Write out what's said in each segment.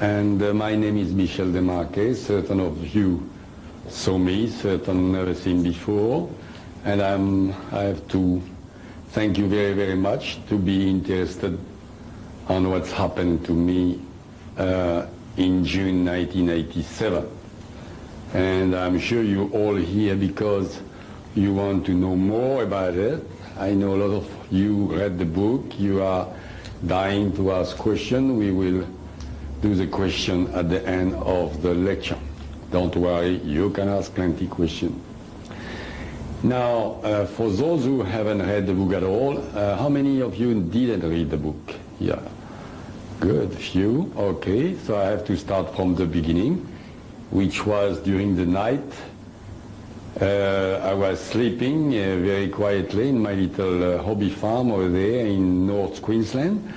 And my name is Michel Desmarquet. Certain of you saw me, certain never seen before. And I have to thank you very, very much to be interested on what's happened to me in June 1987. And I'm sure you're all here because you want to know more about it. I know a lot of you read the book. You are dying to ask questions. We will do the question at the end of the lecture. Don't worry, you can ask plenty of questions. Now, for those who haven't read the book at all, how many of you didn't read the book? Yeah, good, few, okay. So I have to start from the beginning, which was during the night. I was sleeping very quietly in my little hobby farm over there in North Queensland,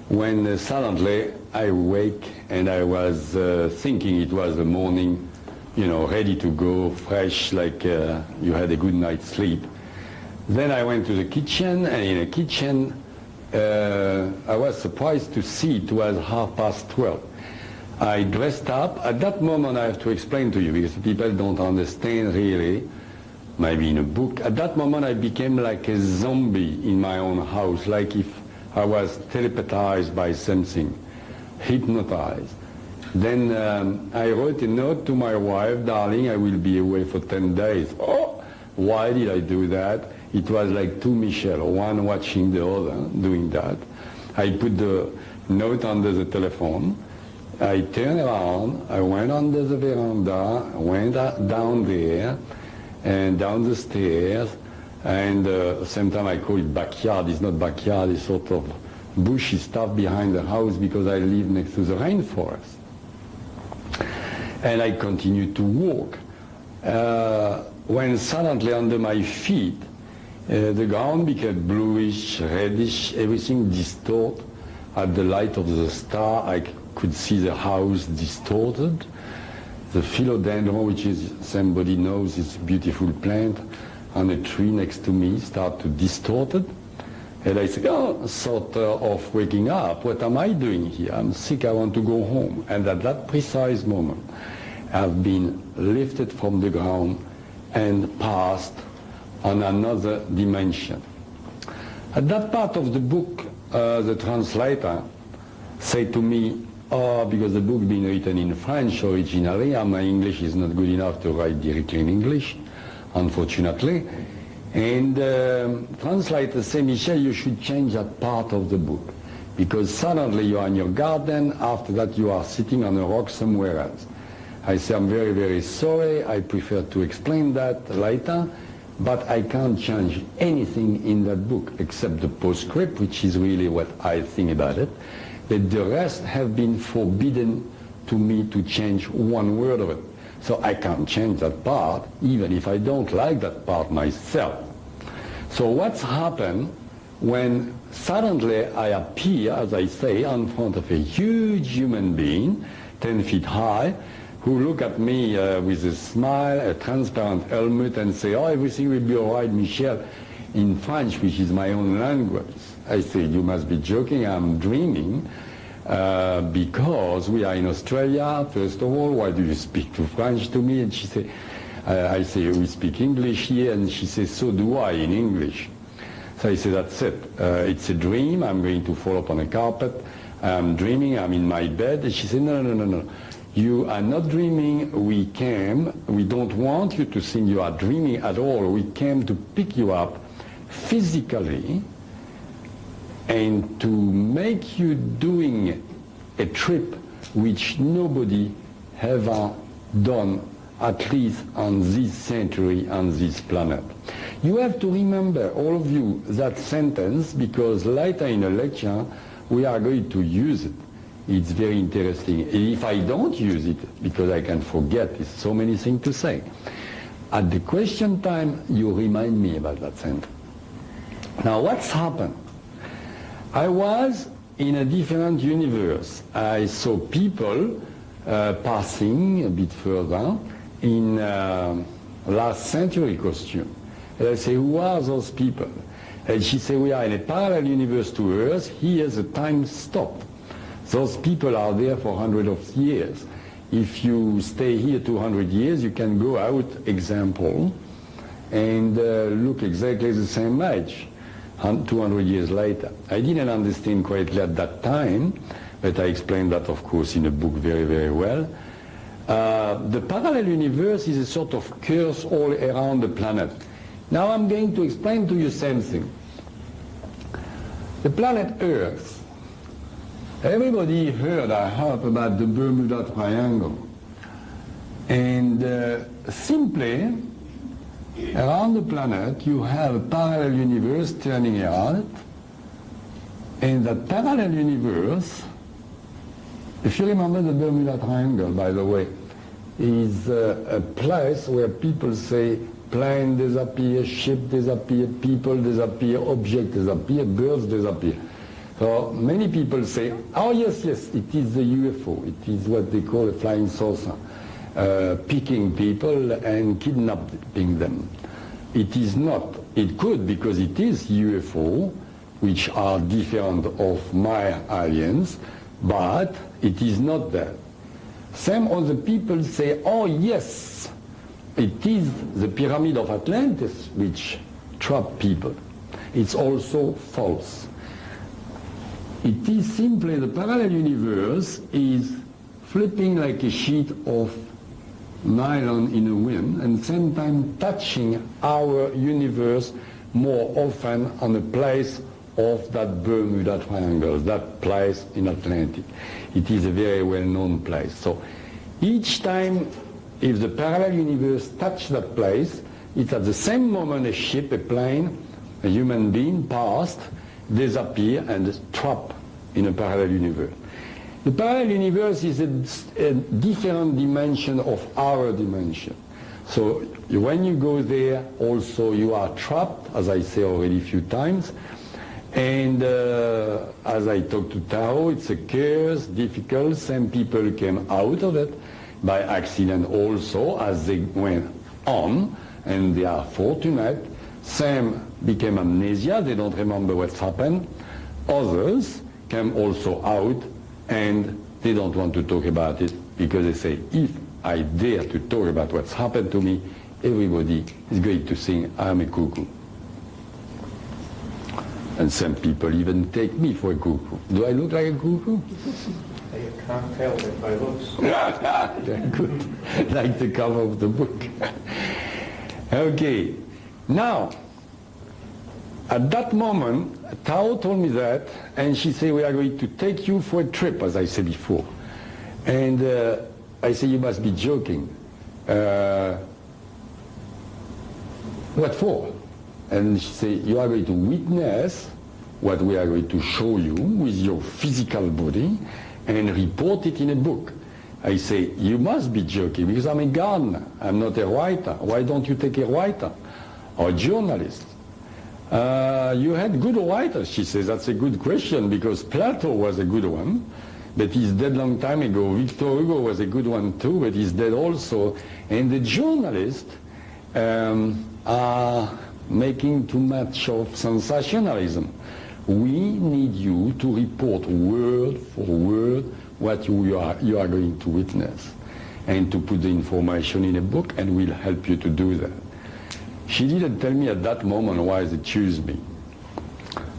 when suddenly I wake and I was thinking it was the morning, you know, ready to go, fresh, like you had a good night's sleep. Then I went to the kitchen, and in the kitchen I was surprised to see it was 12:30. I dressed up. At that moment, I have to explain to you, because people don't understand really, maybe in a book. At that moment, I became like a zombie in my own house, like if I was telepatized by something, hypnotized. Then I wrote a note to my wife, darling, I will be away for 10 days. Oh, why did I do that? It was like two Michel, one watching the other, doing that. I put the note under the telephone. I turned around, I went under the veranda, went down there, and down the stairs, and at the same time I call it backyard. It's not backyard, it's sort of bushy stuff behind the house because I live next to the rainforest. And I continued to walk. When suddenly under my feet, the ground became bluish, reddish, everything distorted. At the light of the star, I could see the house distorted. The philodendron, which is, somebody knows, is a beautiful plant, on a tree next to me, started to distort it. And I said, oh, sort of waking up. What am I doing here? I'm sick, I want to go home. And at that precise moment, I've been lifted from the ground and passed on another dimension. At that part of the book, the translator said to me, oh, because the book being written in French originally, and my English is not good enough to write directly in English, unfortunately. And translator said, Michel, you should change that part of the book, because suddenly you are in your garden, after that you are sitting on a rock somewhere else. I said, I'm very, very sorry, I prefer to explain that later, but I can't change anything in that book except the postscript, which is really what I think about it. That the rest have been forbidden to me to change one word of it. So I can't change that part, even if I don't like that part myself. So what's happened when suddenly I appear, as I say, in front of a huge human being, 10 feet high, who look at me with a smile, a transparent helmet, and say, oh, everything will be all right, Michel, in French, which is my own language. I say, you must be joking, I'm dreaming, because we are in Australia, first of all, why do you speak to French to me? And she said, I say, we speak English here, and she says, so do I in English. So I say, that's it. It's a dream, I'm going to fall upon a carpet, I'm dreaming, I'm in my bed. And she said, no, no, no, no, no. You are not dreaming, we don't want you to think you are dreaming at all. We came to pick you up physically and to make you doing a trip which nobody ever done, at least on this century, on this planet. You have to remember, all of you, that sentence, because later in a lecture we are going to use it. It's very interesting. If I don't use it, because I can forget, there's so many things to say. At the question time, you remind me about that sentence. Now, what's happened? I was in a different universe. I saw people passing a bit further in last century costume. And I say, who are those people? And she said, we are in a parallel universe to Earth. Here the time stopped. Those people are there for hundreds of years. If you stay here 200 years, you can go out, example, and look exactly the same age 200 years later. I didn't understand correctly at that time, but I explained that, of course, in a book very, very well. The parallel universe is a sort of curse all around the planet. Now I'm going to explain to you something. The planet Earth. Everybody heard, I hope, about the Bermuda Triangle. And simply, around the planet, you have a parallel universe turning around. And that parallel universe, if you remember the Bermuda Triangle, by the way, is a place where people say plane disappear, ship disappear, people disappear, object disappear, birds disappear. So many people say, oh yes, yes, it is the UFO. It is what they call a flying saucer, picking people and kidnapping them. It is not. It could, because it is UFO, which are different of my aliens, but it is not that. Some other people say, oh yes, it is the Pyramid of Atlantis which trapped people. It's also false. It is simply the parallel universe is flipping like a sheet of nylon in a wind and sometimes touching our universe more often on the place of that Bermuda Triangle, that place in Atlantic. It is a very well-known place. So each time if the parallel universe touches that place, it's at the same moment a ship, a plane, a human being passed, disappear and trapped in a parallel universe. The parallel universe is a different dimension of our dimension. So when you go there, also you are trapped, as I say already a few times. And as I talked to Tao, it's a curse, difficult. Some people came out of it by accident also as they went on, and they are fortunate. Some became amnesia, they don't remember what's happened. Others came also out and they don't want to talk about it because they say, if I dare to talk about what's happened to me, everybody is going to think I'm a cuckoo. And some people even take me for a cuckoo. Do I look like a cuckoo? You can't tell it by looks. Very good. Like the cover of the book. Okay. Now, at that moment, Tao told me that, and she said, we are going to take you for a trip, as I said before. And I said, you must be joking. What for? And she said, you are going to witness what we are going to show you with your physical body and report it in a book. I say, you must be joking because I'm a gardener. I'm not a writer. Why don't you take a writer or a journalist? You had good writers, she says. That's a good question because Plato was a good one, but he's dead long time ago. Victor Hugo was a good one too, but he's dead also. And the journalists are making too much of sensationalism. We need you to report word for word what you are going to witness and to put the information in a book, and we'll help you to do that. She didn't tell me at that moment why they choose me,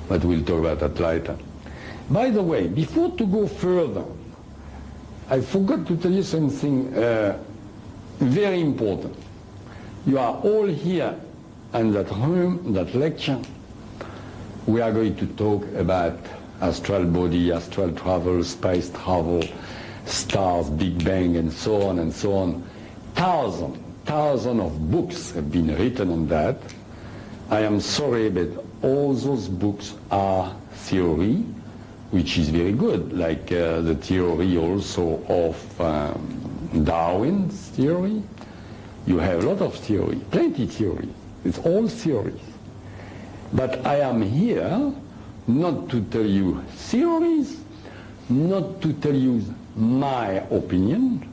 but we'll talk about that later. By the way, before to go further, I forgot to tell you something very important. You are all here in that room, that lecture. We are going to talk about astral body, astral travel, space travel, stars, Big Bang, and so on and so on. Thousands of books have been written on that. I am sorry, but all those books are theory, which is very good, like the theory also of Darwin's theory. You have a lot of theory, plenty theory. It's all theories. But I am here not to tell you theories, not to tell you my opinion,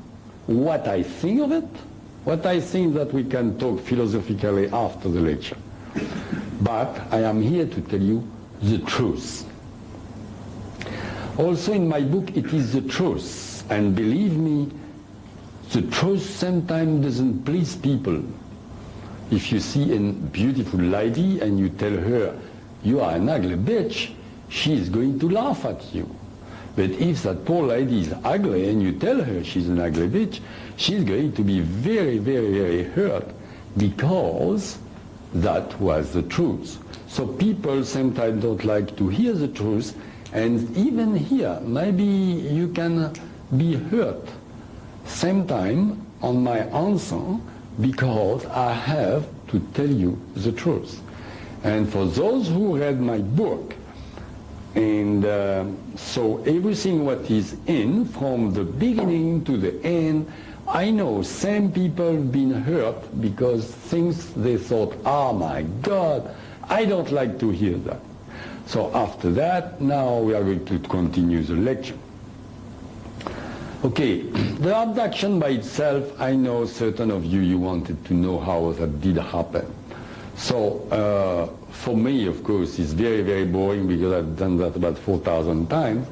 what I think of it, what I think that we can talk philosophically after the lecture. But I am here to tell you the truth. Also in my book, it is the truth. And believe me, the truth sometimes doesn't please people. If you see a beautiful lady and you tell her, you are an ugly bitch, she is going to laugh at you. But if that poor lady is ugly and you tell her she's an ugly bitch, she's going to be very, very, very hurt because that was the truth. So people sometimes don't like to hear the truth, and even here, maybe you can be hurt same time on my answer because I have to tell you the truth. And for those who read my book, and so everything what is in, from the beginning to the end, I know some people have been hurt because things they thought, oh my God, I don't like to hear that. So after that, now we are going to continue the lecture. Okay, the abduction by itself, I know certain of you wanted to know how that did happen. So for me, of course, it's very, very boring because I've done that about 4,000 times.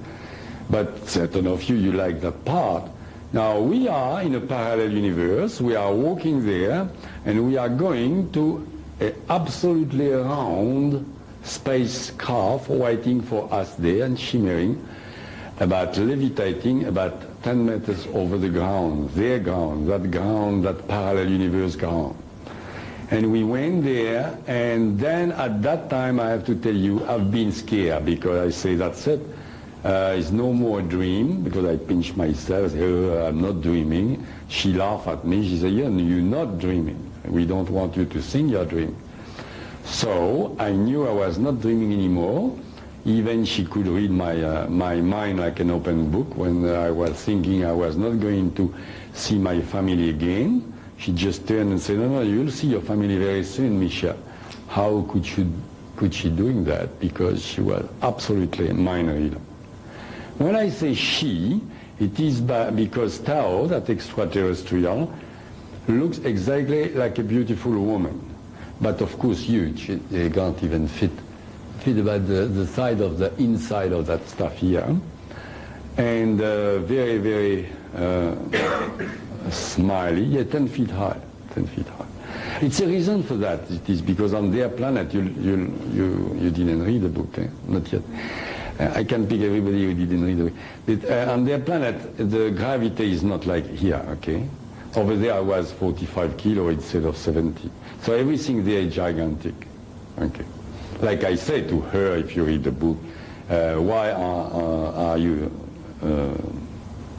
But certain of you like that part. Now, we are in a parallel universe. We are walking there, and we are going to an absolutely round spacecraft waiting for us there and shimmering, about levitating about 10 meters over the ground, their ground, that parallel universe ground. And we went there, and then at that time, I have to tell you, I've been scared because I say, that's it. It's no more a dream, because I pinch myself, I say, oh, I'm not dreaming. She laughed at me. She said, yeah, you're not dreaming. We don't want you to think you're dreaming. So I knew I was not dreaming anymore. Even she could read my mind like an open book. When I was thinking I was not going to see my family again, she just turned and said, no, you'll see your family very soon, Michel. How could she doing that? Because she was absolutely minor. When I say she, it is because Tao, that extraterrestrial, looks exactly like a beautiful woman. But of course huge. They can't even fit about the side of the inside of that stuff here. And very, very smiley, yeah, 10 feet high, 10 feet high. It's a reason for that. It is because on their planet, you didn't read the book, eh? Not yet. I can pick everybody who didn't read the book. On their planet, the gravity is not like here, okay? Over there I was 45 kilo instead of 70. So everything there is gigantic, okay? Like I say to her, if you read the book, why are you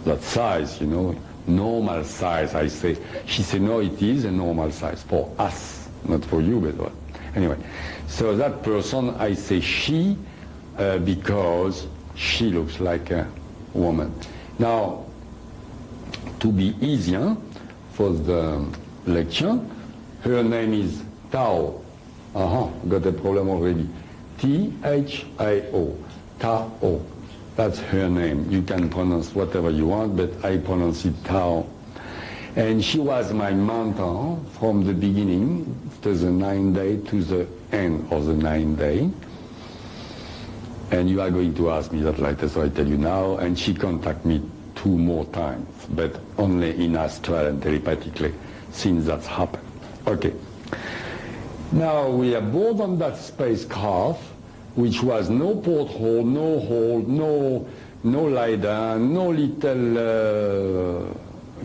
that size, you know, normal size, I say. She said, no, it is a normal size for us, not for you, but what? Anyway, so that person, I say she, because she looks like a woman. Now, to be easier for the lecture, her name is Tao. Got a problem already. T-H-I-O, Tao. That's her name. You can pronounce whatever you want, but I pronounce it Tao. And she was my mentor from the beginning to the 9th day to the end of the 9th day. And you are going to ask me that later, so I tell you now. And she contacted me 2 more times, but only in astral and telepathically, since that's happened. Okay. Now we are board on that spacecraft, which was no porthole, no hole, no LiDAR, no little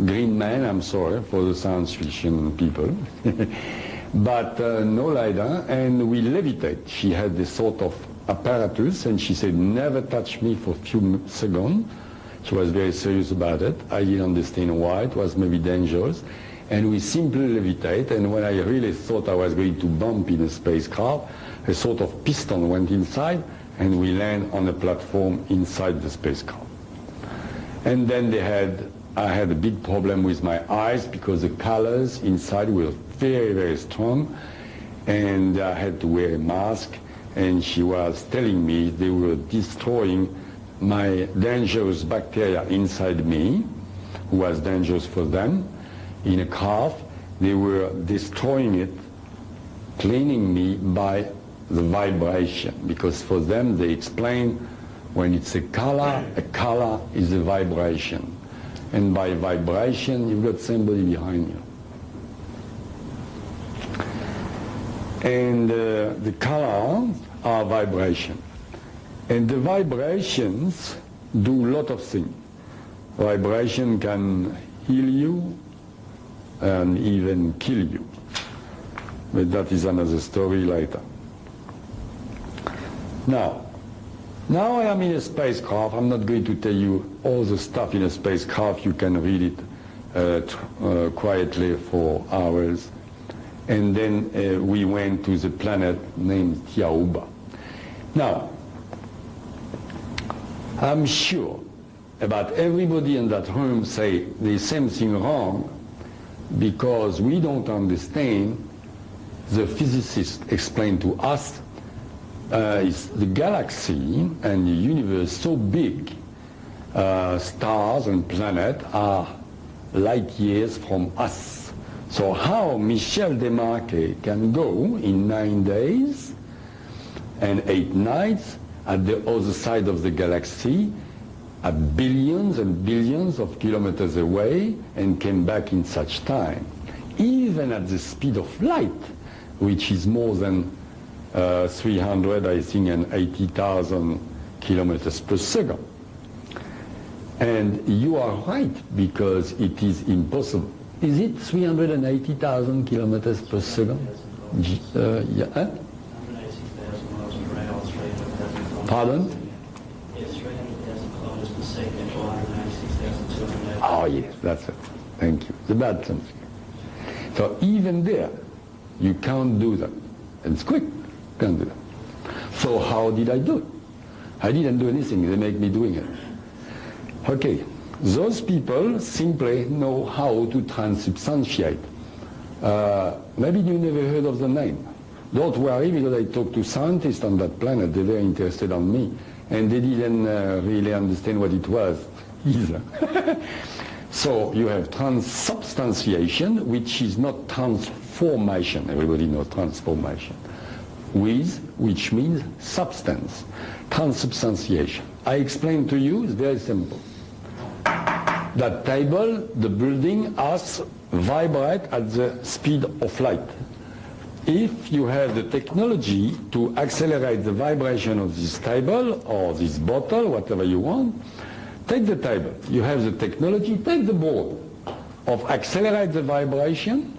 green man, I'm sorry for the science fiction people, but no LiDAR, and we levitate. She had this sort of apparatus, and she said, never touch me for a few seconds. She was very serious about it. I didn't understand why. It was maybe dangerous. And we simply levitate, and when I really thought I was going to bump in a spacecraft, a sort of piston went inside, and we land on a platform inside the spacecraft. And then I had a big problem with my eyes because the colors inside were very, very strong, and I had to wear a mask, and she was telling me they were destroying my dangerous bacteria inside me, who was dangerous for them. In a craft, they were destroying it, cleaning me by the vibration, because for them they explain When it's a color is a vibration. And by vibration, you've got somebody behind you. And the colors are vibration. And the vibrations do a lot of things. Vibration can heal you and even kill you. But that is another story later. Now I am in a spacecraft. I'm not going to tell you all the stuff in a spacecraft. You can read it quietly for hours. And then we went to the planet named Tiahuba. Now, I'm sure about everybody in that room say there's something wrong because we don't understand. The physicists explained to us is the galaxy and the universe so big, stars and planets are light years from us. So how Michel Desmarquet can go in 9 days and 8 nights at the other side of the galaxy at billions and billions of kilometers away and came back in such time, even at the speed of light, which is more than 300, I think, and 80,000 kilometers per second. And you are right, because it is impossible. Is it 380,000 kilometers per second? Yeah. 186,000 miles per hour, 300,000 Pardon? Yes, 300,000 kilometers per second, 486,280. Oh, yes, that's it. Thank you. The bad sense. So even there, you can't do that. And it's quick. Can't do that. So how did I do it? I didn't do anything. They make me doing it. Okay. Those people simply know how to transubstantiate. Maybe you never heard of the name. Don't worry, because I talked to scientists on that planet. They're very interested on me. And they didn't really understand what it was either. So you have transubstantiation, which is not transformation. Everybody knows transformation. Which means substance. Transubstantiation. I explained to you, it's very simple. That table, the building, has vibrate at the speed of light. If you have the technology to accelerate the vibration of this table or this bottle, whatever you want, take the table. You have the technology, take the board of accelerate the vibration.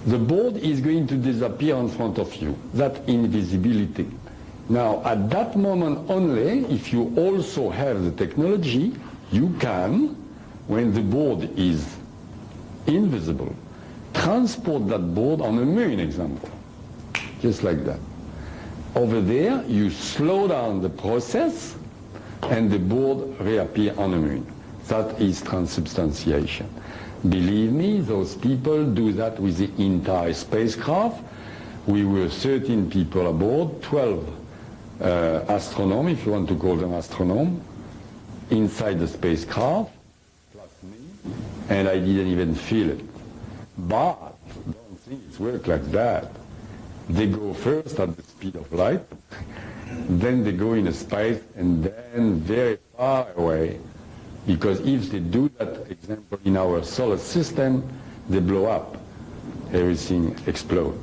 The board is going to disappear in front of you. That invisibility. Now, at that moment only, if you also have the technology, you can, when the board is invisible, transport that board on a moon, example. Just like that. Over there, you slow down the process, and the board reappear on the moon. That is transubstantiation. Believe me, those people do that with the entire spacecraft. We were 13 people aboard, 12 astronomers, if you want to call them astronomers, inside the spacecraft, plus me, and I didn't even feel it. But don't think it's work like that. They go first at the speed of light, then they go in a space, and then very far away, because if they do that, example, in our solar system, they blow up. Everything explodes.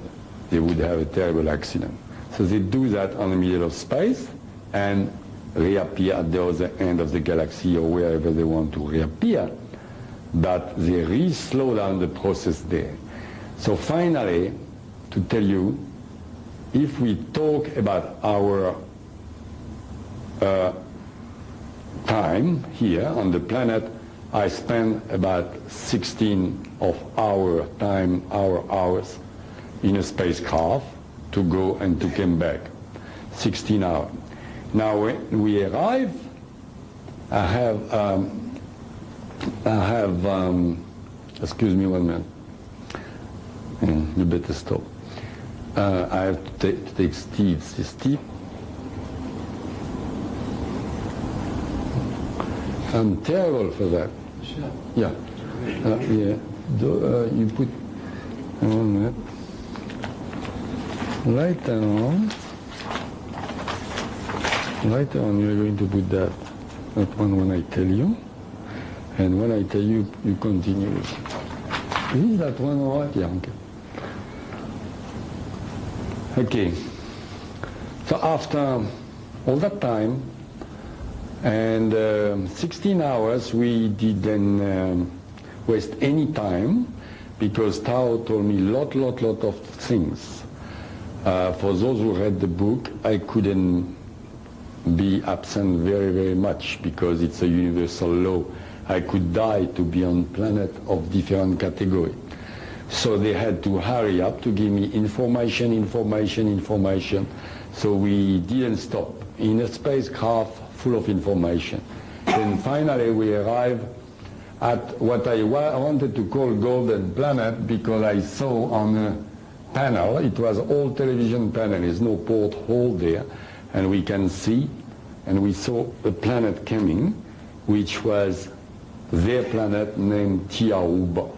They would have a terrible accident. So they do that on the middle of space and reappear at the other end of the galaxy or wherever they want to reappear. But they really slow down the process there. So finally, to tell you, if we talk about our time here on the planet, I spend about 16 of our time, our hours, in a spacecraft to go and to come back. 16 hours. Now when we arrive, I have excuse me 1 minute. You better stop. I have to take Steve. Steve? I'm terrible for that. Sure. Yeah. Yeah. You put 1 minute. Light on. Later on you're going to put that one when I tell you, and when I tell you, you continue. Is that one or what? Yeah, okay. So after all that time, and 16 hours, we didn't waste any time, because Tao told me lot of things. For those who read the book, I couldn't be absent very much, because it's a universal law. I could die to be on planet of different category. So they had to hurry up to give me information. So we didn't stop. In a spacecraft full of information. Then finally we arrived at what I wanted to call Golden Planet, because I saw on a panel, it was all television panel, there's no porthole there, and we can see, and we saw a planet coming, which was their planet named Tiaoba.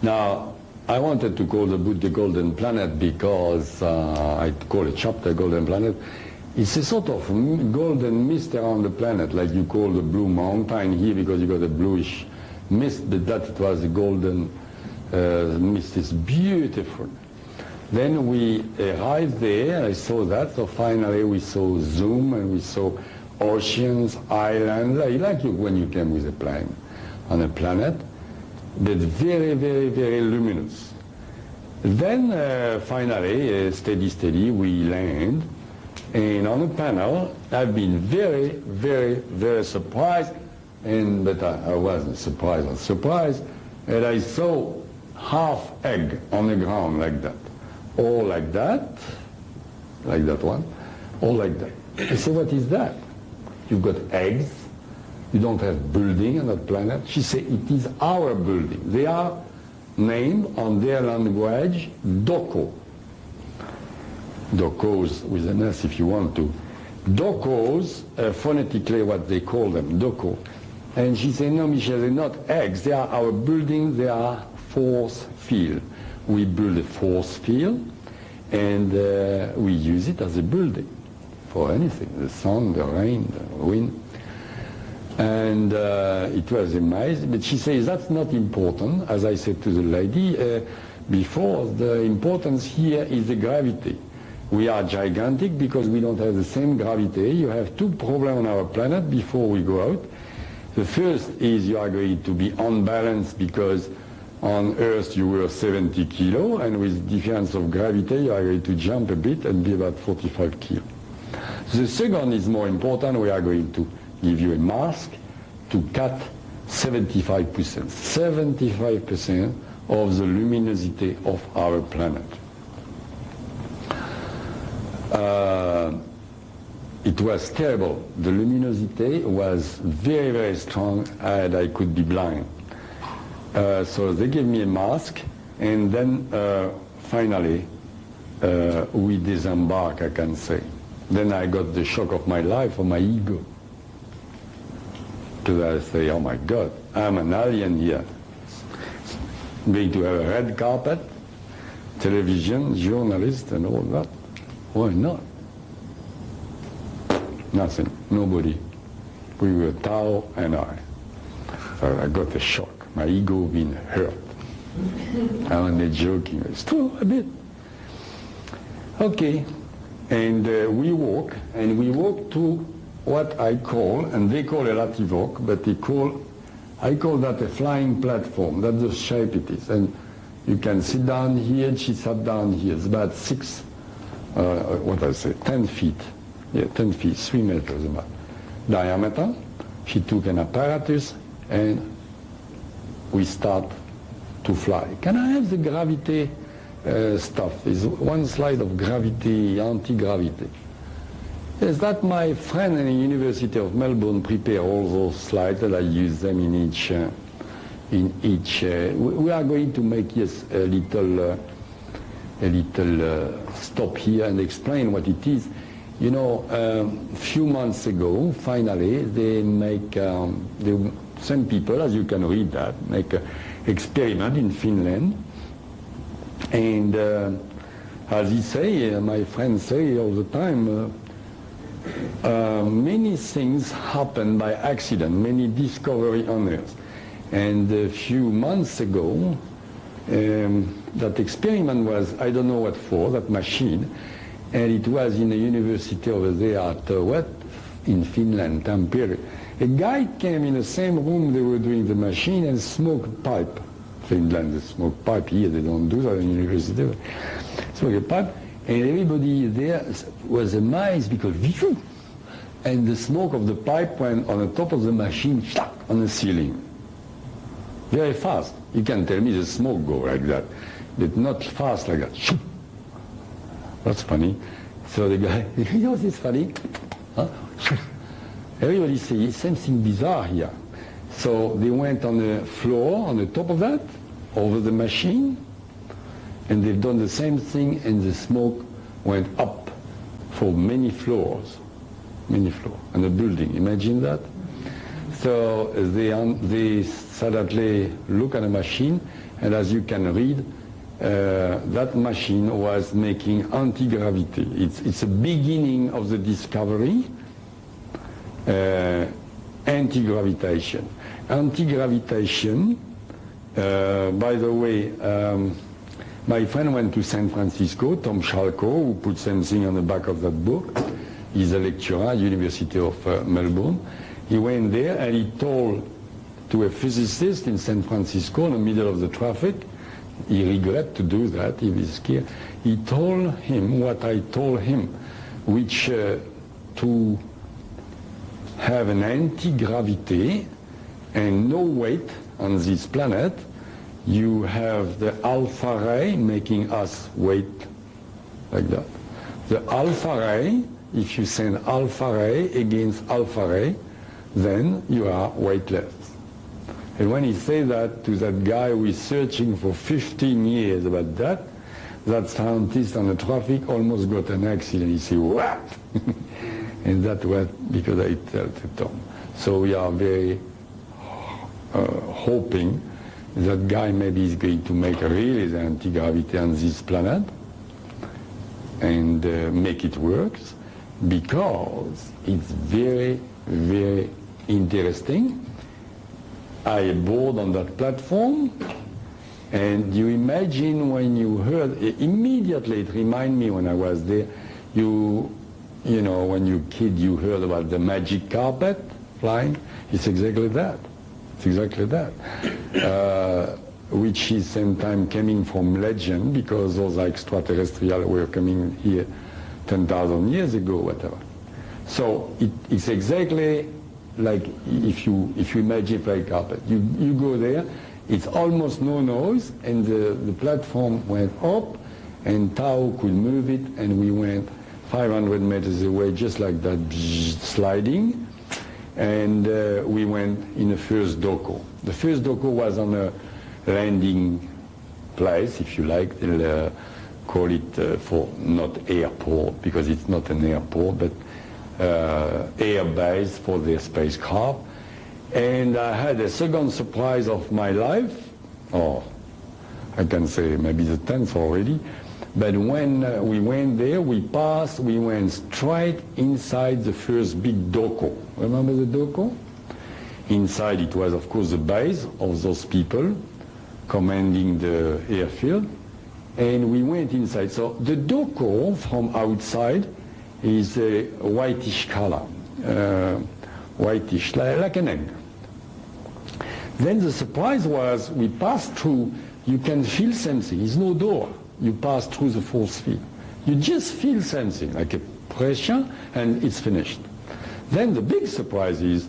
Now, I wanted to call the book The Golden Planet because I call a chapter Golden Planet. It's a sort of golden mist around the planet, like you call the Blue Mountain here because you got a bluish mist, but that it was a golden mist. It's beautiful. Then we arrived there, I saw that, so finally we saw Zoom and we saw oceans, islands, like you when you came with a plane on a planet, but very luminous. Then finally, steady, we land, and on the panel, I've been very surprised, but I wasn't surprised, I was surprised, and I saw half egg on the ground like that. All like that one, all like that. I said, what is that? You've got eggs, you don't have building on that planet. She said, it is our building. They are named on their language, Doko. Dokos with an S if you want to. Dokos, phonetically what they call them, Doko. And she said, no, Michel, they're not eggs, they are our building, they are force field. We build a force field, and we use it as a building for anything, the sun, the rain, the wind. And it was amazing, but she says that's not important. As I said to the lady before, the importance here is the gravity. We are gigantic because we don't have the same gravity. You have two problems on our planet before we go out. The first is you are going to be unbalanced because on Earth you were 70 kilo, and with difference of gravity you are going to jump a bit and be about 45 kilo. The second is more important. We are going to give you a mask to cut 75%. 75% of the luminosity of our planet. It was terrible. The luminosity was very strong, and I could be blind. So they gave me a mask, and then finally we disembark, I can say. Then I got the shock of my life, of my ego. Because I say, oh my God, I'm an alien here. I'm going to have a red carpet, television, journalists and all that. Why not? Nothing, nobody. We were Tao and I. So I got a shock. My ego been hurt. I'm only joking. It's true, a bit. Okay, and we walk to what I call, and they call a lativok, but I call that a flying platform. That's the shape it is. And you can sit down here, and she sat down here. It's about 10 feet. Yeah, 10 feet, 3 meters about diameter. She took an apparatus, and we start to fly. Can I have the gravity stuff? There's one slide of gravity, anti-gravity. Yes, that my friend in the University of Melbourne prepared all those slides, and I use them in each. We are going to make, yes, a little stop here and explain what it is. You know, a few months ago, finally, they make, some people, as you can read that, make an experiment in Finland. And as he say, my friends say all the time, many things happen by accident, many discovery on Earth. And a few months ago, that experiment was, I don't know what for, that machine, and it was in a university over there at in Finland, Tampere. A guy came in the same room they were doing the machine and smoked pipe. Finland, they smoke pipe. Here they don't do that in university. Smoke a pipe, and everybody there was amazed because and the smoke of the pipe went on the top of the machine, on the ceiling. Very fast. You can tell me the smoke go like that, but not fast like that. That's funny. So the guy, you know what's funny? Huh? Everybody says something bizarre here. So they went on the floor, on the top of that, over the machine, and they've done the same thing, and the smoke went up for many floors, and the building. Imagine that. So they suddenly look at the machine, and as you can read, that machine was making anti-gravity. It's a beginning of the discovery, anti-gravitation. Anti-gravitation, by the way, my friend went to San Francisco, Tom Schalko, who put something on the back of that book. He's a lecturer at the University of Melbourne. He went there and he told to a physicist in San Francisco in the middle of the traffic, he regret to do that, he was scared. He told him what I told him, which to have an anti-gravity and no weight on this planet, you have the alpha ray making us weight like that. The alpha ray, if you send alpha ray against alpha ray, then you are weightless. And when he said that to that guy who is searching for 15 years about that, that scientist on the traffic almost got an accident. He said, what? And that was because I told Tom. So we are very hoping that guy maybe is going to make really the anti-gravity on this planet and make it work, because it's very, very interesting. I board on that platform, and you imagine when you heard, immediately it reminded me when I was there, you know, when you kid, you heard about the magic carpet flying. It's exactly that. It's exactly that. Which is sometimes coming from legend, because those extraterrestrials were coming here 10,000 years ago, whatever. So it's exactly like if you imagine a flying carpet. You go there, it's almost no noise, and the platform went up, and Tao could move it, and we went 500 meters away, just like that, sliding, and we went in the first doko. The first doko was on a landing place, if you like. They'll call it for not airport, because it's not an airport, but air base for their spacecraft. And I had a second surprise of my life, or I can say maybe the 10th already. But when we went there, we went straight inside the first big doko. Remember the doko? Inside it was, of course, the base of those people commanding the airfield. And we went inside. So the doko from outside is a whitish color, whitish, like an egg. Then the surprise was we passed through, you can feel something, there's no door. You pass through the force field. You just feel something, like a pressure, and it's finished. Then the big surprise is,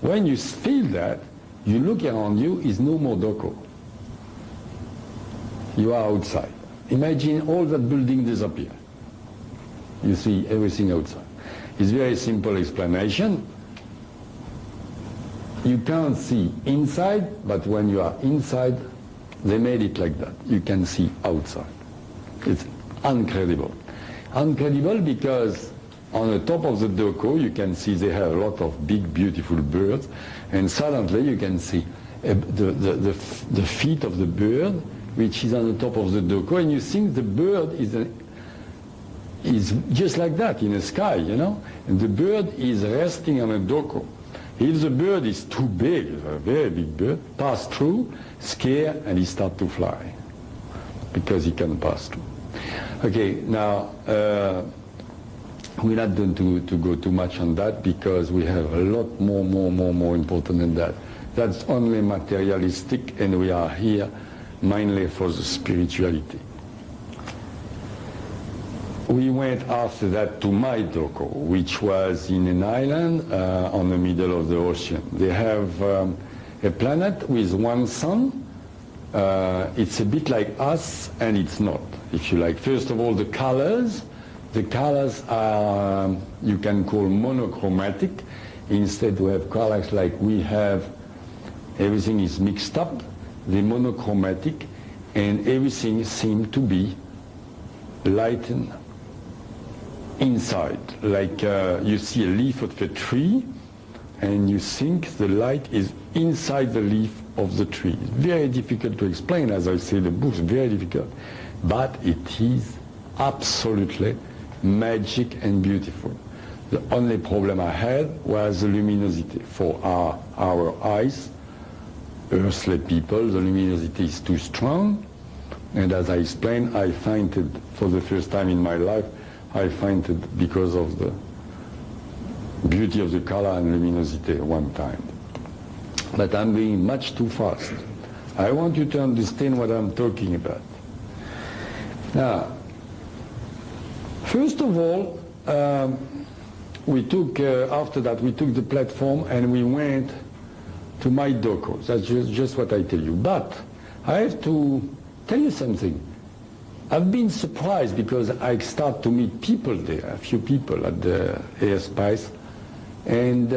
when you feel that, you look around you, is no more doko. You are outside. Imagine all that building disappear. You see everything outside. It's a very simple explanation. You can't see inside, but when you are inside, they made it like that. You can see outside. It's incredible. Incredible because on the top of the doko, you can see they have a lot of big, beautiful birds, and suddenly you can see the feet of the bird, which is on the top of the doko, and you think the bird is is just like that in the sky, you know. And the bird is resting on a doko. If the bird is too big, a very big bird, pass through, scare, and he start to fly because he can pass through. Okay, now we're not going to go too much on that because we have a lot more important than that. That's only materialistic, and we are here mainly for the spirituality. We went after that to Maidoko, which was in an island on the middle of the ocean. They have a planet with one sun. It's a bit like us, and it's not, if you like. First of all, the colors are, you can call monochromatic. Instead, we have colors like we have, everything is mixed up, the monochromatic, and everything seems to be lightened inside, like you see a leaf of a tree, and you think the light is inside the leaf of the tree. It's very difficult to explain, as I say, the book's very difficult, but it is absolutely magic and beautiful. The only problem I had was the luminosity. For our eyes, earthly people, the luminosity is too strong, and as I explained, I find it, for the first time in my life, I find it because of the beauty of the color and luminosity at one time. But I'm being much too fast. I want you to understand what I'm talking about. Now, first of all, we took, after that, we took the platform and we went to Maidoko. That's just what I tell you. But I have to tell you something. I've been surprised because I start to meet people there, a few people at the airspace, and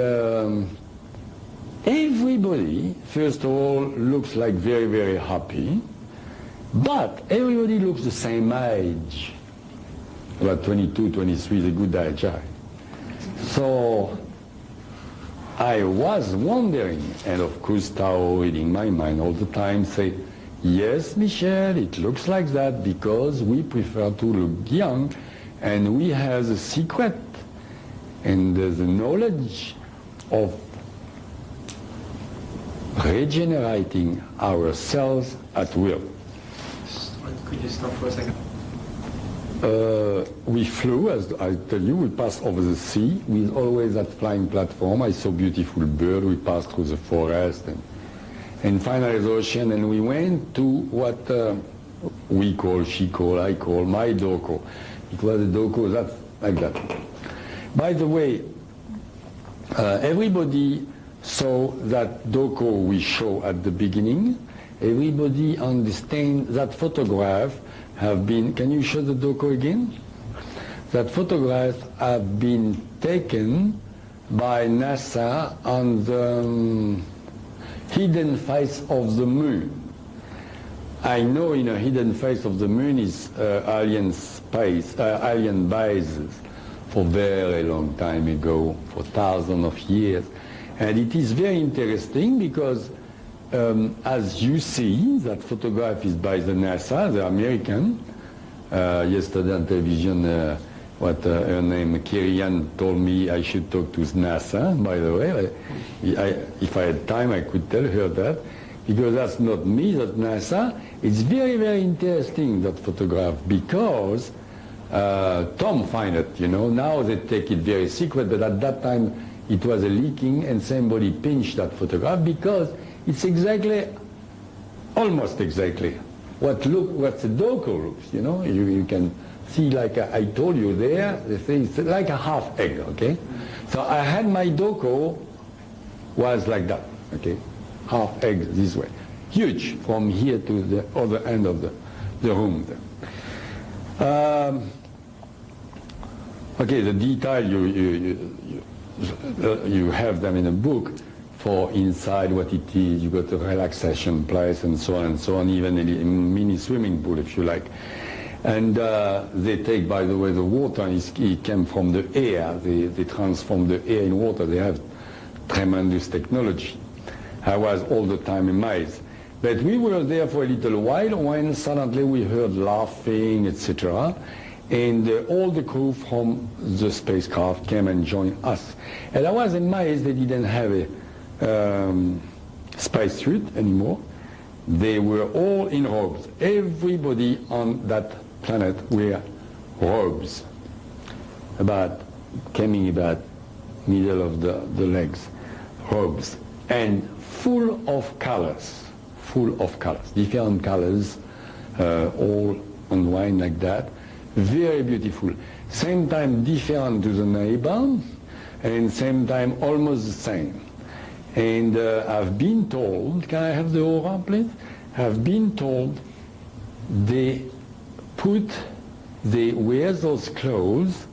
everybody, first of all, looks like very happy, but everybody looks the same age, about 22, 23 is a good age. So I was wondering, and of course Tao reading my mind all the time say, yes, Michel, it looks like that because we prefer to look young, and we have the secret and the knowledge of regenerating ourselves at will. Could you stop for a second? We flew, as I tell you, we passed over the sea with always that flying platform. I saw beautiful bird, we passed through the forest, and finally the ocean, and we went to what we call, she call, I call, my doko. It was a doko, that's like that. By the way, everybody saw that doko we show at the beginning. Everybody understands that photograph have been, can you show the doko again? That photographs have been taken by NASA on the hidden face of the moon. I know in a hidden face of the moon is alien bases for very long time ago, for thousands of years. And it is very interesting because as you see, that photograph is by the NASA, the American. Yesterday on television, her name, Kirian, told me I should talk to NASA, by the way. If I had time, I could tell her that, because that's not me, that's NASA. It's very interesting, that photograph, because Tom find it, you know. Now they take it very secret, but at that time it was a leaking, and somebody pinched that photograph because it's exactly, almost exactly, what the doko looks, you know. You can see, like I told you there, the thing is like a half egg, okay? So I had my doko was like that, okay? Half egg this way. Huge, from here to the other end of the room there. Okay, the detail, you have them in a book for inside what it is. You got a relaxation place and so on, even a mini swimming pool if you like. And they take, by the way, the water, it came from the air. They transform the air in water. They have tremendous technology. I was all the time amazed. But we were there for a little while when suddenly we heard laughing, etc. and all the crew from the spacecraft came and joined us. And I was amazed they didn't have a spacesuit anymore. They were all in robes. Everybody on that planet wear robes, coming about middle of the legs, robes, and full of colors, different colors, all unwind like that. Very beautiful. Same time different to the neighbor, and same time almost the same. And I've been told, can I have the aura, please? I've been told they wear those clothes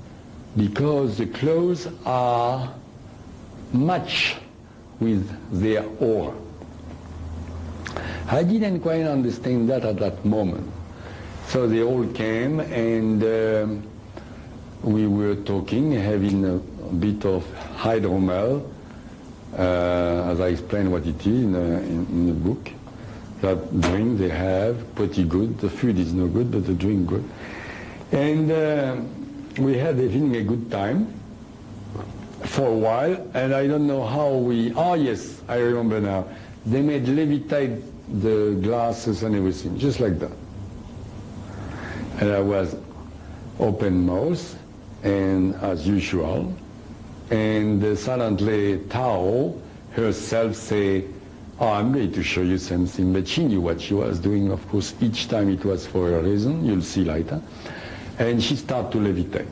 because the clothes are match with their aura. I didn't quite understand that at that moment. So they all came and we were talking, having a bit of hydromel, as I explained what it is in the book. That drink they have, pretty good. The food is no good, but the drink good. And we had having a good time for a while, and I don't know how yes, I remember now. They made levitate the glasses and everything, just like that. And I was open mouth, and as usual, and suddenly Tao herself say, "Oh, I'm going to show you something," but she knew what she was doing, of course. Each time it was for a reason, you'll see later. And she started to levitate.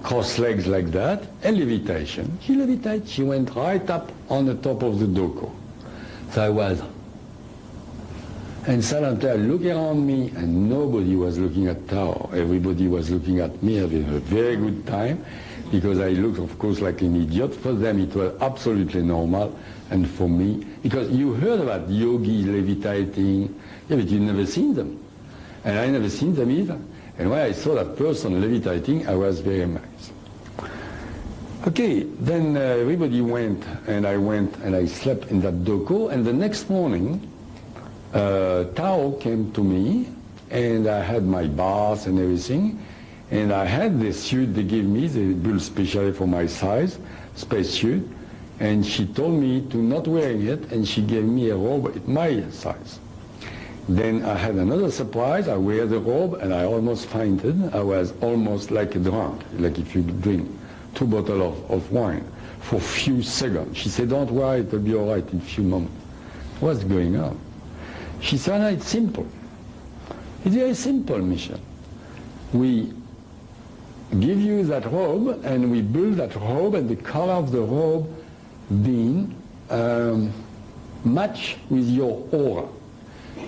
Cross legs like that, and levitation. She levitated, she went right up on the top of the doko. So I was, and suddenly I look around me, and nobody was looking at Tao. Everybody was looking at me, having a very good time, because I looked, of course, like an idiot. For them, it was absolutely normal, and for me, because you heard about yogis levitating, yeah, but you've never seen them. And I never seen them either. And when I saw that person levitating, I was very amazed. Okay, then everybody went, and I slept in that doko, and the next morning, Tao came to me, and I had my bath and everything, and I had the suit they gave me, they built specially for my size, space suit, and she told me to not wearing it, and she gave me a robe at my size. Then I had another surprise. I wear the robe, and I almost fainted. I was almost like a drunk, like if you drink 2 bottles of wine for a few seconds. She said, "Don't worry, it'll be all right in a few moments." What's going on? She said, "No, it's simple. It's very simple, Michel. We give you that robe, and we build that robe, and the color of the robe being match with your aura.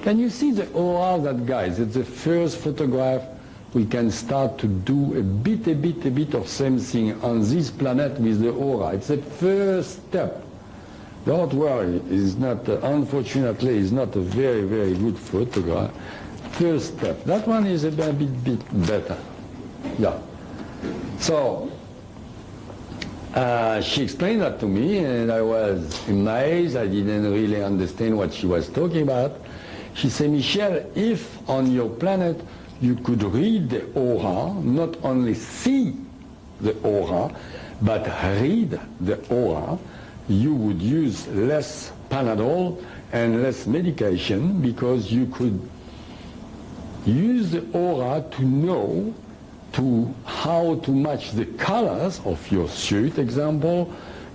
Can you see the aura of that guy? That's the first photograph. We can start to do a bit of same thing on this planet with the aura. It's the first step. Don't worry, it's not, unfortunately, it's not a very, very good photograph. First step. That one is a bit better. Yeah. So, she explained that to me, and I was amazed. I didn't really understand what she was talking about. She said, "Michel, if on your planet you could read the aura, not only see the aura, but read the aura, you would use less Panadol and less medication, because you could use the aura to know how to match the colors of your suit, example,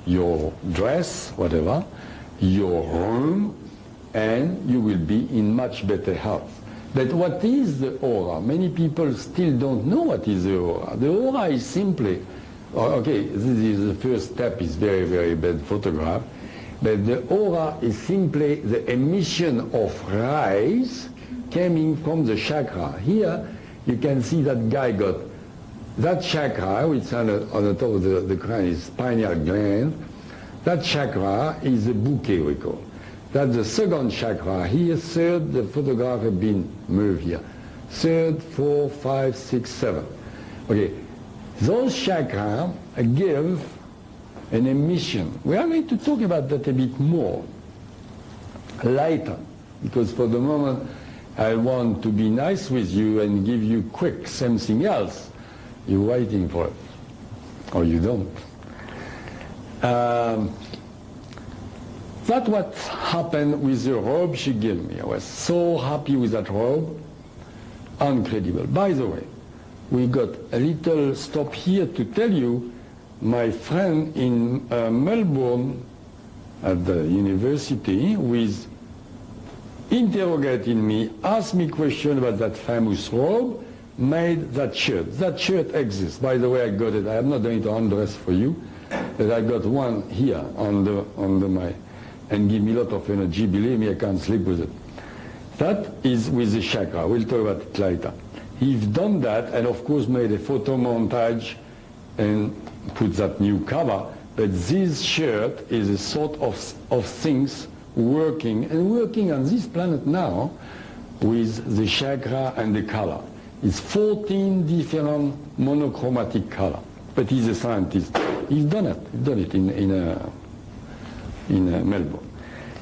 your dress, whatever, your room, and you will be in much better health." But what is the aura? Many people still don't know what is the aura. The aura is simply, okay, this is the first step, is very, very bad photograph, but the aura is simply the emission of rays coming from the chakra. Here you can see that guy got that chakra, which is on the top of the crown, is pineal gland. That chakra is a bouquet, we call. That's the second chakra. Here, third, the photograph has been moved here. Third, 4, 5, 6, 7. Okay, those chakras give an emission. We are going to talk about that a bit more later, because for the moment I want to be nice with you and give you quick something else. You're waiting for it, or you don't. That's what happened with the robe she gave me. I was so happy with that robe. Incredible. By the way, we got a little stop here to tell you, my friend in Melbourne at the university who is interrogating me, asked me question about that famous robe, made that shirt. That shirt exists. By the way, I got it. I'm not going to undress for you, but I got one here under my, and give me a lot of energy. Believe me, I can't sleep with it. That is with the chakra. We'll talk about it later. He's done that, and of course made a photo montage and put that new cover. But this shirt is a sort of things working on this planet now with the chakra and the color. It's 14 different monochromatic color. But he's a scientist. He's done it in Melbourne.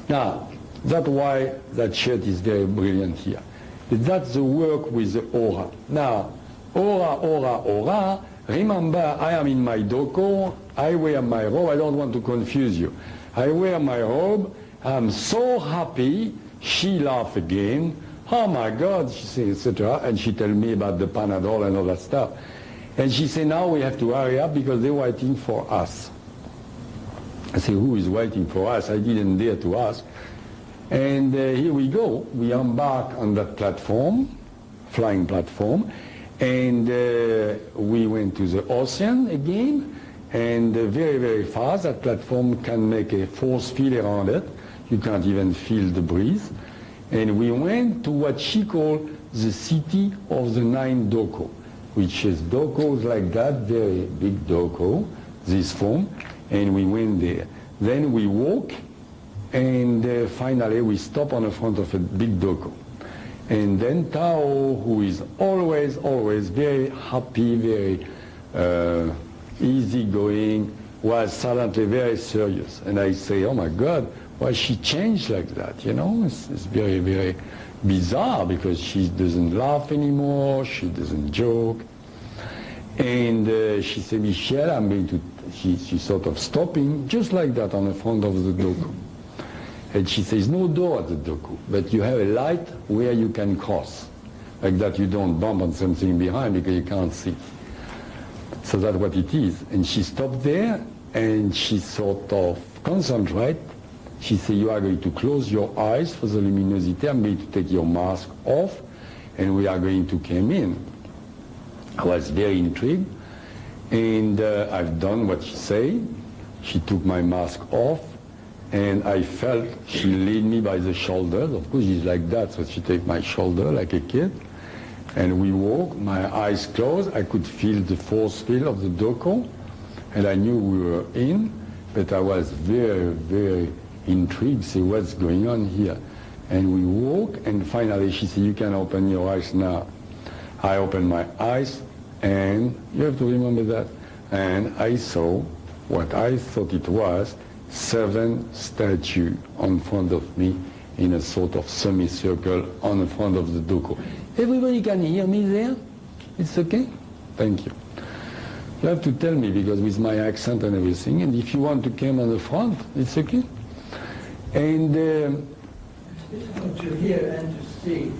Now, that's why that shirt is very brilliant here. But that's the work with the aura. Now, aura. Remember, I am in my doko. I wear my robe. I don't want to confuse you. I wear my robe. I'm so happy. She laughed again. Oh my God, she said, etc. And she tell me about the Panadol and all that stuff. And she said, now we have to hurry up because they're waiting for us. I said, who is waiting for us? I didn't dare to ask. And here we go. We embark on that platform, flying platform. And we went to the ocean again. And very, very fast, that platform can make a force field around it. You can't even feel the breeze. And we went to what she called the city of the 9 doko, which is dokos like that, very big doko, this form, and we went there. Then we walk, and finally we stop on the front of a big doko. And then Tao, who is always very happy, very easygoing, was suddenly very serious. And I say, oh my God, why she changed like that, you know? It's very, very bizarre because she doesn't laugh anymore, she doesn't joke. And she said, Michel, I'm going to, she's sort of stopping, just like that on the front of the doku. And she says, no door at the doku, but you have a light where you can cross. Like that you don't bump on something behind because you can't see. So that's what it is. And she stopped there and she sort of concentrate. She said, you are going to close your eyes for the luminosity. I'm going to take your mask off and we are going to come in. I was very intrigued and I've done what she said. She took my mask off and I felt she lead me by the shoulders. Of course, she's like that, so she take my shoulder like a kid. And we walk, my eyes closed. I could feel the force field of the doko and I knew we were in, but I was very, very intrigued, see what's going on here. And we walk, and finally she said, you can open your eyes now. I opened my eyes, and you have to remember that, and I saw what I thought it was, 7 statues in front of me in a sort of semicircle on the front of the doko. Everybody can hear me there? It's okay? Thank you. You have to tell me, because with my accent and everything, and if you want to come on the front, it's okay. And it's difficult to hear and to see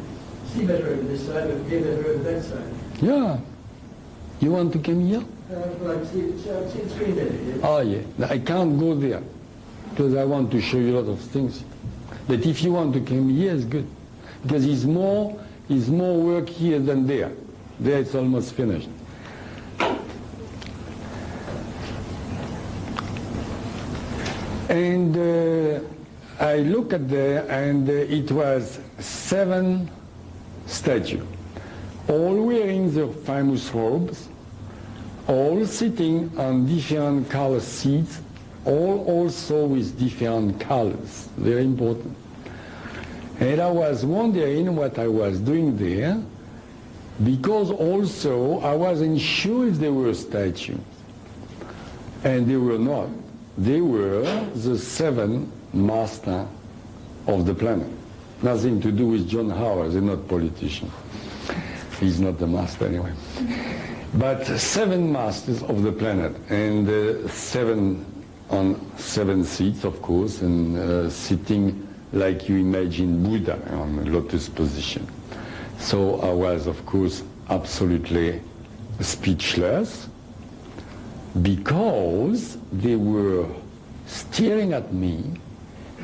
better over this side, but hear better over that side. yeah, you want to come here? Well, I see the screen better here. Oh yeah, I can't go there because I want to show you a lot of things. But if you want to come here, it's good because it's more work here than there. There it's almost finished. And I look at there, and it was 7 statues, all wearing the famous robes, all sitting on different color seats, all also with different colors, very important. And I was wondering what I was doing there, because also I wasn't sure if they were statues, and they were not. They were the 7 masters of the planet. Nothing to do with John Howard, they're not politicians. He's not the master anyway. But 7 masters of the planet, and 7 on 7 seats, of course, and sitting like you imagine Buddha on a lotus position. So I was, of course, absolutely speechless, because they were staring at me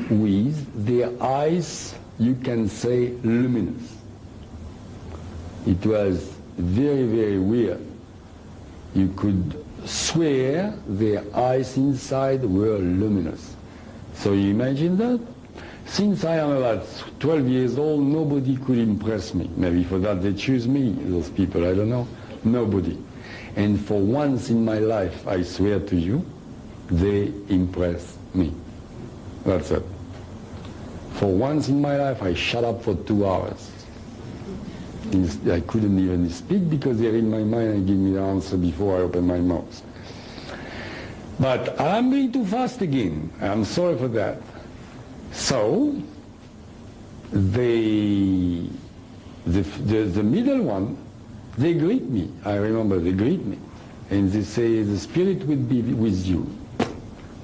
with their eyes, you can say, luminous. It was very, very weird. You could swear their eyes inside were luminous. So you imagine that? Since I am about 12 years old, nobody could impress me. Maybe for that they choose me, those people, I don't know. Nobody. And for once in my life, I swear to you, they impress me. That's it. For once in my life, I shut up for 2 hours. I couldn't even speak because they read my mind and give me the answer before I open my mouth. But I'm going too fast again. I'm sorry for that. So, the middle one, they greet me. I remember they greet me. And they say, the spirit will be with you.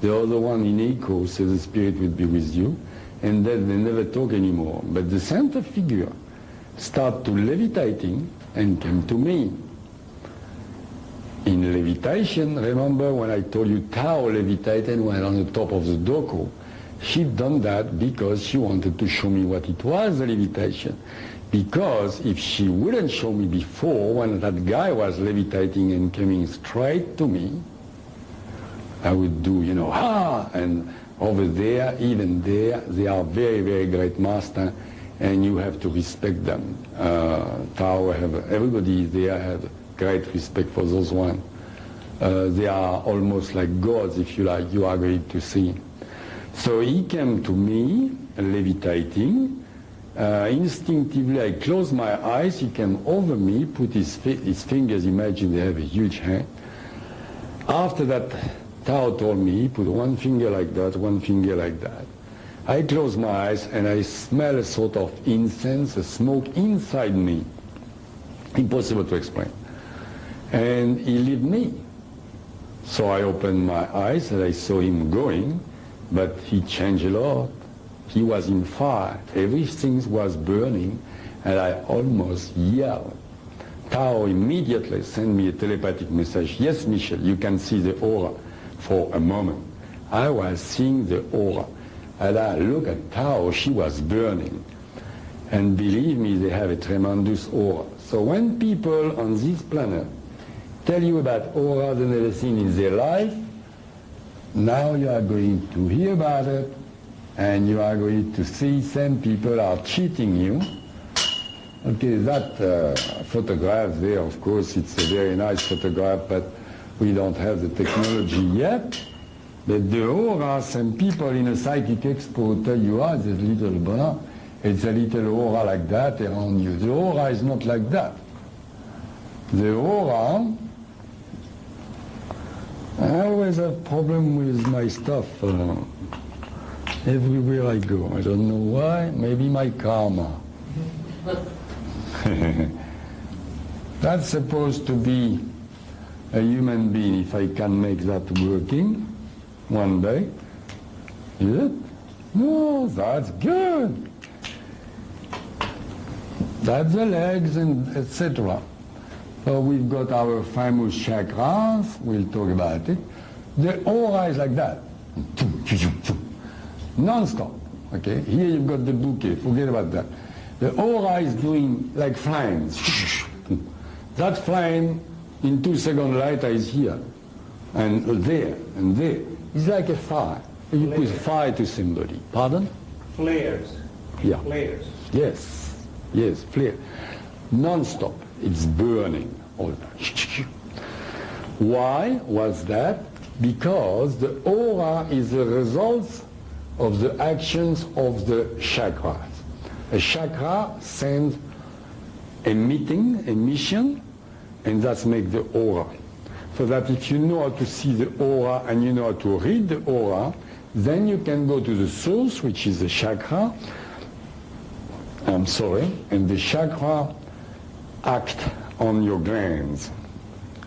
The other one in echo says the spirit will be with you. And then they never talk anymore. But the center figure start to levitating and came to me. In levitation, remember when I told you Tao levitated when on the top of the doko? She'd done that because she wanted to show me what it was, the levitation. Because if she wouldn't show me before, when that guy was levitating and coming straight to me, I would do, you know, ha! And over there, even there, they are very, very great master, and you have to respect them. Tao, everybody there have great respect for those ones. They are almost like gods, if you like, you are going to see. So he came to me, levitating. Instinctively, I closed my eyes. He came over me, put his fingers, imagine they have a huge hand. After that, Tao told me, he put one finger like that, one finger like that. I closed my eyes and I smell a sort of incense, a smoke inside me. Impossible to explain. And he left me. So I opened my eyes and I saw him going, but he changed a lot. He was in fire. Everything was burning, and I almost yelled. Tao immediately sent me a telepathic message. Yes, Michel, you can see the aura for a moment. I was seeing the aura. And I look at Tao, she was burning. And believe me, they have a tremendous aura. So when people on this planet tell you about aura they never seen in their life, now you are going to hear about it, and you are going to see some people are cheating you. Okay, that photograph there, of course, it's a very nice photograph, but we don't have the technology yet. But the aura, some people in a psychic expo tell you, ah, this little bonheur, it's a little aura like that around you. The aura is not like that. The aura, I always have problem with my stuff everywhere I go. I don't know why, maybe my karma. That's supposed to be a human being, if I can make that working one day. Is it? No, that's good. That's the legs and etc. So we've got our famous chakras, we'll talk about it. The aura is like that. Non-stop. Okay? Here you've got the bouquet, forget about that. The aura is doing like flames. That flame in 2 seconds later is here. And there, and there. It's like a fire. You put fire to somebody. Pardon? Flares. Yeah. Flares. Yes. Yes, flare. Non-stop. It's burning all the time. Why was that? Because the aura is the result of the actions of the chakras. A chakra sends emission, and that's make the aura. So that if you know how to see the aura and you know how to read the aura, then you can go to the source, which is the chakra, I'm sorry, and the chakra act on your glands.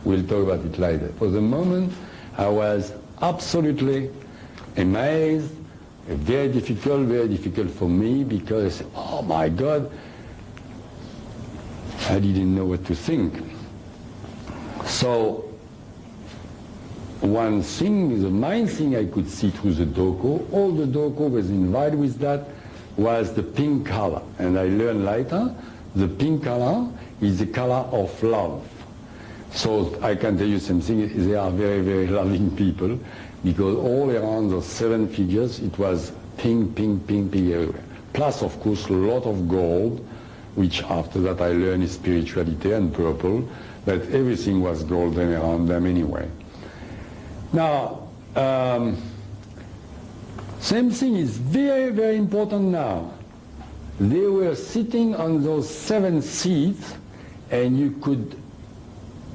We'll talk about it later. For the moment, I was absolutely amazed, very difficult for me, because, oh my God, I didn't know what to think. So, one thing, the main thing I could see through the doko, all the doko was involved with that, was the pink color. And I learned later, the pink color is the color of love. So I can tell you something, they are very loving people, because all around those 7 figures, it was pink everywhere. Plus, of course, a lot of gold, which after that I learned is spirituality, and purple, but everything was golden around them anyway. Now, same thing is very important now. They were sitting on those 7 seats, and you could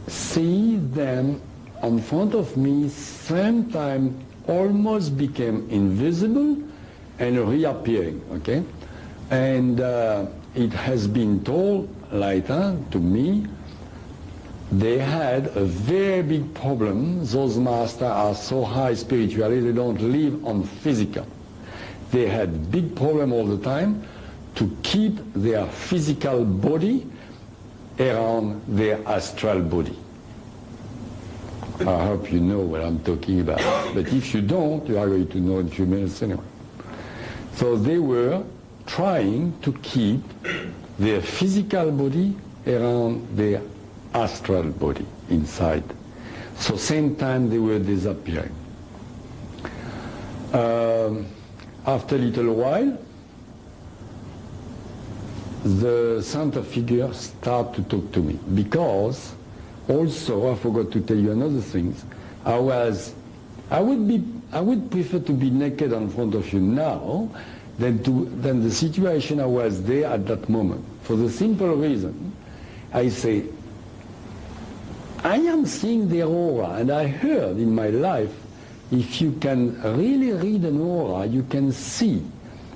see them in front of me, same time almost became invisible and reappearing, okay? And it has been told later to me, they had a very big problem. Those masters are so high spiritually, they don't live on physical. They had big problem all the time to keep their physical body around their astral body. I hope you know what I'm talking about. But if you don't, you are going to know in a few minutes anyway. So they were trying to keep their physical body around their astral body inside. So same time they were disappearing. After a little while, the center figure started to talk to me, because also I forgot to tell you another thing. I would prefer to be naked in front of you now than the situation I was there at that moment. For the simple reason, I say, I am seeing the aura, and I heard in my life, if you can really read an aura, you can see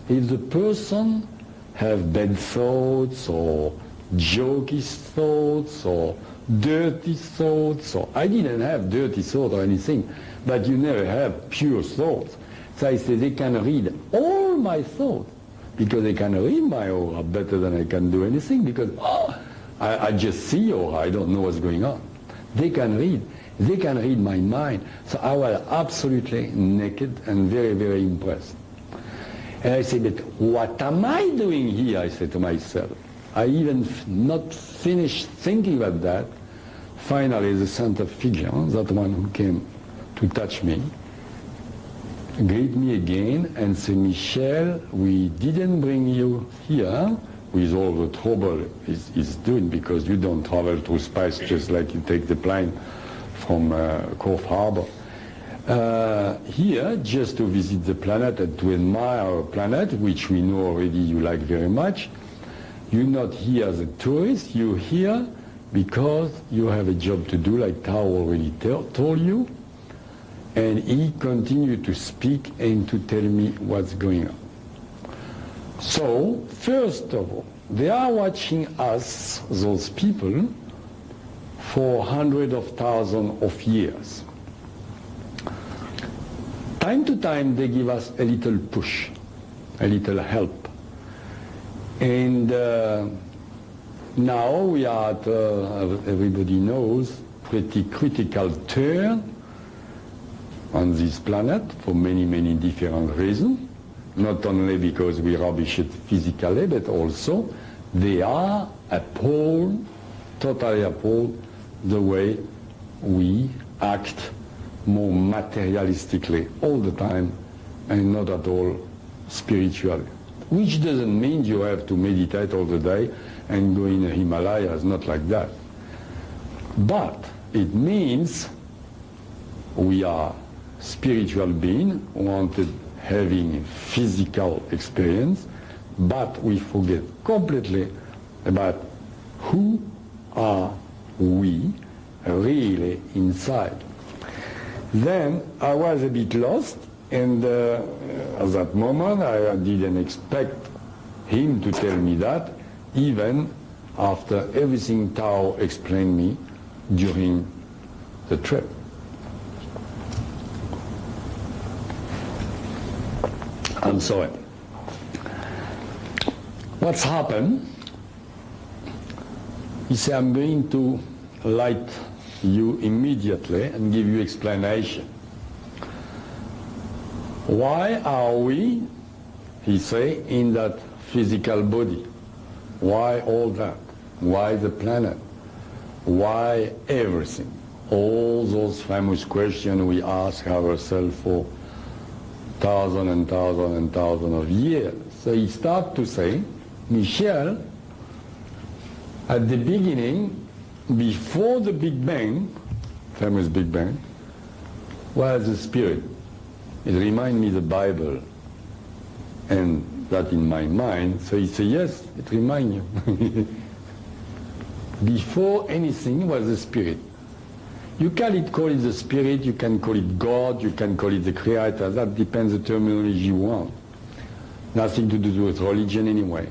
if the person have bad thoughts or jokey thoughts or dirty thoughts. Or I didn't have dirty thoughts or anything, but you never have pure thoughts. So I say they can read all my thoughts, because they can read my aura better than I can do anything, because I just see aura, I don't know what's going on. They can read my mind. So I was absolutely naked and very impressed. And I said, but what am I doing here? I said to myself. I even not finished thinking about that. Finally, the center figure, that one who came to touch me, greet me again and said, Michel, we didn't bring you here with all the trouble it's doing, because you don't travel through space just like you take the plane from Cork Harbor. Here, just to visit the planet and to admire our planet, which we know already you like very much. You're not here as a tourist, you're here because you have a job to do, like Tao already told you. And he continued to speak and to tell me what's going on. So, first of all, they are watching us, those people, for hundreds of thousands of years. Time to time they give us a little push, a little help. And now we are at, everybody knows, pretty critical turn on this planet for many different reasons. Not only because we rubbish it physically, but also they are appalled, totally appalled, the way we act more materialistically all the time and not at all spiritually. Which doesn't mean you have to meditate all the day and go in the Himalayas, not like that. But it means we are spiritual beings, wanted having physical experience, but we forget completely about who are we really inside. Then I was a bit lost, and at that moment I didn't expect him to tell me that, even after everything Tao explained me during the trip. I'm sorry. What's happened? He said, I'm going to light you immediately and give you explanation. Why are we, he say, in that physical body? Why all that? Why the planet? Why everything? All those famous questions we ask ourselves for thousands and thousands and thousands of years. So he starts to say, Michel, at the beginning, before the Big Bang, famous Big Bang, was the spirit. It reminds me of the Bible, and that in my mind. So he said, yes, it reminds you. Before anything was the spirit. You can call it the spirit, you can call it God, you can call it the creator. That depends the terminology you want. Nothing to do with religion anyway.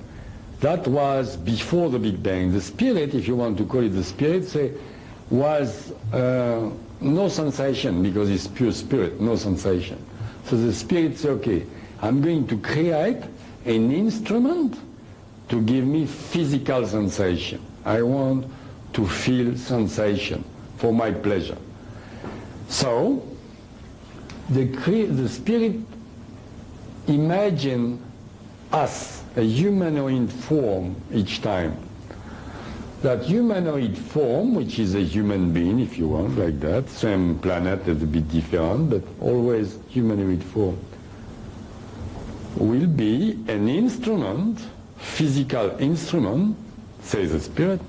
That was before the Big Bang. The spirit, if you want to call it the spirit, say, was no sensation, because it's pure spirit, no sensation. So the spirit said, okay, I'm going to create an instrument to give me physical sensation. I want to feel sensation for my pleasure. So the spirit imagine us, a humanoid form each time. That humanoid form, which is a human being, if you want, like that, same planet is a bit different, but always humanoid form, will be an instrument, physical instrument, says the spirit,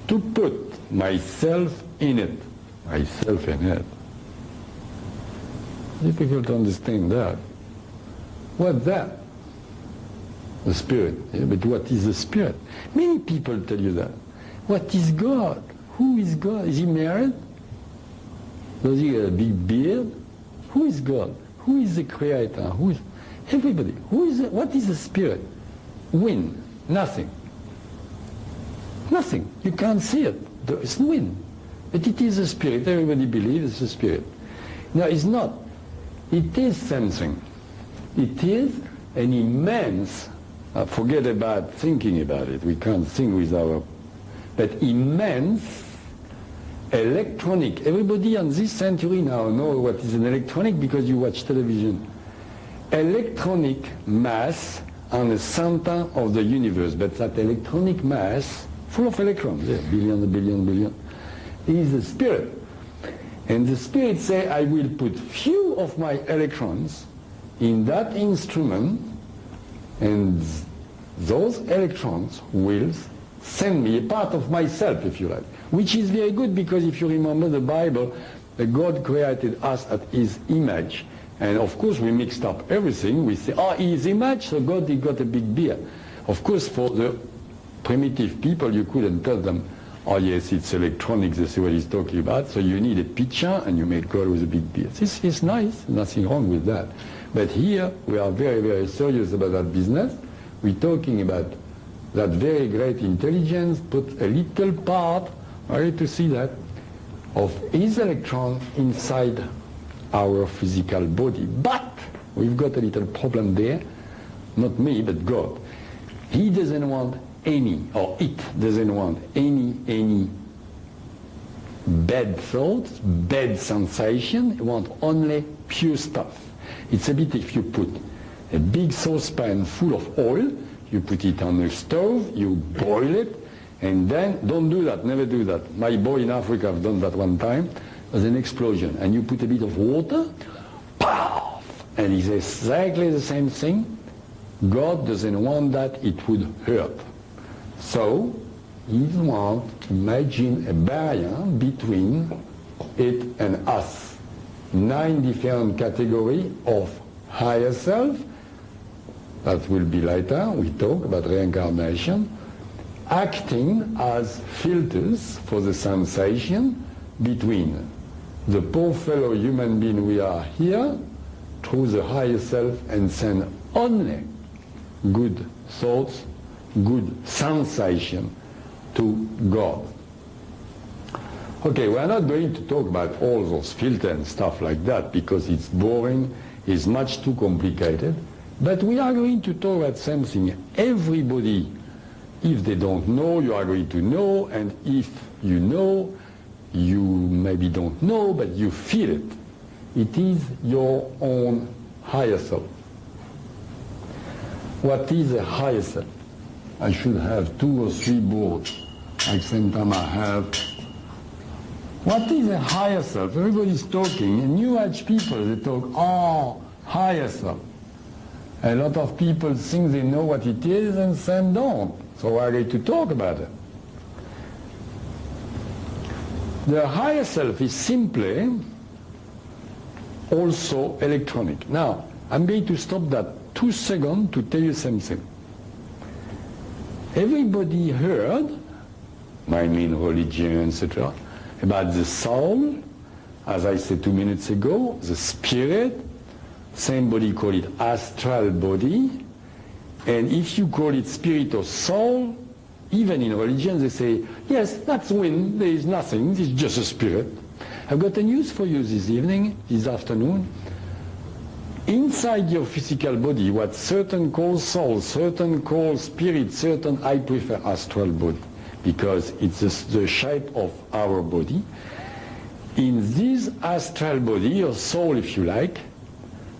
to put myself in it. Myself in it. Difficult to understand that. What's that? The spirit. Yeah, but what is the spirit? Many people tell you that. What is God? Who is God? Is he married? Does he have a big beard? Who is God? Who is the creator? Who is everybody? What is the spirit? Wind. Nothing. Nothing. You can't see it. There is wind. But it is a spirit. Everybody believes it's a spirit. No, it's not. It is something. It is an immense, forget about thinking about it. We can't think with our, but immense electronic. Everybody on this century now know what is an electronic because you watch television. Electronic mass on the center of the universe, but that electronic mass, full of electrons, yeah, billion, is the spirit. And the spirit say, I will put few of my electrons in that instrument, and those electrons will send me a part of myself, if you like, which is very good, because if you remember the Bible, God created us at his image. And of course we mixed up everything. We say, oh, his image, so God, he got a big beard. Of course, for the primitive people, you couldn't tell them, oh yes, it's electronics, that's what he's talking about. So you need a picture and you make God with a big beard. This is nice, nothing wrong with that. But here we are very, very serious about that business. We're talking about that very great intelligence, put a little part, I need to see that, of his electron inside our physical body. But we've got a little problem there, not me, but God. He doesn't want any, or it doesn't want any bad thoughts, bad sensation. It wants only pure stuff. It's a bit if you put a big saucepan full of oil, you put it on the stove, you boil it, and then, don't do that, never do that. My boy in Africa have done that one time. There's an explosion, and you put a bit of water, pow! And it's exactly the same thing. God doesn't want that, it would hurt. So, he wants to imagine a barrier between it and us. 9 different categories of higher self, that will be later, we talk about reincarnation, acting as filters for the sensation between the poor fellow human being we are here through the higher self, and send only good thoughts, good sensation to God. Okay, we're not going to talk about all those filters and stuff like that because it's boring, it's much too complicated, but we are going to talk about something everybody, if they don't know, you are going to know, and if you know, you maybe don't know, but you feel it. It is your own higher self. What is a higher self? I should have 2 or 3 boards. Like same time I have. What is a higher self? Everybody's talking. And New Age people, they talk, oh, higher self. A lot of people think they know what it is and some don't. So I get to talk about it. The higher self is simply also electronic. Now, I'm going to stop that 2 seconds to tell you something. Everybody heard, I mean religion, etc., about the soul, as I said 2 minutes ago, the spirit, somebody call it astral body, and if you call it spirit or soul, even in religion they say, yes, that's wind, there is nothing, it's just a spirit. I've got a news for you this evening, this afternoon. Inside your physical body, what certain call soul, certain call spirit, certain I prefer astral body, because it's the shape of our body. In this astral body, or soul if you like,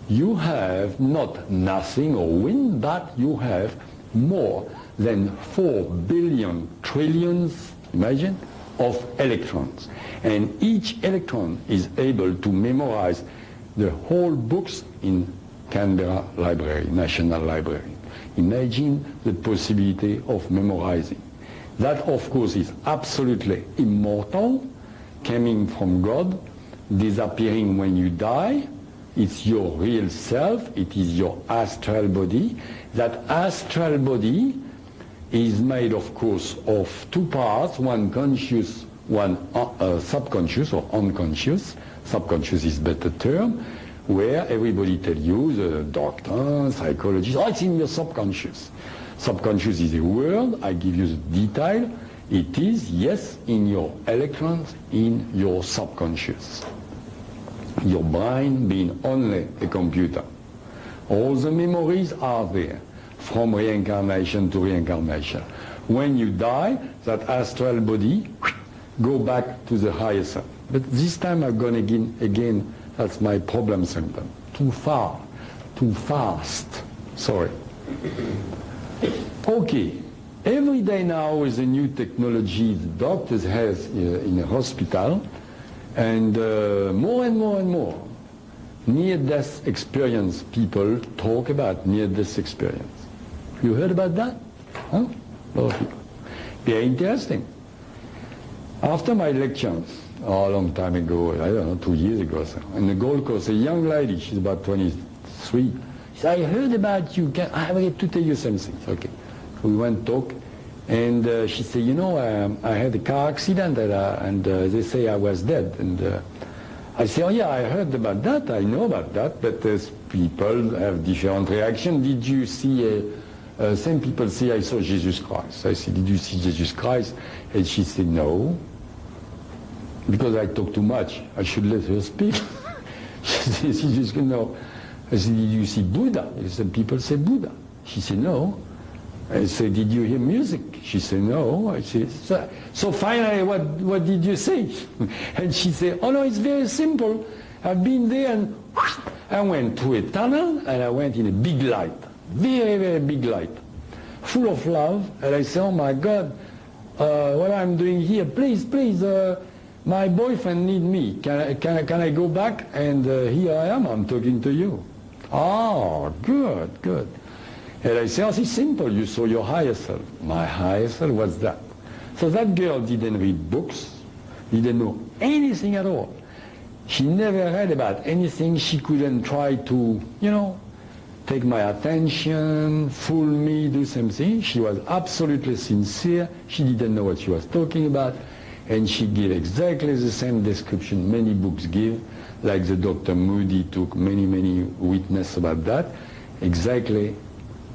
you have not nothing or wind, but you have more than 4 billion trillions, imagine, of electrons. And each electron is able to memorize the whole books in Canberra Library, National Library. Imagine the possibility of memorizing. That, of course, is absolutely immortal, coming from God, disappearing when you die. It's your real self. It is your astral body. That astral body is made, of course, of 2 parts, one conscious, one subconscious or unconscious. Subconscious is better term, where everybody tell you, the doctor, psychologist, oh, it's in your subconscious. Subconscious is a word, I give you the detail. It is, yes, in your electrons, in your subconscious. Your brain being only a computer. All the memories are there, from reincarnation to reincarnation. When you die, that astral body go back to the higher self. But this time I'm going again, that's my problem symptom. Too far, too fast. Sorry. Okay. Every day now with the new technology the doctors have in a hospital, and more and more and more near-death experience people talk about near-death experience. You heard about that? Huh? A lot of people. Very interesting. After my lecture, a long time ago, I don't know, 2 years ago or so, in the Gold Coast, a young lady, she's about 23, she said, I heard about you, I have to tell you something. Okay. We went talk, and she said, you know, I had a car accident, and they say I was dead. And I said, oh yeah, I heard about that, I know about that, but people have different reactions. Did you see, some people say, I saw Jesus Christ. I said, did you see Jesus Christ? And she said, no. Because I talk too much, I should let her speak. She said, no. I said, did you see Buddha? Some people say Buddha. She said, no. I said, did you hear music? She said, no. I said, so finally, what did you say? And she said, oh no, it's very simple. I've been there and I went through a tunnel and I went in a big light. Very, very big light. Full of love. And I said, oh my God, what I'm doing here, please, my boyfriend needs me. Can I go back? And here I am, I'm talking to you. Oh, good, good. And I said, oh, it's simple, you saw your higher self. My higher self, what's that? So that girl didn't read books, didn't know anything at all. She never read about anything. She couldn't try to, take my attention, fool me, do something. She was absolutely sincere. She didn't know what she was talking about. And she gave exactly the same description many books give, like the Dr. Moody took many witnesses about that. Exactly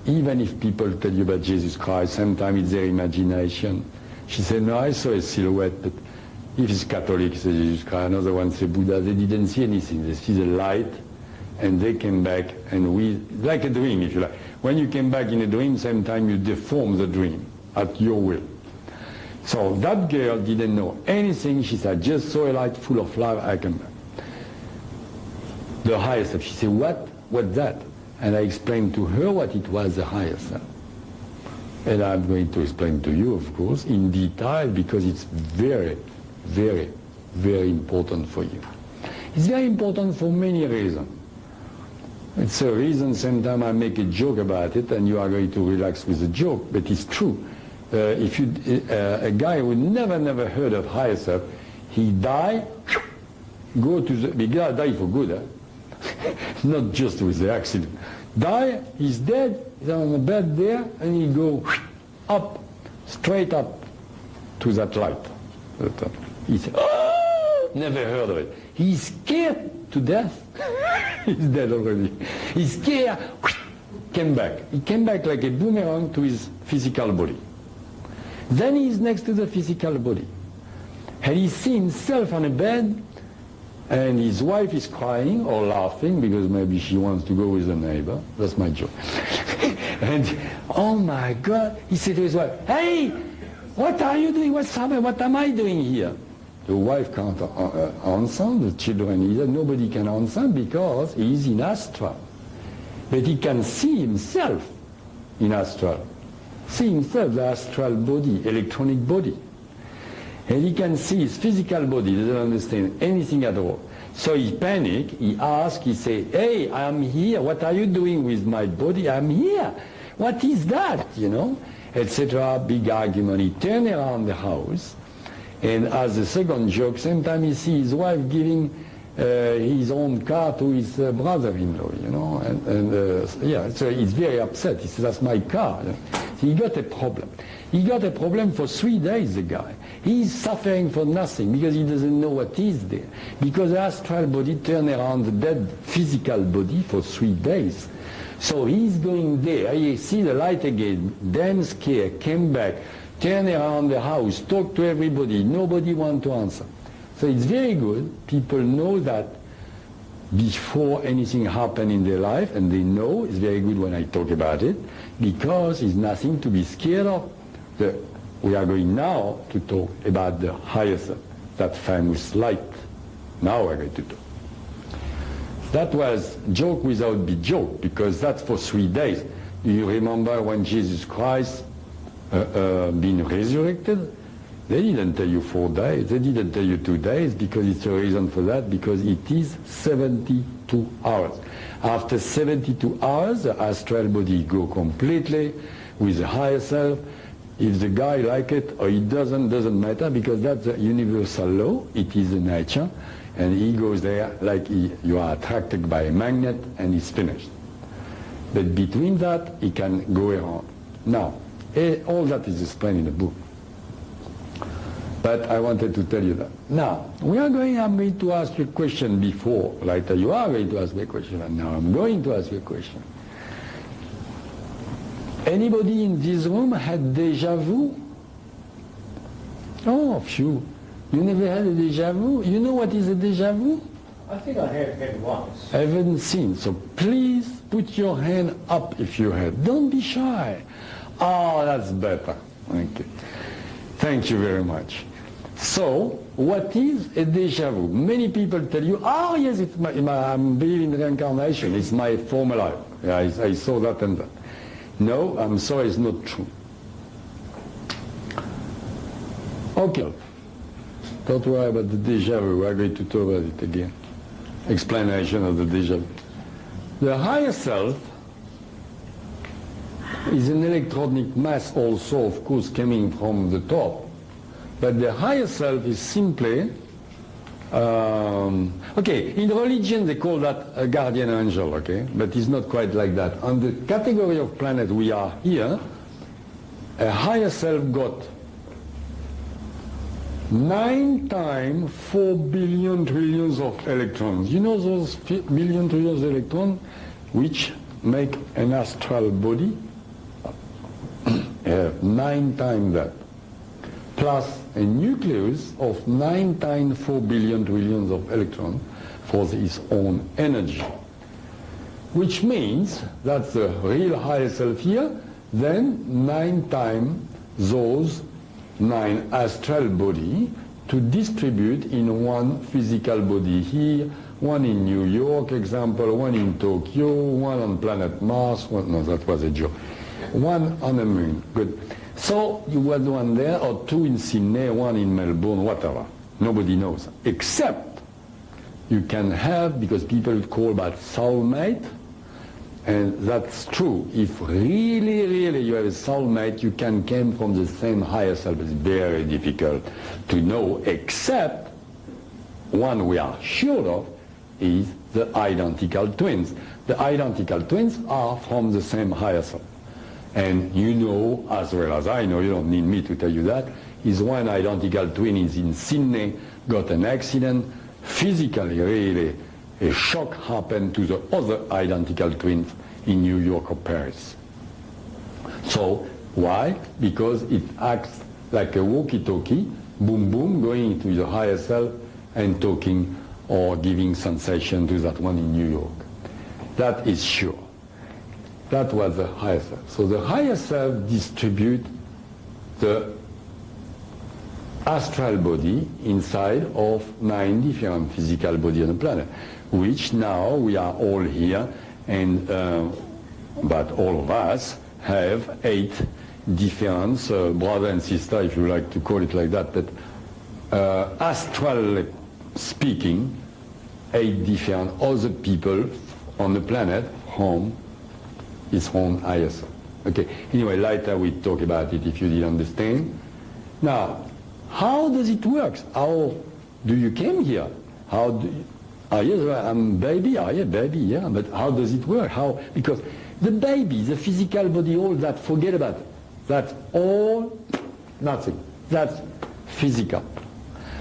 even if people tell you about Jesus Christ, sometimes it's their imagination. She said, no, I saw a silhouette, but if it's Catholic, it's Jesus Christ. Another one said Buddha. They didn't see anything. They see the light, and they came back, and like a dream, if you like. When you came back in a dream, same time you deform the dream at your will. So that girl didn't know anything. She said, just saw a light full of love, I came back. The higher self. She said, what? What's that? And I explained to her what it was, the higher self. And I'm going to explain to you, of course, in detail, because it's very, very, very important for you. It's very important for many reasons. It's a reason sometimes I make a joke about it, and you are going to relax with the joke, but it's true. If you, a guy who never heard of higher self, he die, go to the guy die for good, huh? Not just with the accident. Die, he's dead, he's on the bed there, and he go up, straight up to that light. He said, oh, never heard of it. He's scared to death. He's dead already. He's scared, came back. He came back like a boomerang to his physical body. Then he's next to the physical body. And he sees himself on a bed, and his wife is crying or laughing because maybe she wants to go with the neighbor. That's my joke. And, oh my God, he said to his wife, hey, what are you doing? What's happening? What am I doing here? The wife can't answer, the children either. Nobody can answer because he is in astral. But he can see himself in astral. See himself, the astral body, electronic body. And he can see his physical body, doesn't understand anything at all. So he panics, he asks, he says, hey, I'm here, what are you doing with my body? I'm here. What is that, you know? Etc., big argument. He turns around the house, and as a second joke, sometimes he sees his wife giving his own car to his brother-in-law, you know, yeah, so he's very upset. He says, that's my car. He got a problem. He got a problem for 3 days, the guy. He's suffering for nothing because he doesn't know what is there. Because the astral body turned around the dead physical body for 3 days. So he's going there, he see the light again, damn scared, came back, turned around the house, talked to everybody, nobody want to answer. So it's very good, people know that before anything happen in their life, and they know, it's very good when I talk about it, because it's nothing to be scared of. We are going now to talk about the higher self, that famous light. Now we're going to talk. That was joke without be joke, because that's for 3 days. Do you remember when Jesus Christ been resurrected? They didn't tell you 4 days, they didn't tell you 2 days, because it's a reason for that, because it is 72 hours. After 72 hours, the astral body go completely with the higher self. If the guy like it or he doesn't matter, because that's a universal law, it is a nature, and he goes there like you are attracted by a magnet, and he's finished. But between that, he can go around. Now, all that is explained in the book. But I wanted to tell you that. Now, I'm going to ask you a question before. Later you are going to ask me a question, and now I'm going to ask you a question. Anybody in this room had déjà vu? Oh, few. You never had a déjà vu? You know what is a déjà vu? I think I have had once. I haven't seen. So please put your hand up if you had. Don't be shy. Oh, that's better. Okay. Thank you very much. So, what is a déjà vu? Many people tell you, oh yes, I'm believing in reincarnation. It's my former life. Yeah, I saw that and that. No, I'm sorry, it's not true. Okay. Don't worry about the déjà vu. We're going to talk about it again. Explanation of the déjà vu. The higher self is an electronic mass also, of course, coming from the top. But the higher self is simply, okay, in religion they call that a guardian angel, okay? But it's not quite like that. On the category of planet we are here, a higher self got 9 times 4 billion trillions of electrons. You know those billion trillions of electrons which make an astral body? have 9 times that, plus a nucleus of 9 times 4 billion trillions of electrons for its own energy. Which means that's the real higher self here, then 9 times those 9 astral body to distribute in one physical body here, one in New York, example, one in Tokyo, one on planet Mars, no, that was a joke, one on the moon, good. So you was one there, or 2 in Sydney, 1 in Melbourne, whatever. Nobody knows, except you can have, because people call that soulmate, and that's true. If really, really you have a soulmate, you can come from the same higher self. It's very difficult to know, except one we are sure of is the identical twins. The identical twins are from the same higher self. And you know, as well as I know, you don't need me to tell you that, is one identical twin is in Sydney, got an accident, physically, really, a shock happened to the other identical twins in New York or Paris. So, why? Because it acts like a walkie-talkie, boom, boom, going into the higher self and talking or giving sensation to that one in New York. That is sure. That was the higher self. So the higher self distributes the astral body inside of 9 different physical bodies on the planet, which now we are all here, and but all of us have 8 different brother and sister, if you like to call it like that, but astral speaking, 8 different other people on the planet from its own higher self. Okay, anyway, later we talk about it if you didn't understand. Now, how does it work? How do you came here? How do you, yes, I'm baby, yeah, baby, yeah, but how does it work? How? Because the baby, the physical body, all that, forget about it. That's all nothing. That's physical.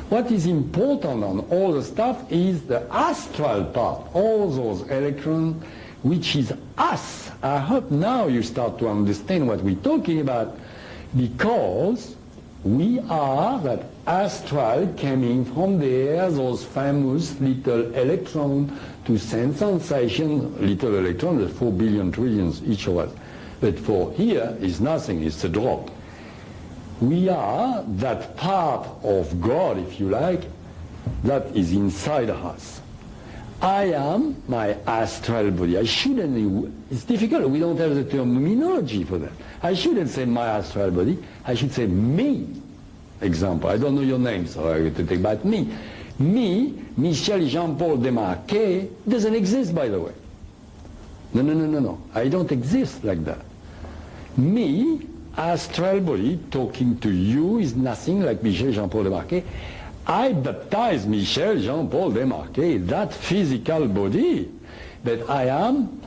What is important on all the stuff is the astral part, all those electrons, which is us. I hope now you start to understand what we're talking about, because we are that astral coming from there, those famous little electrons to send sensation, little electrons, the 4 billion trillions each of us. But for here is nothing, it's a drop. We are that part of God, if you like, that is inside us. I am my astral body. I shouldn't, it's difficult, we don't have the terminology for that. I shouldn't say my astral body, I should say me. Example, I don't know your name, so I have to take back me. Me, Michel Jean-Paul Desmarquet, doesn't exist, by the way. No. I don't exist like that. Me, astral body, talking to you is nothing like Michel Jean-Paul Desmarquet. I baptize Michel Jean-Paul Desmarquet, that physical body. But I am,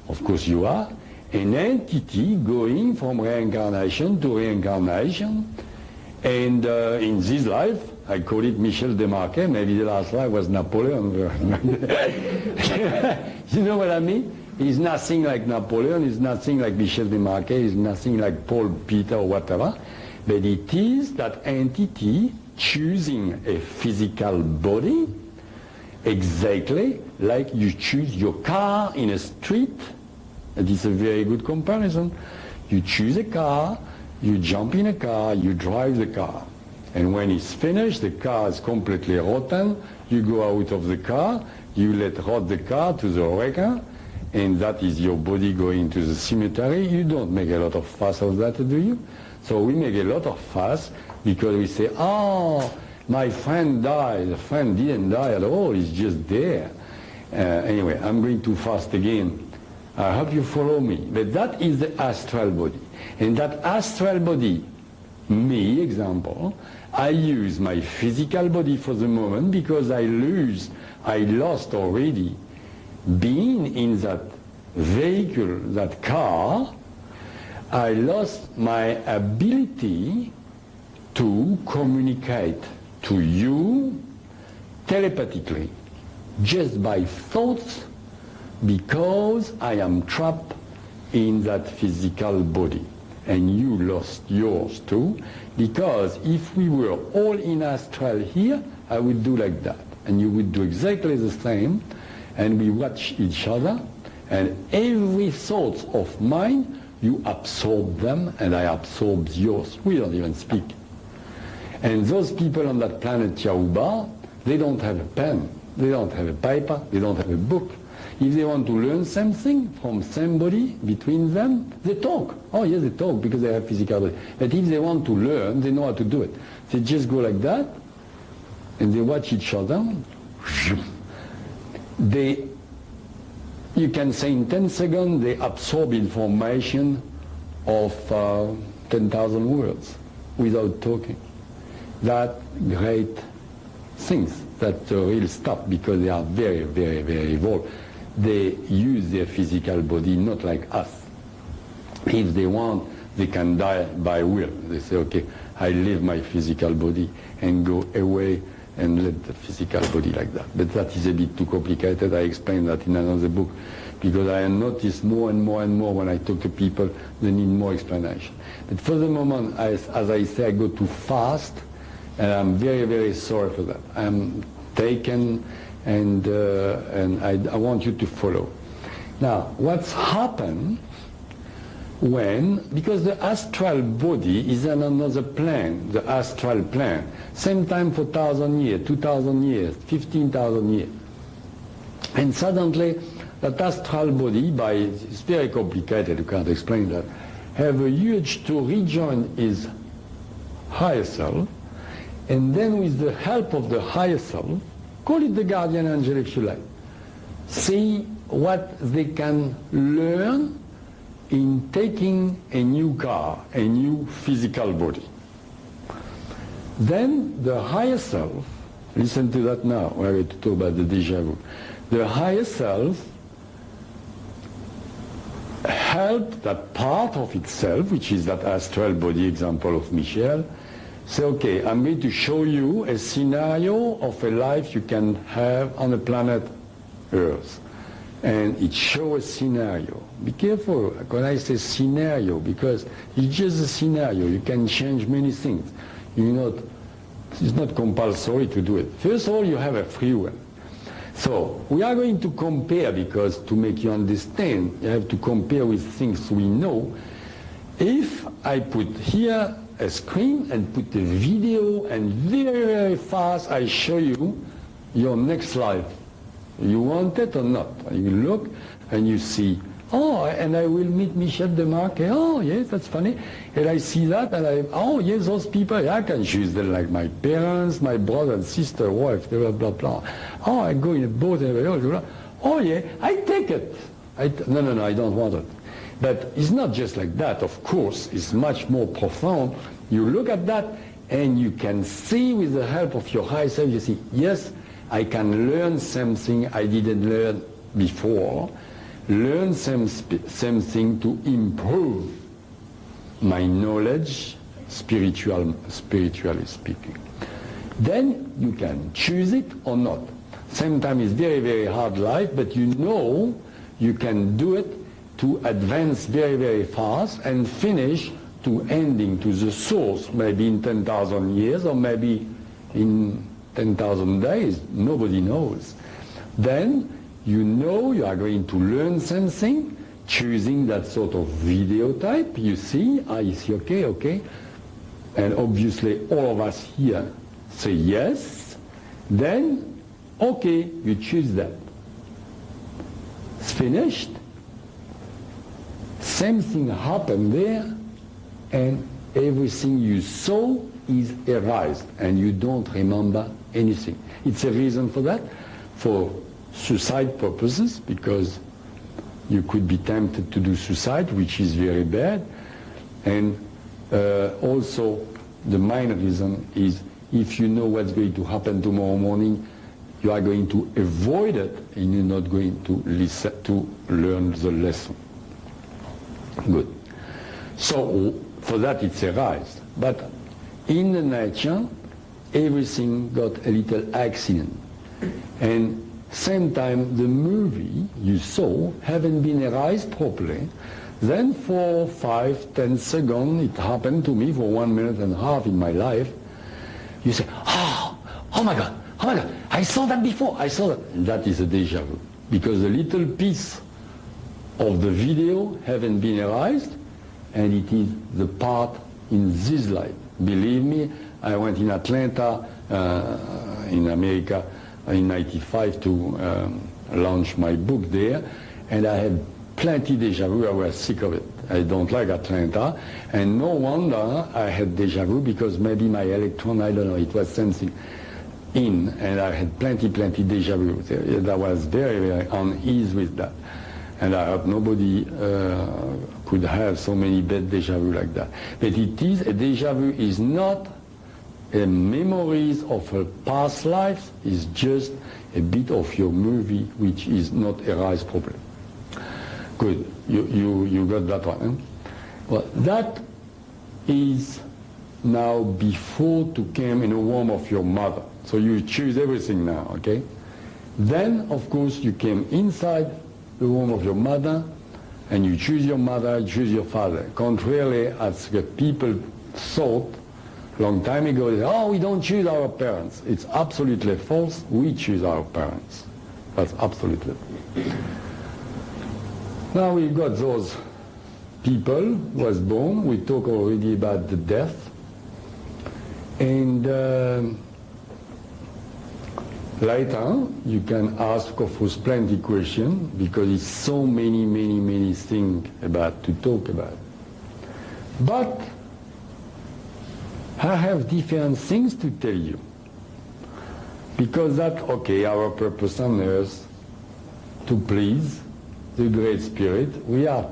of course you are, an entity going from reincarnation to reincarnation. And in this life, I call it Michel Desmarquet, maybe the last life was Napoleon. You know what I mean? He's nothing like Napoleon, he's nothing like Michel Desmarquet, he's nothing like Paul, Peter, or whatever. But it is that entity choosing a physical body exactly like you choose your car in a street. It is a very good comparison. You choose a car, you jump in a car, you drive the car. And when it's finished, the car is completely rotten, you go out of the car, you let rot the car to the wrecker, and that is your body going to the cemetery. You don't make a lot of fuss of that, do you? So we make a lot of fuss because we say, oh, my friend died. The friend didn't die at all, he's just there. Anyway, I'm going too fast again. I hope you follow me. But that is the astral body. And that astral body, me, example, I use my physical body for the moment because I lost already being in that vehicle, that car. I lost my ability to communicate to you telepathically, just by thoughts, because I am trapped in that physical body. and you lost yours too, because if we were all in astral here, I would do like that, and you would do exactly the same, and we watch each other, and every thought of mine, you absorb them, and I absorb yours. We don't even speak. And those people on that planet Yahuba, they don't have a pen, they don't have a paper, they don't have a book. If they want to learn something from somebody between them, they talk. Oh yes, they talk because they have physical body. But if they want to learn, they know how to do it. They just go like that, and they watch each other. You can say in 10 seconds, they absorb information of 10,000 words without talking. That great things, that the real stuff, because they are very, very, very evolved. They use their physical body not like us. If they want, they can die by will. They say, okay, I leave my physical body and go away and let the physical body like that. But that is a bit too complicated. I explain that in another book, because I notice more and more and more when I talk to people, they need more explanation. But for the moment, as I say, I go too fast, and I'm very, very sorry for that. I'm taken, and I want you to follow. Now, what's happened when, because the astral body is on another plane, the astral plane, same time for 1,000 years, 2,000 years, 15,000 years. And suddenly, that astral body, it's very complicated, you can't explain that, have a urge to rejoin his higher self, and then with the help of the higher self, call it the guardian angel if you like, see what they can learn in taking a new car, a new physical body. Then the higher self, listen to that now, we're going to talk about the déjà vu. The higher self helped that part of itself, which is that astral body example of Michel, say, okay, I'm going to show you a scenario of a life you can have on the planet Earth. And it shows a scenario. Be careful when I say scenario, because it's just a scenario. You can change many things. It's not compulsory to do it. First of all, you have a free will. So we are going to compare, because to make you understand, you have to compare with things we know. If I put here a screen and put a video, and very, very fast I show you your next life, you want it or not? You look and you see, oh, and I will meet Michel Desmarquet. Oh, yes, that's funny. And I see that, and oh, yes, those people, I can choose them like my parents, my brother and sister, wife, blah, blah, blah. Oh, I go in a boat, and blah, blah. Oh, yeah, I take it. No, I don't want it. But it's not just like that, of course. It's much more profound. You look at that, and you can see with the help of your higher self, you see, yes, I can learn something I didn't learn before, learn something to improve my knowledge, spiritually speaking. Then you can choose it or not. Sometimes it's very, very hard life, but you know you can do it to advance very, very fast and finish to ending to the source, maybe in 10,000 years or maybe in 10,000 days. Nobody knows. Then you know you are going to learn something, choosing that sort of video type. You see, okay. And obviously all of us here say yes. Then, okay, you choose that. It's finished. Same thing happened there, and everything you saw is erased, and you don't remember anything. It's a reason for that, for suicide purposes, because you could be tempted to do suicide, which is very bad. And also the main reason is if you know what's going to happen tomorrow morning, you are going to avoid it, and you're not going to listen to learn the lesson. Good. So for that it's erased. But in the nature, everything got a little accident. And same time, the movie you saw haven't been erased properly. Then for 5, 10 seconds, it happened to me for 1 minute and a half in my life. You say, oh my God, I saw that before, I saw that. And that is a deja vu. Because a little piece of the video haven't been erased, and it is the part in this life. Believe me, I went in Atlanta, in America, in '95 to launch my book there, and I had plenty deja vu. I was sick of it. I don't like Atlanta, and no wonder I had deja vu, because maybe my electron, I don't know, it was sensing in, and I had plenty deja vu. I was very uneasy with that, and I hope nobody could have so many bad deja vu like that. But it is, a deja vu is not a memories of a past life, is just a bit of your movie which is not erased properly. Good, you got that one. Eh? Well, that is now before to come in the womb of your mother. So you choose everything now, okay? Then, of course, you came inside the womb of your mother, and you choose your mother, you choose your father. Contrarily, as the people thought long time ago, they said, oh, we don't choose our parents. It's absolutely false. We choose our parents. That's absolutely false. Now we've got those people who was born. We talk already about the death. And later, you can ask, of course, plenty of questions, because it's so many things about to talk about. But I have different things to tell you. Because that, okay, our purpose on earth, to please the Great Spirit. We are,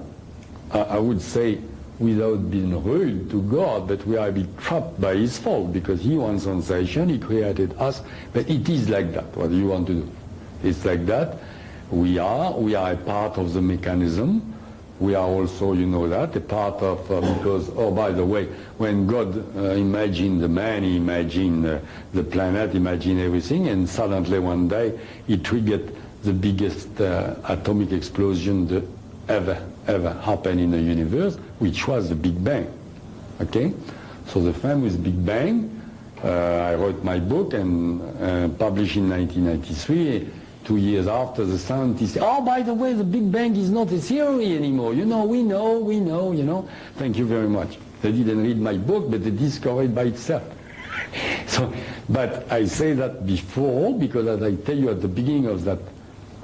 I would say, without being rude to God, but we are a bit trapped by His fault, because He wants sensation, He created us, but it is like that. What do you want to do? It's like that. We are a part of the mechanism. We are also, you know that, a part of, because, oh, by the way, when God imagined the man, He imagined the planet, imagined everything, and suddenly one day He triggered the biggest atomic explosion that ever happened in the universe, which was the Big Bang. Okay? So the famous Big Bang, I wrote my book and published in 1993. 2 years after, the scientists say, oh, by the way, the Big Bang is not a theory anymore. You know, we know, you know. Thank you very much. They didn't read my book, but they discovered it by itself. So, but I say that before, because as I tell you at the beginning of that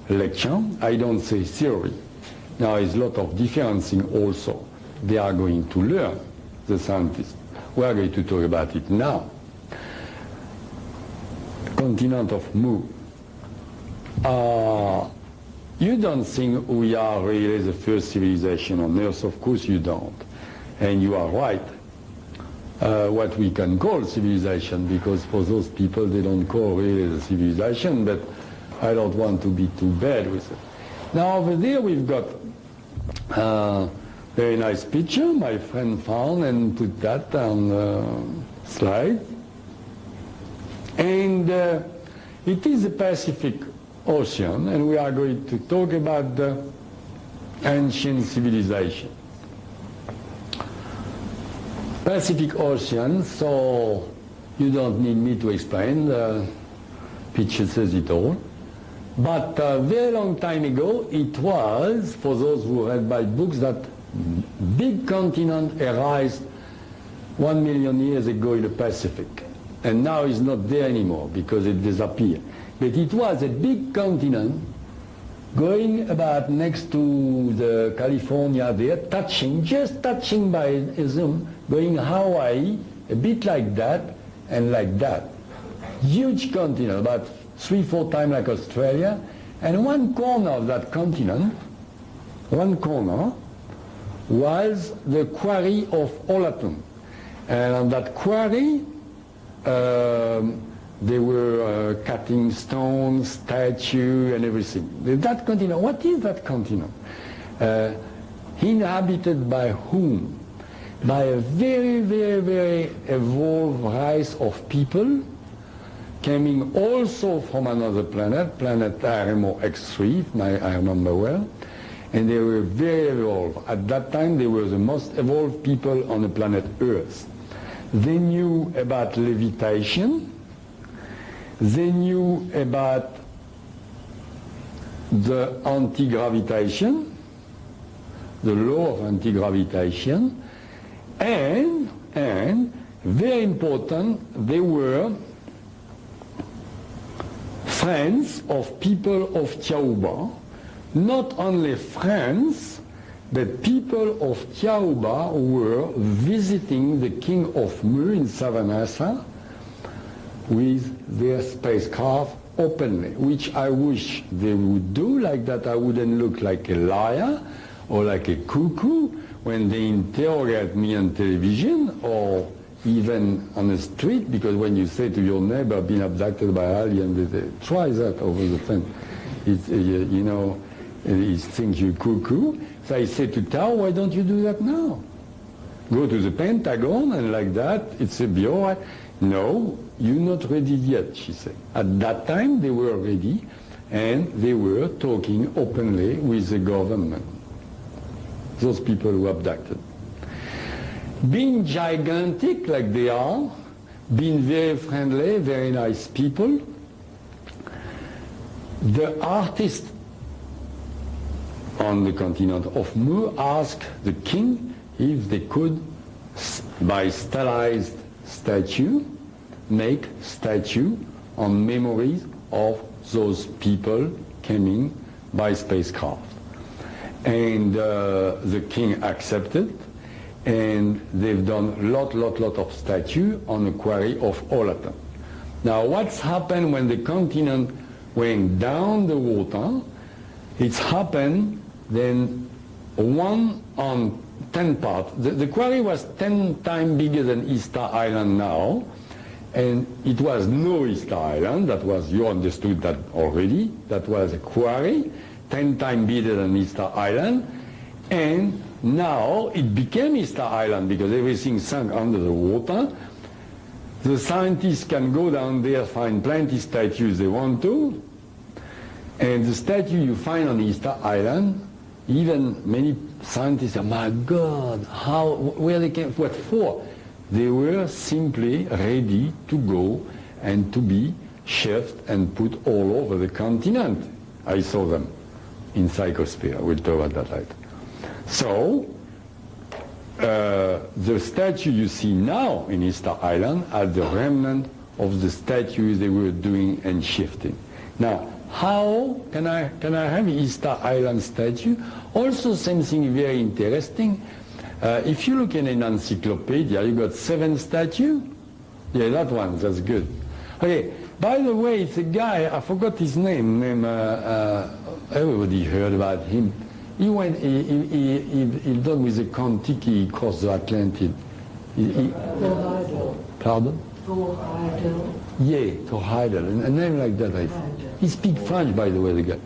lecture, I don't say theory. Now, there's a lot of different things also. They are going to learn, the scientists. We are going to talk about it now. Continent of Mu. You don't think we are really the first civilization on Earth? Of course you don't. And you are right. What we can call civilization, because for those people they don't call really the civilization, but I don't want to be too bad with it. Now over there we've got a very nice picture my friend found and put that on the slide. And it is the Pacific Ocean, and we are going to talk about the ancient civilization. Pacific Ocean, so you don't need me to explain, the picture says it all. But a very long time ago, it was, for those who read my books, that big continent arose 1 million years ago in the Pacific. And now it's not there anymore because it disappeared. But it was a big continent going about next to the California there, just touching by a zoom, going Hawaii, a bit like that and like that. Huge continent, about 3-4 times like Australia, and one corner of that continent, one corner, was the quarry of Olatum. And on that quarry, they were cutting stones, statues, and everything. That continent, what is that continent? Inhabited by whom? By a very evolved race of people coming also from another planet Aremo X3, I remember well. And they were very evolved. At that time, they were the most evolved people on the planet Earth. They knew about levitation. They knew about the anti-gravitation, the law of anti-gravitation, and very important, they were friends of people of Tiaoba. Not only friends, but people of Tiaoba were visiting the king of Mu in Savanasa with their spacecraft openly, which I wish they would do. Like that I wouldn't look like a liar or like a cuckoo when they interrogate me on television or even on the street, because when you say to your neighbor, been abducted by aliens, they say, try that over the fence. It's, you know, he thinks you're cuckoo. So I say to Tao, why don't you do that now? Go to the Pentagon and like that, it's a be all right. No, you're not ready yet, she said. At that time, they were ready, and they were talking openly with the government. Those people who abducted. Being gigantic like they are, being very friendly, very nice people, the artists on the continent of Mu asked the king if they could, by stylized statue, make statue on memories of those people coming by spacecraft. And the king accepted, and they've done lot of statue on the quarry of Olatam. Now what's happened when the continent went down the water? It's happened then 1 on 10 parts. The quarry was 10 times bigger than Easter Island now, and it was no Easter Island. That was, you understood that already. That was a quarry 10 times bigger than Easter Island, and now it became Easter Island because everything sank under the water. The scientists can go down there, find plenty of statues they want to, and the statue you find on Easter Island, even many scientists say, my God, how, where they came, what for? They were simply ready to go and to be shipped and put all over the continent. I saw them in Psychosphere. We'll talk about that later. So, the statue you see now in Easter Island are the remnant of the statues they were doing and shifting. Now, how can I have Easter Island statue? Also something very interesting. If you look in an encyclopedia, you got 7 statues. Yeah, that one, that's good. Okay, by the way, it's a guy, I forgot his name, everybody heard about him. He went, he done with the Kon-Tiki, crossed the Atlantic. Pardon? Yeah, to Heidel, a name like that, I think. He speaks French, by the way, the guy.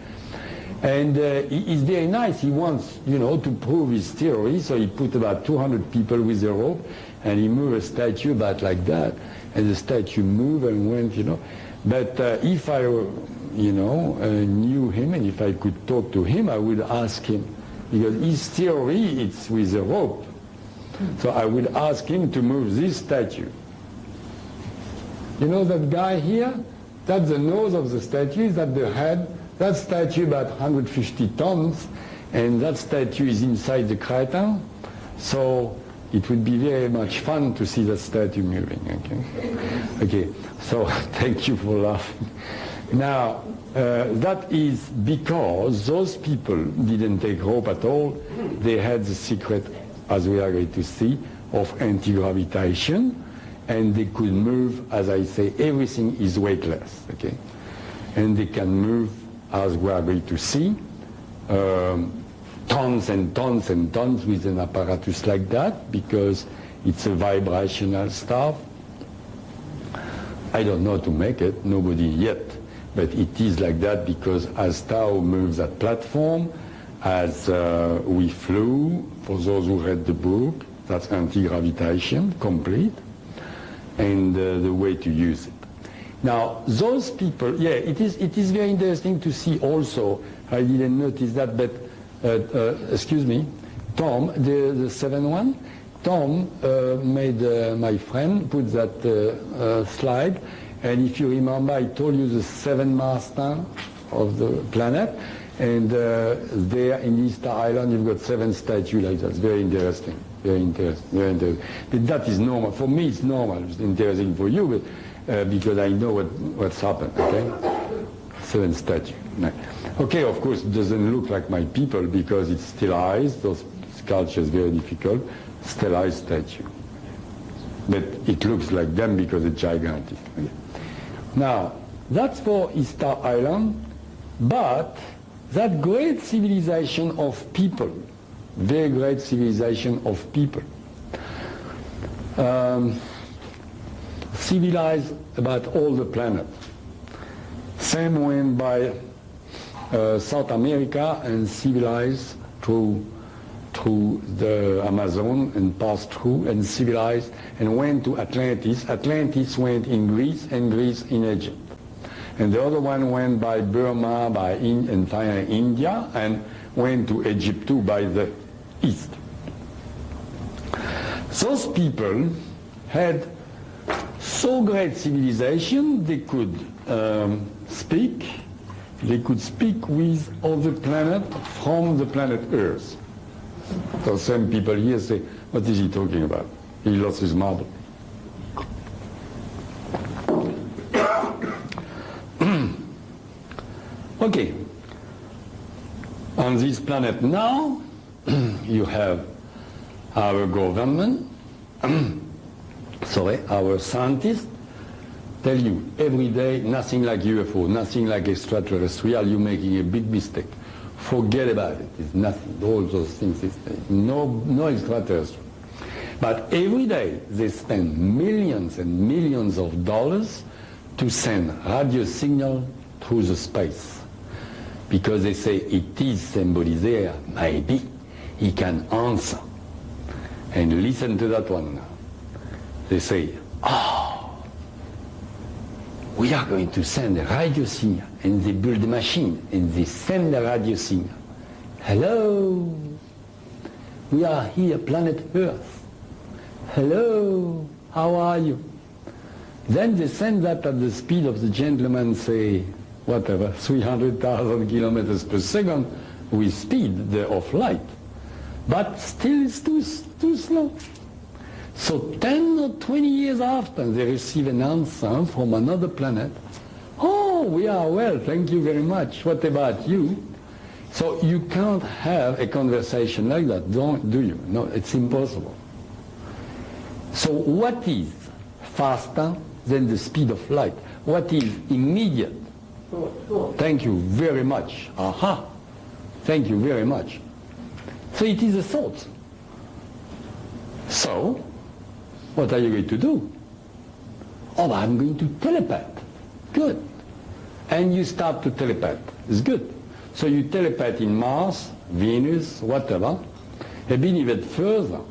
And he's very nice. He wants, you know, to prove his theory, so he put about 200 people with a rope, and he moved a statue about like that, and the statue moved and went, you know. But if I, you know, knew him, and if I could talk to him, I would ask him, because his theory, it's with a rope. So I would ask him to move this statue. You know that guy here? That's the nose of the statue, that's the head. That statue about 150 tons, and that statue is inside the crater. So it would be very much fun to see that statue moving. Okay, okay. So thank you for laughing. Now that is because those people didn't take rope at all. They had the secret, as we are going to see, of anti-gravitation. And they could move, as I say, everything is weightless, okay? And they can move, as we are going to see, tons and tons and tons with an apparatus like that, because it's a vibrational stuff. I don't know how to make it, nobody yet, but it is like that because as Tao moves that platform, as we flew, for those who read the book, that's anti-gravitation, complete. And the way to use it. Now, those people, yeah, it is very interesting to see also, I didn't notice that, but excuse me, Tom, the seventh one, Tom made my friend put that slide, and if you remember, I told you the seven master of the planet, and there in Easter Island you've got seven statues like that. It's very interesting, very interesting, very interesting. But that is normal. For me it's normal. It's interesting for you, but because I know what's happened, okay? Seven statues. Okay, of course it doesn't look like my people because it's stylized. Those sculptures very difficult. Stylized statue. But it looks like them because it's gigantic. Okay. Now, that's for Easter Island, but that great civilization of people, very great civilization of people, civilized about all the planet. Same went by South America and civilized through the Amazon and passed through and civilized and went to Atlantis. Atlantis went in Greece and Greece in Egypt. And the other one went by Burma, and finally India, and went to Egypt too by the east. Those people had so great civilization they could speak with other planets from the planet Earth. So some people here say, what is he talking about? He lost his marble. Okay. On this planet now, you have our government, our scientists tell you every day nothing like UFO, nothing like extraterrestrial, you're making a big mistake. Forget about it. It's nothing. All those things. No extraterrestrial. But every day they spend millions and millions of dollars to send radio signal through the space. Because they say it is somebody there, maybe he can answer. And listen to that one now. They say, we are going to send a radio signal, and they build a machine, and they send the radio signal. Hello, we are here, planet Earth. Hello, how are you? Then they send that at the speed of the gentleman, say, whatever, 300,000 kilometers per second with speed of light. But still it's too slow. So 10 or 20 years after, they receive an answer from another planet. Oh, we are well, thank you very much. What about you? So you can't have a conversation like that, do you? No, it's impossible. So what is faster than the speed of light? What is immediate? Thank you very much. Aha. Thank you very much. So it is a thought. So, what are you going to do? Oh, I'm going to telepath. Good. And you start to telepath. It's good. So you telepath in Mars, Venus, whatever, a bit even further.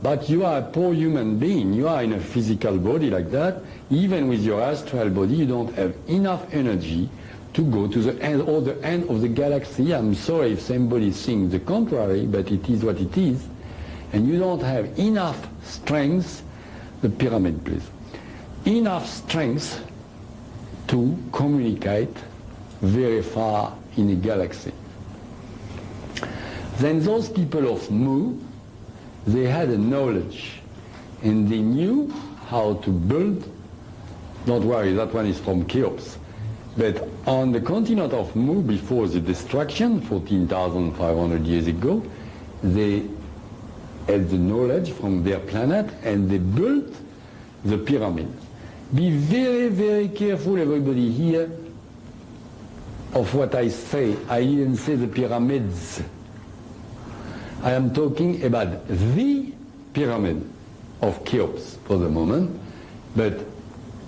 But you are a poor human being. You are in a physical body like that. Even with your astral body, you don't have enough energy to go to the end or the end of the galaxy. I'm sorry if somebody thinks the contrary, but it is what it is. And you don't have enough strength, the pyramid please, enough strength to communicate very far in a galaxy. Then those people of Mu, they had a knowledge and they knew how to build. Don't worry, that one is from Cheops. But on the continent of Mu, before the destruction, 14,500 years ago, they had the knowledge from their planet and they built the pyramid. Be very, very careful, everybody here, of what I say. I didn't say the pyramids. I am talking about the pyramid of Cheops for the moment, but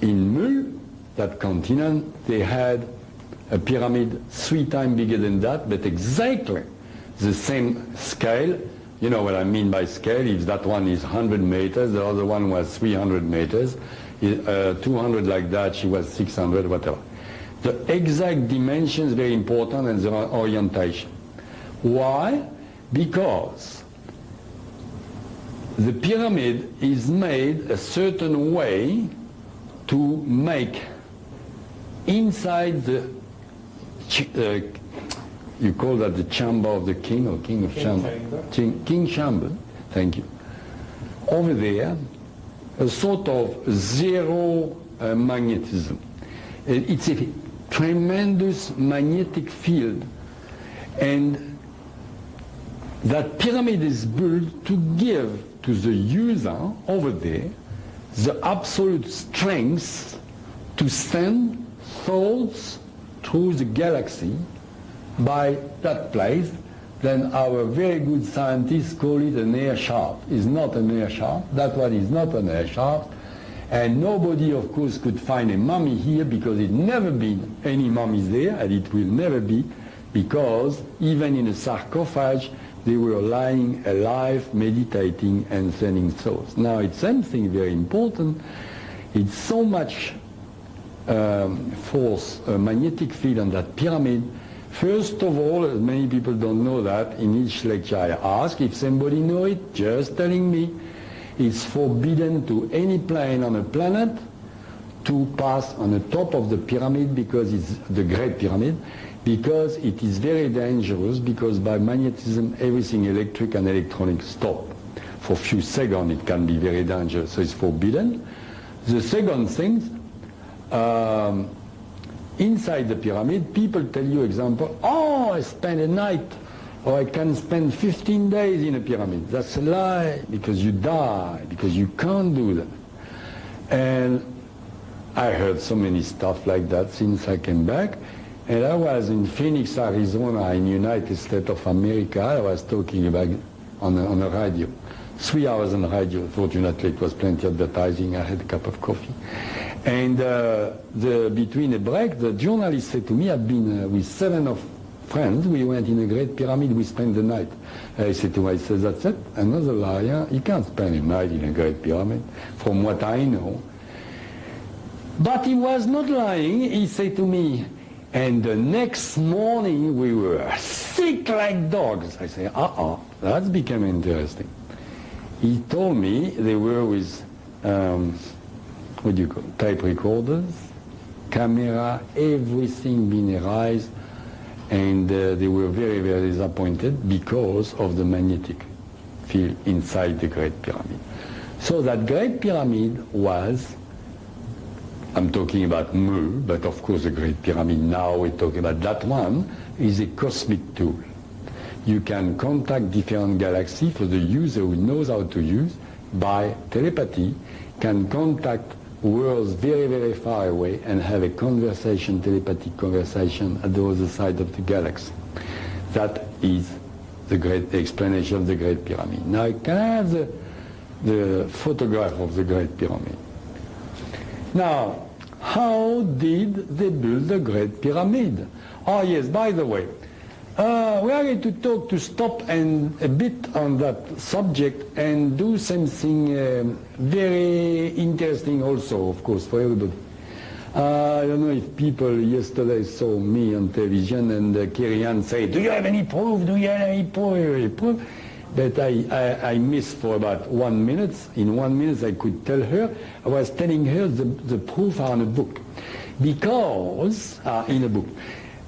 in Mu, that continent, they had a pyramid 3 times bigger than that, but exactly the same scale. You know what I mean by scale. If that one is 100 meters, the other one was 300 meters, 200 like that, she was 600, whatever. The exact dimensions very important and the orientation. Why? Because the pyramid is made a certain way to make inside the you call that the chamber of the king, or king of chamber? King chamber, thank you. Over there, a sort of zero magnetism. It's a tremendous magnetic field, and that pyramid is built to give to the user over there the absolute strength to send thoughts through the galaxy by that place. Then our very good scientists call it an air shaft. It's not an air shaft. That one is not an air shaft. And nobody, of course, could find a mummy here because it never been any mummies there, and it will never be, because even in a sarcophage, they were lying alive, meditating, and sending thoughts. Now, it's something very important. It's so much force, magnetic field on that pyramid. First of all, many people don't know that, in each lecture I ask, if somebody know it, just telling me, it's forbidden to any plane on a planet to pass on the top of the pyramid, because it's the Great Pyramid, because it is very dangerous, because by magnetism everything electric and electronic stop. For a few seconds it can be very dangerous, so it's forbidden. The second thing, inside the pyramid, people tell you, example, oh, I spend a night, or I can spend 15 days in a pyramid. That's a lie, because you die, because you can't do that. And I heard so many stuff like that since I came back. And I was in Phoenix, Arizona, in United States of America. I was talking about on the radio. 3 hours on the radio. Fortunately, it was plenty of advertising. I had a cup of coffee. And between a break, the journalist said to me, I'd been with 7 of friends. We went in a Great Pyramid. We spent the night. I said to myself, that's it. Another liar. You can't spend a night in a Great Pyramid, from what I know. But he was not lying. He said to me, and the next morning we were sick like dogs. I say, that's become interesting. He told me they were with, what do you call it, tape recorders, camera, everything been erased, and they were very, very disappointed because of the magnetic field inside the Great Pyramid. So that Great Pyramid was, I'm talking about Mu, but of course the Great Pyramid now we're talking about that one, is a cosmic tool. You can contact different galaxies for the user who knows how to use, by telepathy, can contact worlds very, very far away and have a conversation, telepathic conversation at the other side of the galaxy. That is the great explanation of the Great Pyramid. Now, can I have the photograph of the Great Pyramid? Now, how did they build the Great Pyramid? Oh yes, by the way, we are going to stop and a bit on that subject and do something very interesting also, of course, for everybody. I don't know if people yesterday saw me on television and Carrie Ann say, do you have any proof? Do you have any proof? But I missed for about 1 minute. In 1 minute I could tell her, I was telling her the proof are in a book. Because,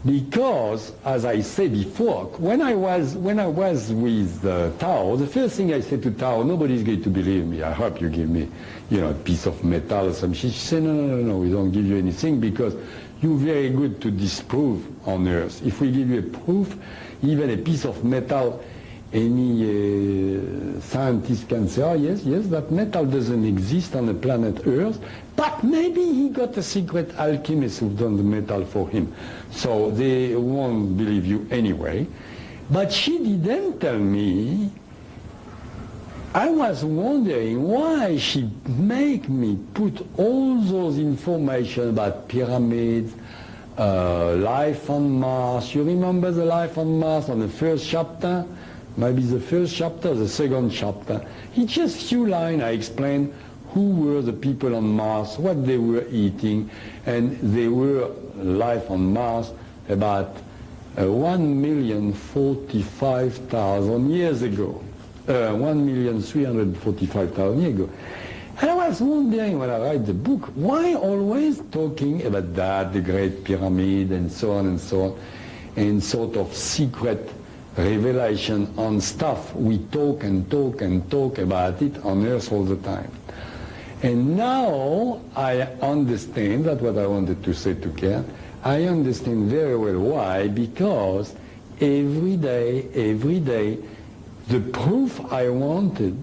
because, as I said before, when I was with Tao, the first thing I said to Tao, nobody's going to believe me. I hope you give me, a piece of metal or something. She said, no, we don't give you anything because you're very good to disprove on Earth. If we give you a proof, even a piece of metal, any scientist can say, oh yes, that metal doesn't exist on the planet Earth, but maybe he got a secret alchemist who's done the metal for him. So they won't believe you anyway. But she didn't tell me. I was wondering why she make me put all those information about pyramids, life on Mars. You remember the life on Mars on the first chapter? Maybe the first chapter, the second chapter. In just few lines I explained who were the people on Mars, what they were eating, and they were life on Mars about 1,045,000 years ago. 1,345,000 years ago. And I was wondering when I write the book, why always talking about that, the Great Pyramid, and so on, and sort of secret revelation on stuff. We talk and talk and talk about it on Earth all the time. And now I understand, that's what I wanted to say to Karen, I understand very well why, because every day, the proof I wanted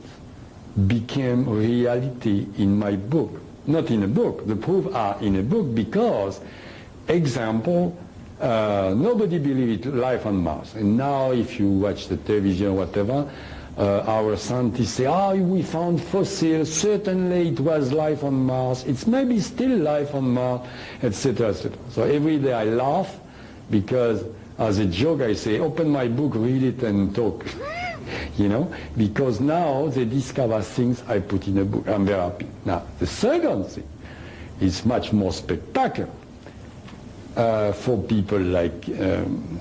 became reality in my book. Not in a book, the proof are in a book because, example, nobody believed life on Mars. And now if you watch the television or whatever, our scientists say, we found fossils, certainly it was life on Mars, it's maybe still life on Mars, etc., etc. So every day I laugh because as a joke I say, open my book, read it and talk. You know, because now they discover things I put in a book. I'm very happy. Now, the second thing is much more spectacular. For people like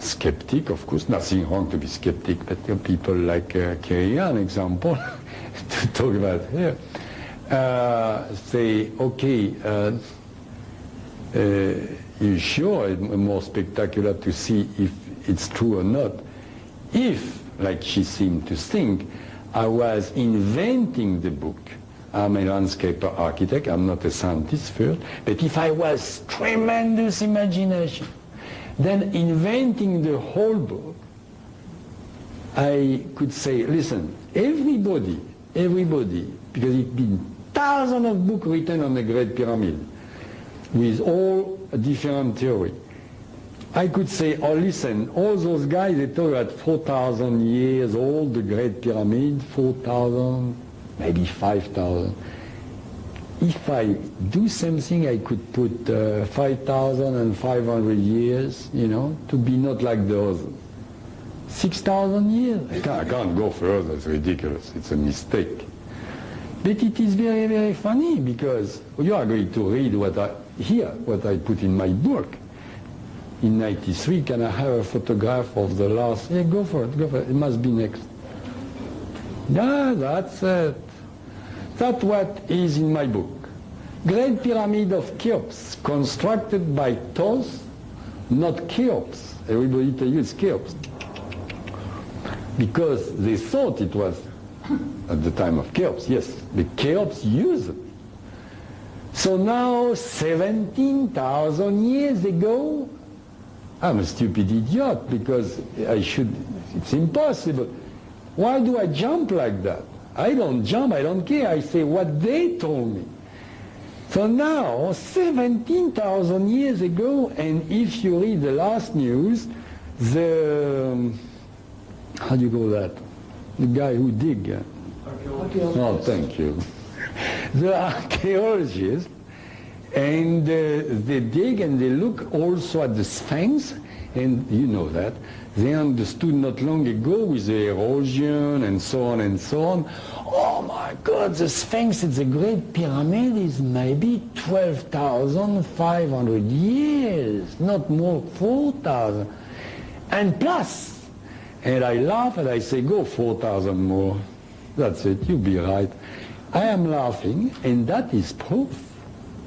skeptic, of course, nothing wrong to be skeptic, but people like Kerry, an example, to talk about here, say, okay, you sure it's more spectacular to see if it's true or not. If, like she seemed to think, I was inventing the book. I'm a landscape architect, I'm not a scientist first, but if I was tremendous imagination, then inventing the whole book, I could say, listen, everybody, because it's been thousands of books written on the Great Pyramid, with all different theories. I could say, listen, all those guys, they talk about 4,000 years old, the Great Pyramid, 4,000, maybe 5,000. If I do something, I could put 5,500 years, you know, to be not like the others. 6,000 years? I can't go further, it's ridiculous, it's a mistake. But it is very, very funny because you are going to read what I put in my book. In 93, can I have a photograph of the last? Yeah, go for it, it must be next. Yeah, that's it. That's what is in my book. Great Pyramid of Cheops, constructed by Thoth, not Cheops. Everybody tell you it's Cheops. Because they thought it was at the time of Cheops, yes. The Cheops used it. So now, 17,000 years ago, I'm a stupid idiot because it's impossible. Why do I jump like that? I don't jump, I don't care. I say what they told me. So now, 17,000 years ago, and if you read the last news, how do you call that? The guy who dig. Oh, thank you. The archaeologists, and they dig and they look also at the Sphinx, and you know that. They understood not long ago with the erosion and so on and so on. Oh my God, the Sphinx at the Great Pyramid is maybe 12,500 years, not more, 4,000. And plus, and I laugh and I say, go 4,000 more. That's it, you be right. I am laughing, and that is proof.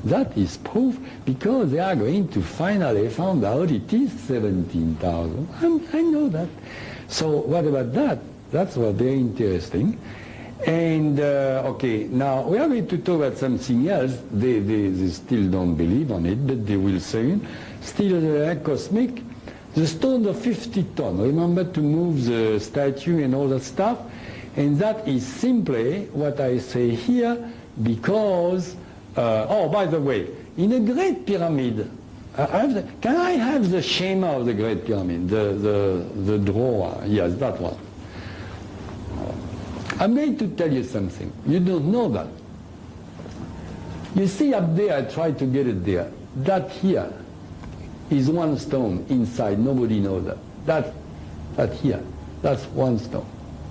That is proof, because they are going to finally find out it is 17,000. I know that. So what about that? That's what very interesting. And okay, now we are going to talk about something else. They still don't believe on it, but they will soon. Still cosmic. The stone of 50 tons. Remember to move the statue and all that stuff. And that is simply what I say here, because, by the way, in a Great Pyramid, can I have the schema of the Great Pyramid, the drawer? Yes, that one. I'm going to tell you something. You don't know that. You see up there, I tried to get it there. That here is one stone inside. Nobody knows that. That here, that's one stone.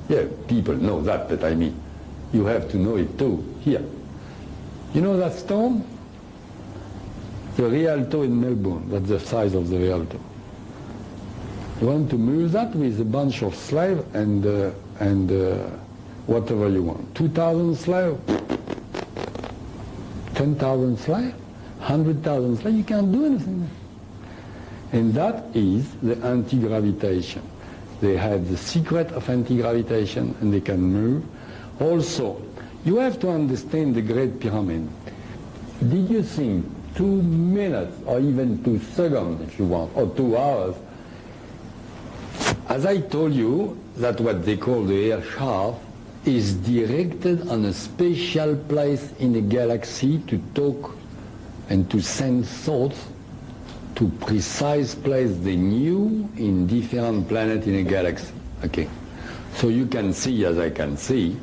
Yeah, people know that, but I mean, you have to know it too. Here. You know that stone? The Rialto in Melbourne. That's the size of the Rialto. You want to move that with a bunch of slaves and whatever you want. 2,000 slaves, 10,000 slaves, 100,000 slaves, you can't do anything. And that is the anti-gravitation. They have the secret of anti-gravitation and they can move. Also, you have to understand the Great Pyramid. Did you think 2 minutes or even 2 seconds, if you want, or 2 hours, as I told you, that what they call the air shaft is directed on a special place in the galaxy to talk and to send thoughts to precise place they knew in different planets in a galaxy. Okay, so you can see, as I can see,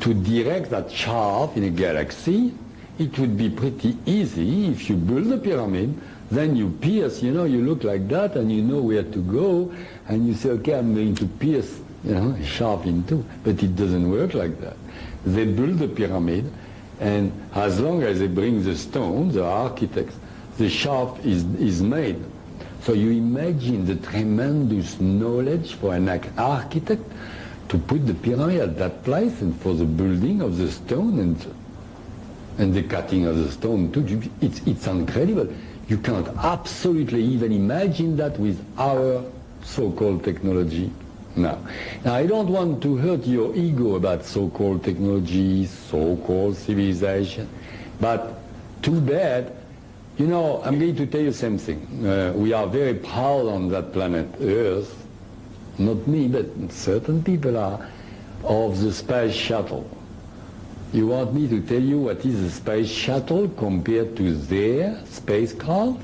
to direct that shaft in a galaxy, it would be pretty easy if you build a pyramid, then you pierce, you look like that and you know where to go, and you say, okay, I'm going to pierce, a shaft in two. But it doesn't work like that. They build the pyramid, and as long as they bring the stones, the architects, the shaft is made. So you imagine the tremendous knowledge for an architect to put the pyramid at that place, and for the building of the stone and the cutting of the stone too. It's incredible. You can't absolutely even imagine that with our so-called technology now. Now, I don't want to hurt your ego about so-called technology, so-called civilization, but too bad. I'm going to tell you something. We are very proud on that planet Earth, not me, but certain people are, of the space shuttle. You want me to tell you what is a space shuttle compared to their spacecraft?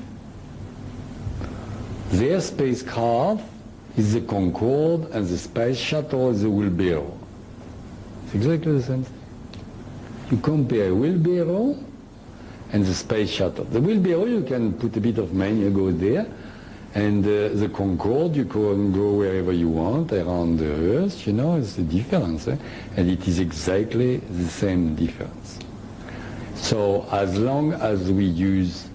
Their spacecraft is the Concorde and the space shuttle is the wheelbarrow. It's exactly the same thing. You compare a wheelbarrow and the space shuttle. The wheelbarrow, you can put a bit of money, you go there, and the Concorde, you can go wherever you want around the Earth, it's a difference, and it is exactly the same difference. So as long as we use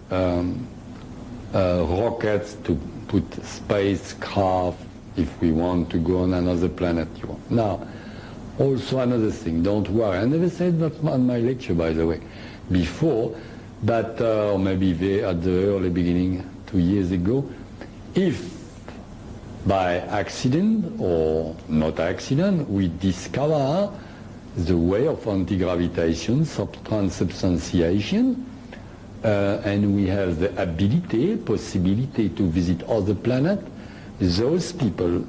rockets to put spacecraft, if we want to go on another planet, you want. Now, also another thing, don't worry. I never said that on my lecture, by the way, before, but or maybe at the early beginning, 2 years ago, if by accident or not accident we discover the way of anti-gravitation, transubstantiation, and we have the possibility to visit other planets, those people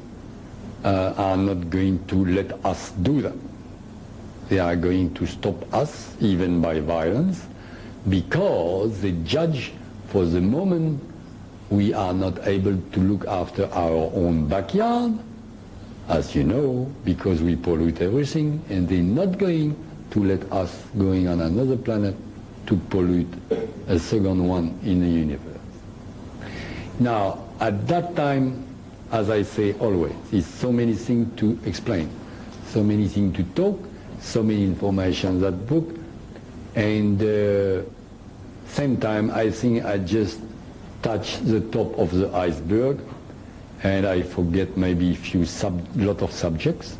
are not going to let us do that. They are going to stop us, even by violence, because they judge for the moment we are not able to look after our own backyard, as you know, because we pollute everything, and they're not going to let us going on another planet to pollute a second one in the universe. Now, at that time, as I say always, there's so many things to explain, so many things to talk, so many information in that book, and same time, I think I just touch the top of the iceberg, and I forget maybe lot of subjects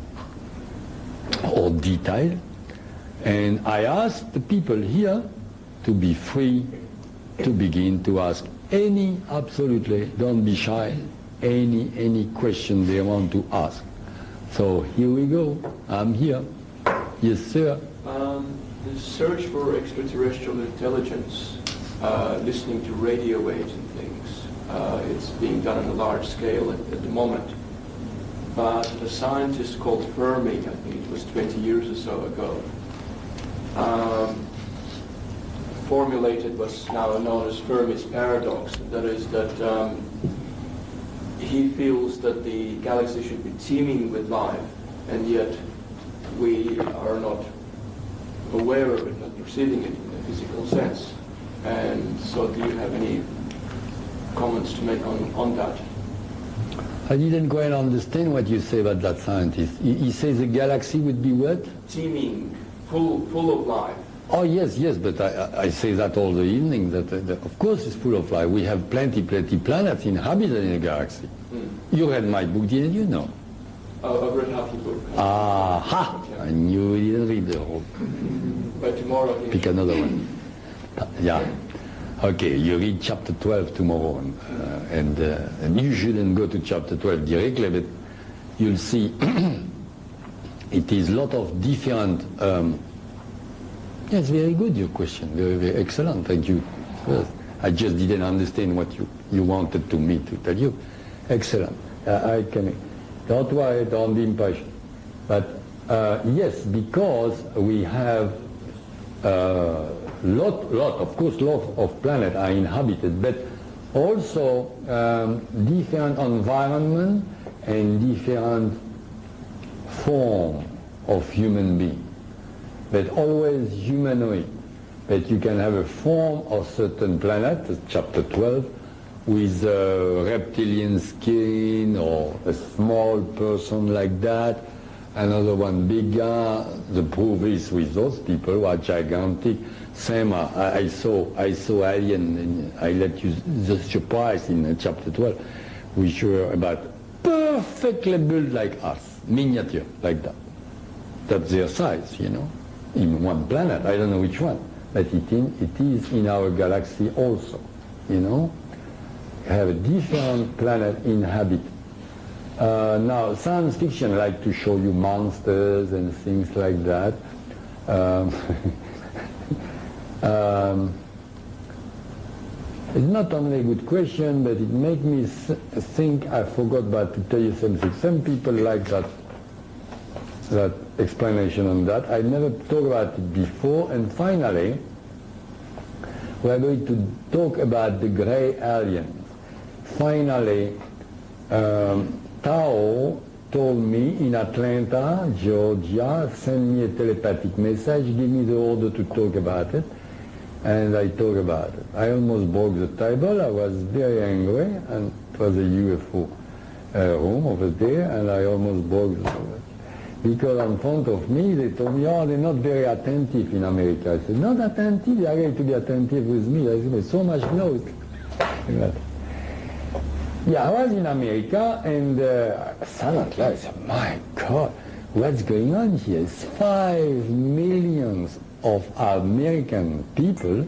or detail. And I ask the people here to be free to begin to ask absolutely, don't be shy, any question they want to ask. So here we go. I'm here. Yes, sir. The search for extraterrestrial intelligence, listening to radio waves and things, it's being done on a large scale at the moment. But a scientist called Fermi, I think it was 20 years or so ago, formulated what's now known as Fermi's paradox. That is that he feels that the galaxy should be teeming with life, and yet we are not aware of it, not perceiving it in a physical sense. And so do you have any comments to make on that? I didn't quite understand what you say about that scientist. He says the galaxy would be what? Teeming, full of life. Oh, yes, but I say that all the evening, that of course it's full of life. We have plenty planets inhabited in the galaxy. You read my book, didn't you? No. I've read half your book. Aha! I knew you didn't read the whole. But tomorrow I Pick another one. Yeah. Okay, you read chapter 12 tomorrow, and you shouldn't go to chapter 12 directly, but you'll see it is a lot of different. Yes, very good, your question. Very, very excellent. Thank you. I just didn't understand what you wanted me to tell you. Excellent. I can. Don't worry, don't be impatient. But yes, because we have of course, lot of planets are inhabited, but also different environment and different form of human being, but always humanoid. But you can have a form of certain planet, chapter 12, with a reptilian skin or a small person like that, another one bigger. The proof is with those people who are gigantic. Same, I saw alien, and I let you the surprise in chapter 12, which were about perfectly built like us, miniature, like that. That's their size, you know, in one planet. I don't know which one, but it is in our galaxy also, you know. You have a different planet inhabit. Now, science fiction like to show you monsters and things like that. It's not only a good question, but it makes me think. I forgot about to tell you something. Some people like that explanation on that. I never talked about it before, and finally, we are going to talk about the gray aliens. Finally, Tao told me in Atlanta, Georgia, send me a telepathic message, give me the order to talk about it, and I talk about it. I almost broke the table. I was very angry, and it was a UFO room over there, and I almost broke the table. Because in front of me, they told me, oh, they're not very attentive in America. I said, not attentive? They are going to be attentive with me. I said, so much noise. Yeah, I was in America, and suddenly I said, my God, what's going on here? It's 5 million of American people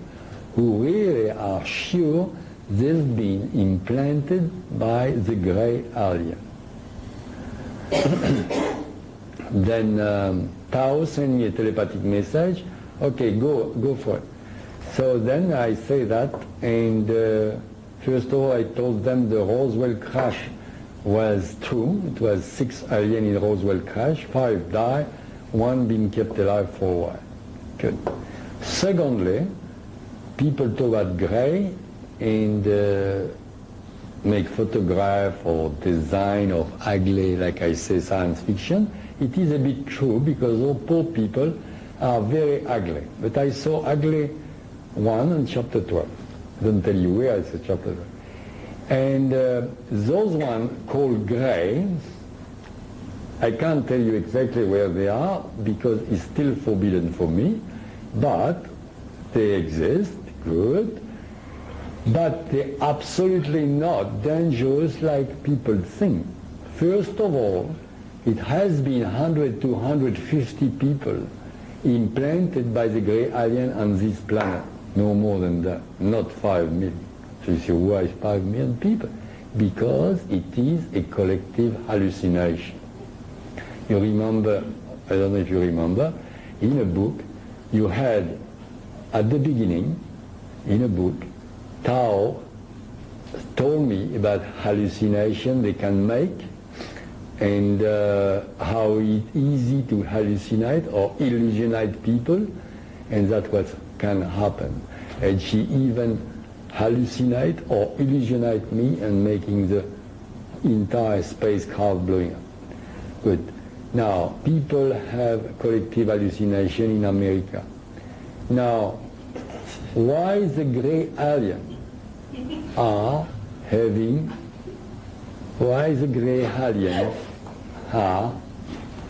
who really are sure they've been implanted by the gray alien. Then Tao sent me a telepathic message. Okay, go for it. So then I say that, and first of all I told them the Roswell crash was true. It was 6 aliens in Roswell crash, 5 died, 1 being kept alive for a while. Good. Secondly, people talk about gray and make photograph or design of ugly, like I say, science fiction. It is a bit true because all poor people are very ugly. But I saw ugly one in chapter 12. I don't tell you where, it's a chapter 12. And those ones called gray, I can't tell you exactly where they are because it's still forbidden for me, but they exist, good. But they're absolutely not dangerous like people think. First of all, it has been 100 to 150 people implanted by the gray alien on this planet. No more than that, not 5 million. So you say, why 5 million people? Because it is a collective hallucination. You remember, I don't know if you remember, in a book, you had, at the beginning, in a book, Tao told me about hallucination they can make and how it's easy to hallucinate or illusionate people, and that's what can happen. And she even hallucinate or illusionate me and making the entire spacecraft blowing up. Good. Now, people have collective hallucination in America. Now, why the gray aliens are having, why the gray aliens are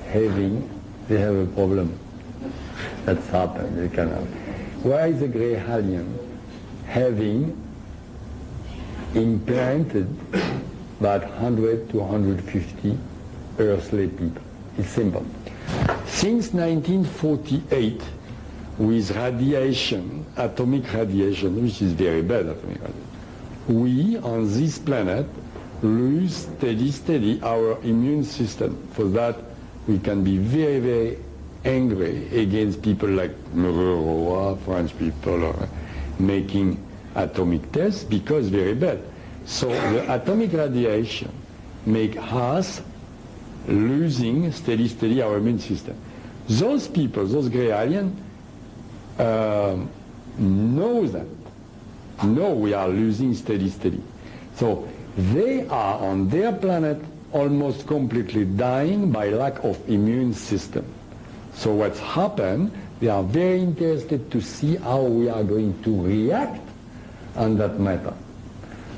having, they have a problem. That's happened, they can have. Why is the gray alien having implanted about 100 to 150 earthly people. It's simple. Since 1948, with radiation, atomic radiation, which is very bad atomic radiation, we on this planet lose steady our immune system. For that, we can be very, very angry against people like Meureroa, French people, making atomic tests, because very bad. So the atomic radiation make us losing steady our immune system. Those people, those gray aliens, know that. Know we are losing steady. So they are on their planet almost completely dying by lack of immune system. So what's happened, they are very interested to see how we are going to react on that matter.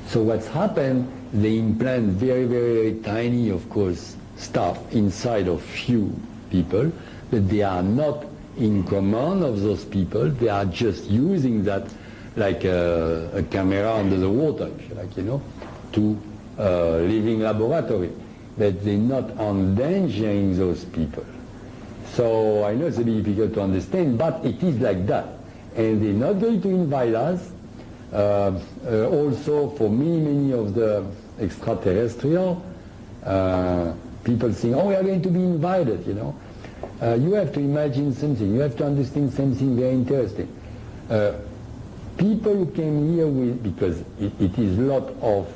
So what's happened, they implant very, very tiny, of course, stuff inside of few people, but they are not in command of those people. They are just using that like a camera under the water, if you like, to living laboratory. But they're not endangering those people. So I know it's a bit difficult to understand, but it is like that. And they're not going to invite us. Also, for many of the extraterrestrial, people think, oh, we are going to be invited, You have to imagine something. You have to understand something very interesting. People who came here because it is a lot of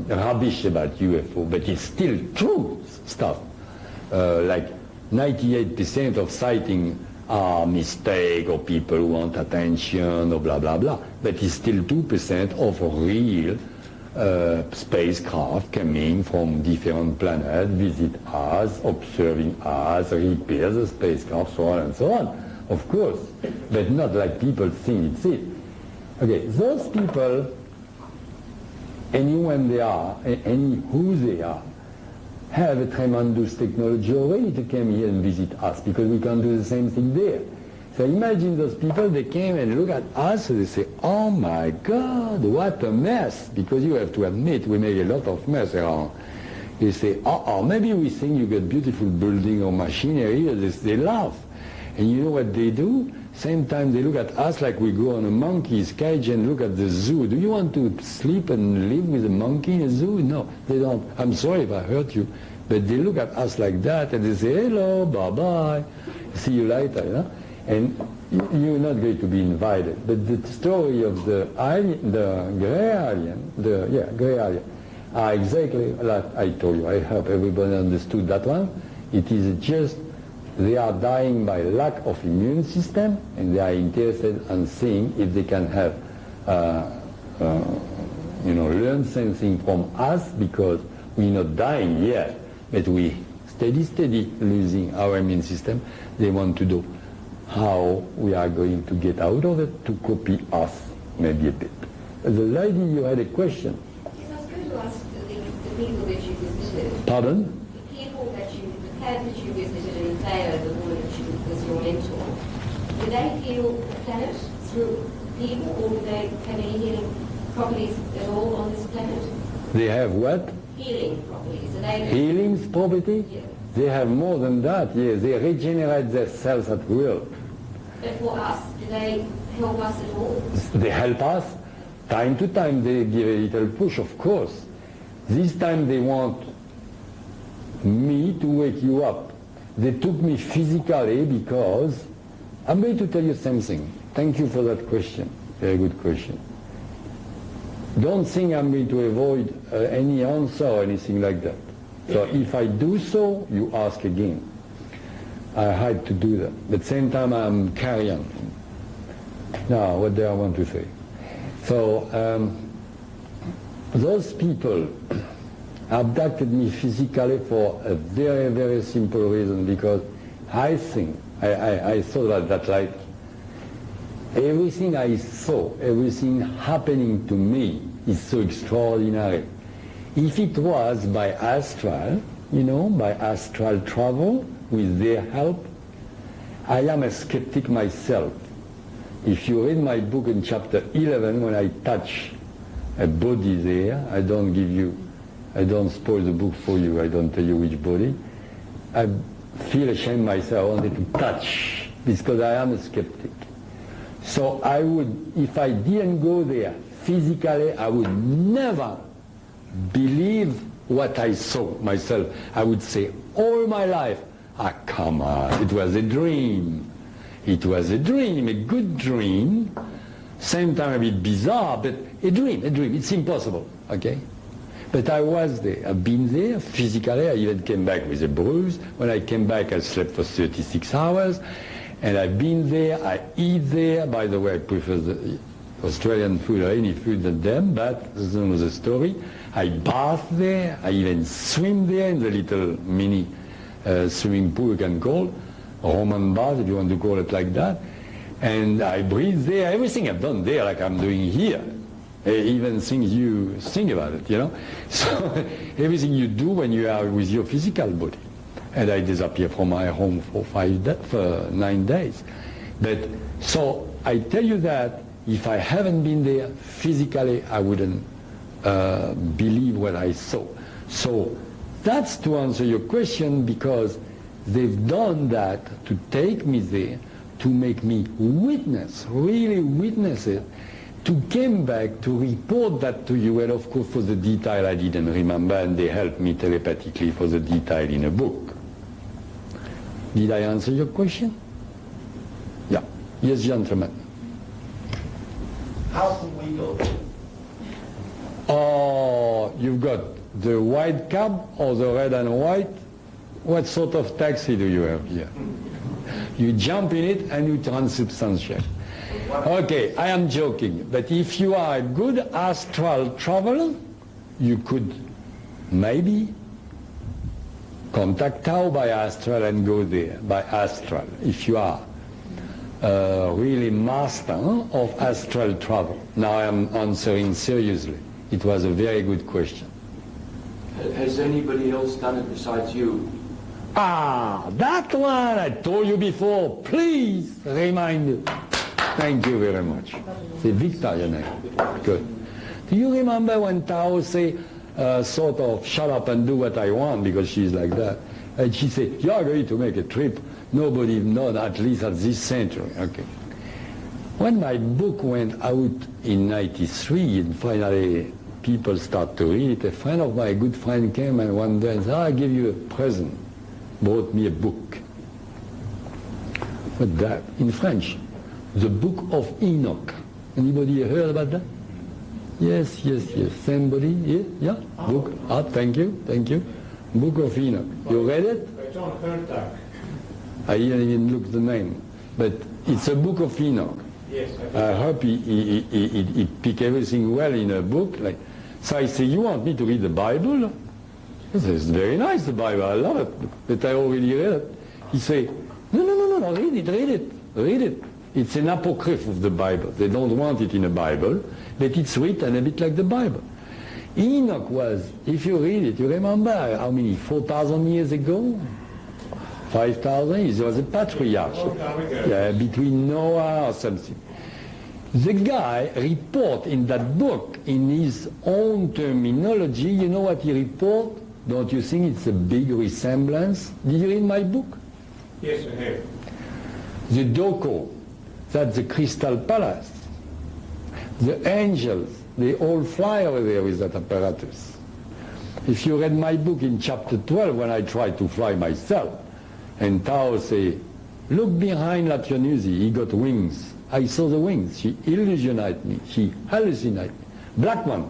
rubbish about UFO, but it's still true stuff. Like 98% of sightings are mistake or people who want attention or blah, blah, blah. But it's still 2% of real spacecraft coming from different planets, visit us, observing us, repair the spacecraft, so on and so on. Of course, but not like people think it's it. Okay, those people, anyone they are, any who they are, have a tremendous technology already to come here and visit us, because we can do the same thing there. So imagine those people, they came and look at us and they say, oh my God, what a mess, because you have to admit we make a lot of mess around. They say, maybe we think you got beautiful building or machinery, they laugh. And you know what they do? Same time they look at us like we go on a monkey's cage and look at the zoo. Do you want to sleep and live with a monkey in a zoo? No, they don't. I'm sorry if I hurt you. But they look at us like that and they say, hello, bye-bye, see you later, And you're not going to be invited. But the story of the gray alien, are exactly like I told you. I hope everybody understood that one. It is just they are dying by lack of immune system, and they are interested in seeing if they can have, learn something from us, because we're not dying yet, but we steady losing our immune system. They want to know how we are going to get out of it to copy us, maybe a bit. The lady, you had a question. Yes, I was going to ask the people that you visited. Pardon? The planet that you visited in Theo, the woman that was your mentor, do they heal the planet through people, or do they have any healing properties at all on this planet? They have what? Healing properties. Are they Healing property? Yeah. They have more than that, yes. They regenerate their cells at will. But for us, do they help us at all? They help us. Time to time they give a little push, of course. This time they want me to wake you up. They took me physically because I'm going to tell you something. Thank you for that question. Very good question. Don't think I'm going to avoid any answer or anything like that. So if I do so, you ask again. I had to do that. But at the same time, I'm carrying. Now, what do I want to say? So those people abducted me physically for a very, very simple reason, because I think, I thought about that like, everything I saw, everything happening to me is so extraordinary. If it was by astral, by astral travel, with their help, I am a skeptic myself. If you read my book in chapter 11, when I touch a body there, I don't give you I don't spoil the book for you. I don't tell you which body. I feel ashamed myself. I wanted to touch because I am a skeptic. So I would, if I didn't go there physically, I would never believe what I saw myself. I would say all my life, ah, come on, it was a dream. It was a dream, a good dream. Same time a bit bizarre, but a dream. It's impossible, okay? But I was there. I've been there physically. I even came back with a bruise. When I came back, I slept for 36 hours. And I've been there. I eat there. By the way, I prefer the Australian food or any food than them, but that's another story. I bath there. I even swim there in the little mini swimming pool you can call, Roman bath if you want to call it like that. And I breathe there. Everything I've done there like I'm doing here. Even things you think about it, you know. So everything you do when you are with your physical body. And I disappear from my home for 9 days. But so I tell you that if I haven't been there physically, I wouldn't believe what I saw. So that's to answer your question, because they've done that to take me there, to make me witness, really witness it, to come back to report that to you, and of course for the detail I didn't remember, and they helped me telepathically for the detail in a book. Did I answer your question? Yeah. Yes, gentlemen. How can we go? Oh, you've got the white cab or the red and white? What sort of taxi do you have here? You jump in it and you transubstantiate. Okay, I am joking, but if you are a good astral traveler, you could maybe contact Tao by astral and go there by astral, if you are really master of astral travel. Now I am answering seriously. It was a very good question. Has anybody else done it besides you? Ah, that one I told you before. Please remind me. Thank you very much. C'est Victor, your name. Good. Do you remember when Tao say, sort of, shut up and do what I want, because she's like that? And she said, you are going to make a trip nobody knows, at least at this century. Okay. When my book went out in 93, and finally people start to read it, a friend of mine, a good friend, came and one day and said, I'll give you a present. Brought me a book. What that? In French. The Book of Enoch. Anybody heard about that? Yes, yes, yes. Somebody? Yeah? Yeah? Book. Ah, thank you, thank you. Book of Enoch. You read it? By John Herndon. I didn't even look the name. But it's a Book of Enoch. Yes, I hope he pick everything well in a book. Like, so I say, you want me to read the Bible? He says, it's very nice, the Bible. I love it. But I already read it. He say, no, read it. It's an apocryph of the Bible. They don't want it in a Bible, but it's written a bit like the Bible. Enoch was, if you read it, you remember how many, 4,000 years ago? 5,000 years, he was a patriarch. Yeah, between Noah or something. The guy report in that book, in his own terminology, you know what he report? Don't you think it's a big resemblance? Did you read my book? Yes, I have. The Doko, that's the Crystal Palace. The angels, they all fly over there with that apparatus. If you read my book in chapter 12, when I tried to fly myself, and Tao say, look behind Lapianusi, he got wings. I saw the wings. She illusionated me. She hallucinated me. Black one.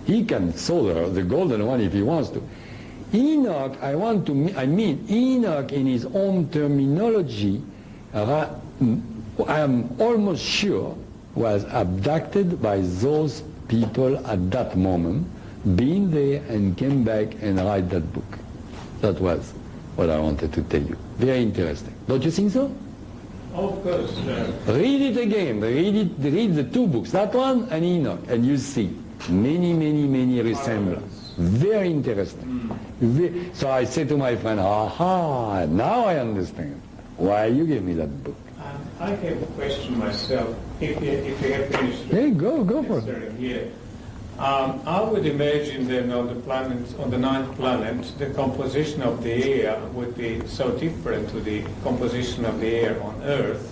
He can saw the golden one if he wants to. Enoch, I mean Enoch in his own terminology, I am almost sure was abducted by those people at that moment, been there and came back and write that book. That was what I wanted to tell you. Very interesting. Don't you think so? Of course. Read it again. Read the two books, that one and Enoch, and you see many resemblances. Very interesting. So I said to my friend, aha, now I understand why you gave me that book. I have a question myself. If you have finished. Hey, go for it. Here. I would imagine then on the planet, on the ninth planet, the composition of the air would be so different to the composition of the air on Earth.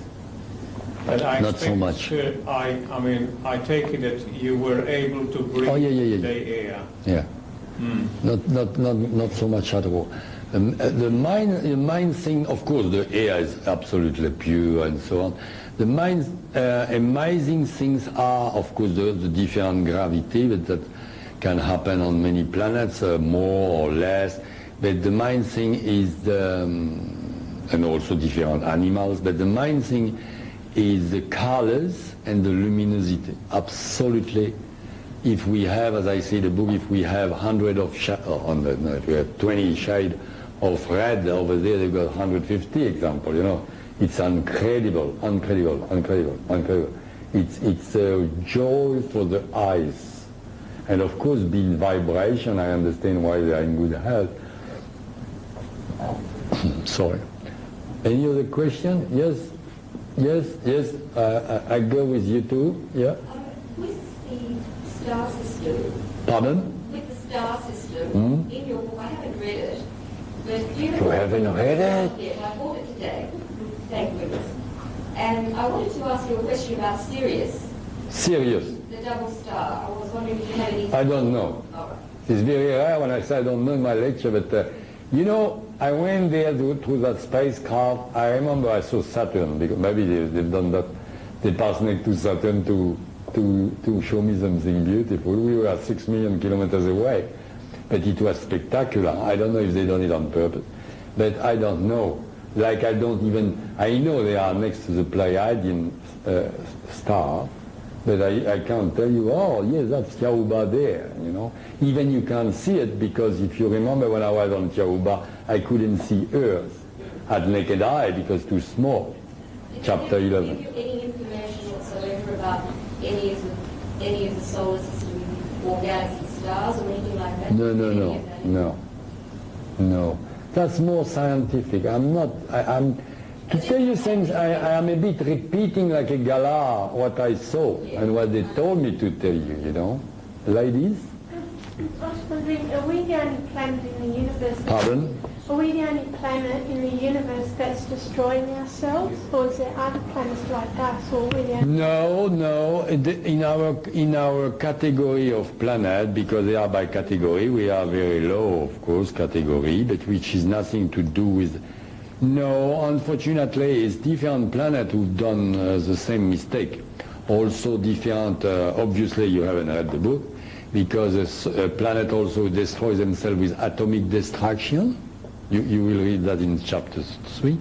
But I Not so much. I mean, I take it that you were able to breathe the air. Yeah. Not so much at all. The main thing, of course, the air is absolutely pure and so on. The main amazing things are, of course, the different gravity that can happen on many planets, more or less. But the main thing is and also different animals. But the main thing is the colors and the luminosity. Absolutely. If we have, as I say in the book, if we have 100 of if we have 20 shades of red over there, they've got 150 example, you know. It's incredible. It's a joy for the eyes. And of course, being vibration, I understand why they are in good health. Sorry. Any other question? Yes. I go with you too. Yeah. With the star system. Pardon? With the star system, in your book, I haven't read it, but do you haven't read it? Yeah, I bought it today. Thank goodness. And I wanted to ask you a question about Sirius. Sirius? The double star. I was wondering if you had any... I don't know. All right. It's very rare when I say I don't know in my lecture, but you know, I went there through that spacecraft. I remember I saw Saturn, because maybe they've done that. They passed next to Saturn to show me something beautiful. We were 6 million kilometers away, but it was spectacular. I don't know if they done it on purpose, but I don't know. Like I know they are next to the Pleiadian star, but I can't tell you, oh yes, that's Tiahuba there, you know. Even you can't see it, because if you remember when I was on Tiahuba, I couldn't see Earth at naked eye because too small. Chapter 11. Did you give you any information whatsoever about any of the solar system or galaxy stars or anything like that? No. That's more scientific. I'm to tell you things, I am a bit repeating like a galah what I saw and what they told me to tell you, you know. Ladies? I was wondering, are we the only planet in the universe? Pardon? Are we the only planet in the universe that's destroying ourselves, or is there other planets like us, or we the only? No. In our category of planet, because they are by category, we are very low, of course, category, but which is nothing to do with. No, unfortunately, it's different planets who've done the same mistake. Also different. Obviously, you haven't read the book, because a planet also destroys themselves with atomic destruction. You will read that in chapter 3.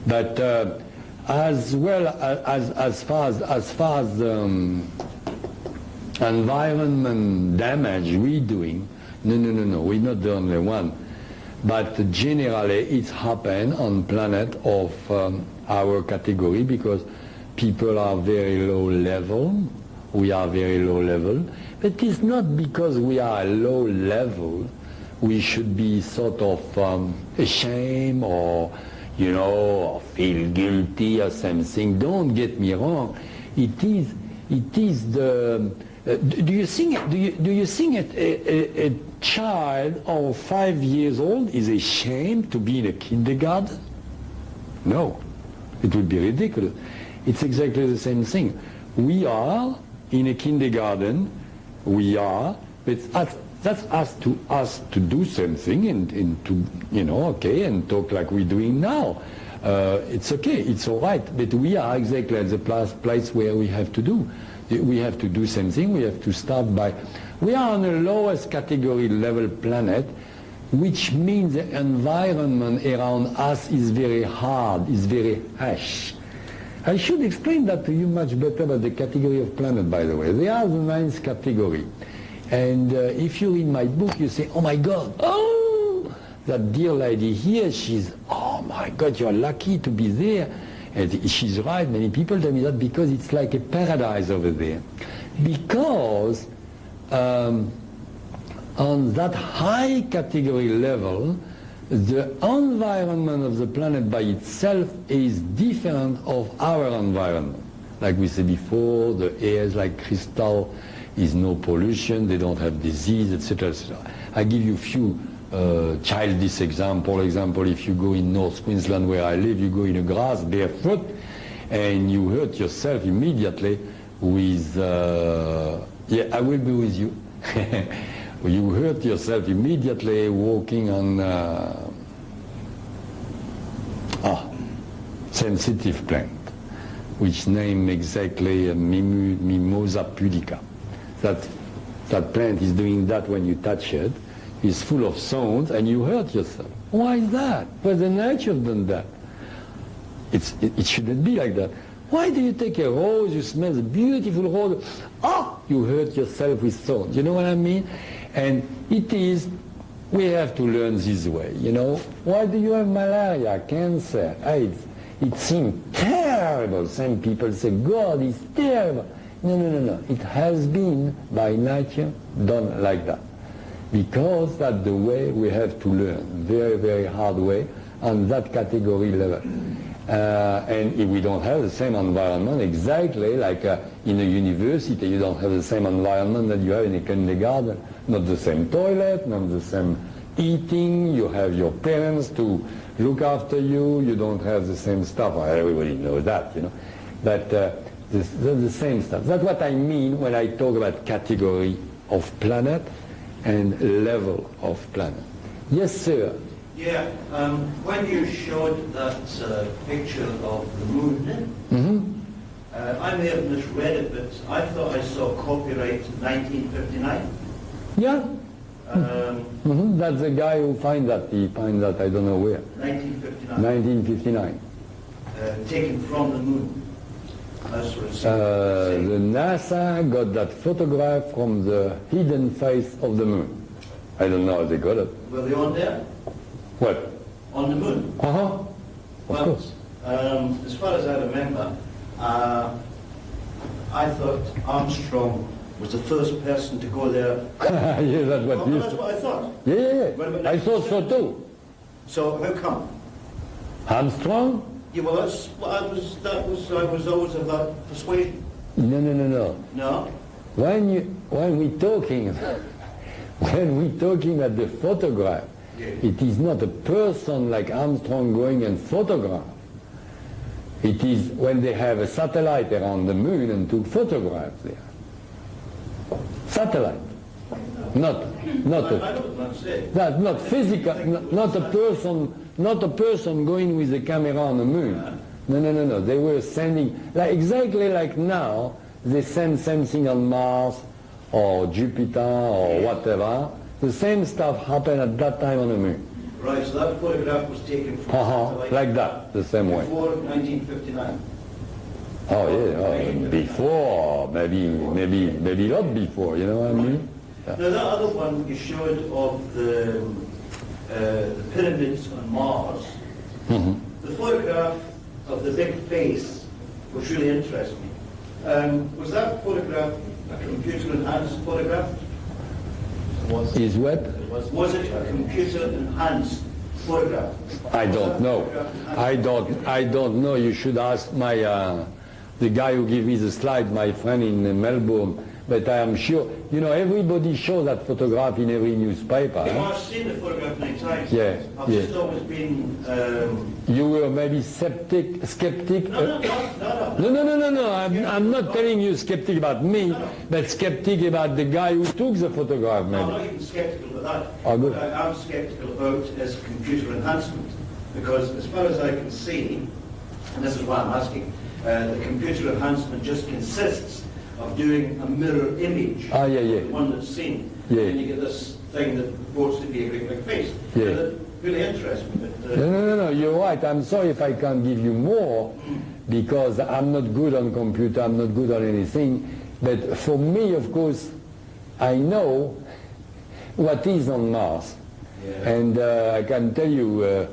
But as well as far as environment damage we're doing, no, we're not the only one. But generally it's happened on planet of our category, because people are very low level, we are very low level. But it's not because we are low level we should be sort of ashamed or, you know, or feel guilty or something. Don't get me wrong. It is the. Do you think a child of 5 years old is ashamed to be in a kindergarten? No, it would be ridiculous. It's exactly the same thing. We are in a kindergarten. We are, but that's us to do something and to, you know, okay, and talk like we're doing now. It's okay, it's all right, but we are exactly at the place where we have to do. We have to do something. We have to start by. We are on the lowest category level planet, which means the environment around us is very hard, is very harsh. I should explain that to you much better about the category of planet, by the way. They are the 9th category. And if you read my book, you say, oh my God, oh, that dear lady here, she's, oh my God, you're lucky to be there. And she's right, many people tell me that, because it's like a paradise over there. Because on that high category level, the environment of the planet by itself is different of our environment. Like we said before, the air is like crystal is no pollution, they don't have disease, etc., etc. I give you a few childish examples. For example, if you go in North Queensland where I live, you go in the grass barefoot and you hurt yourself immediately with, yeah, I will be with you. You hurt yourself immediately walking on sensitive plant, which name exactly Mimosa pudica. That plant is doing that when you touch it. It's full of thorns and you hurt yourself. Why is that? Well, the nature has done that. It shouldn't be like that. Why do you take a rose, you smell the beautiful rose, you hurt yourself with thorns. You know what I mean? And it is, we have to learn this way, you know. Why do you have malaria, cancer, AIDS? It seems terrible. Some people say, God is terrible. No. It has been by nature done like that. Because that's the way we have to learn, very, very hard way, on that category level. And if we don't have the same environment, exactly like in a university, you don't have the same environment that you have in a kindergarten. Not the same toilet, not the same eating, you have your parents to look after you, you don't have the same stuff. Well, everybody knows that, you know. But the same stuff. That's what I mean when I talk about category of planet and level of planet. Yes, sir. Yeah, when you showed that picture of the moon, I may have misread it, but I thought I saw copyright 1959. Yeah. That's the guy who finds that. He finds that I don't know where. 1959. 1959. Taken from the moon. That's what it seems. The NASA got that photograph from the hidden face of the moon. I don't know how they got it. Were they on there? What? On the moon? Of course. As far as I remember, I thought Armstrong was the first person to go there. Yeah, that's what that's what I thought. Yeah. I thought so too. So how come? Armstrong? Yeah, well, I was always of that persuasion. No. No? When we talking about the photograph, it is not a person like Armstrong going and photograph. It is when they have a satellite around the moon and took photographs there. Satellite. Not physical, not a person going with a camera on the moon. No. They were sending, exactly like now, they send something on Mars or Jupiter or whatever. The same stuff happened at that time on the moon. Right, so that photograph was taken from satellite like that, the same way. Before 1959. Oh yeah, before, maybe not before, you know what I mean? Yeah. Now that other one you showed of the pyramids on Mars, the photograph of the big face, which really interests me. Was that photograph a computer-enhanced photograph? Is what? Was it a computer-enhanced photograph? I don't know. I don't know. You should ask my the guy who gave me the slide, my friend in Melbourne. But I am sure, you know, everybody shows that photograph in every newspaper. Yeah, I've seen the photograph many times. Yeah. I've just always been... You were maybe skeptic? No. No. I'm not telling you skeptic about me, but skeptic about the guy who took the photograph, maybe. No, I'm not even skeptical about that. Oh, good. What I am skeptical about is computer enhancement. Because as far as I can see, and this is why I'm asking, the computer enhancement just consists of doing a mirror image, the one that's seen, and then you get this thing that purports to be a great big face. Yeah. That really interests me. But, No, you're right. I'm sorry if I can't give you more, because I'm not good on computer, I'm not good on anything. But for me, of course, I know what is on Mars. Yeah. And I can tell you,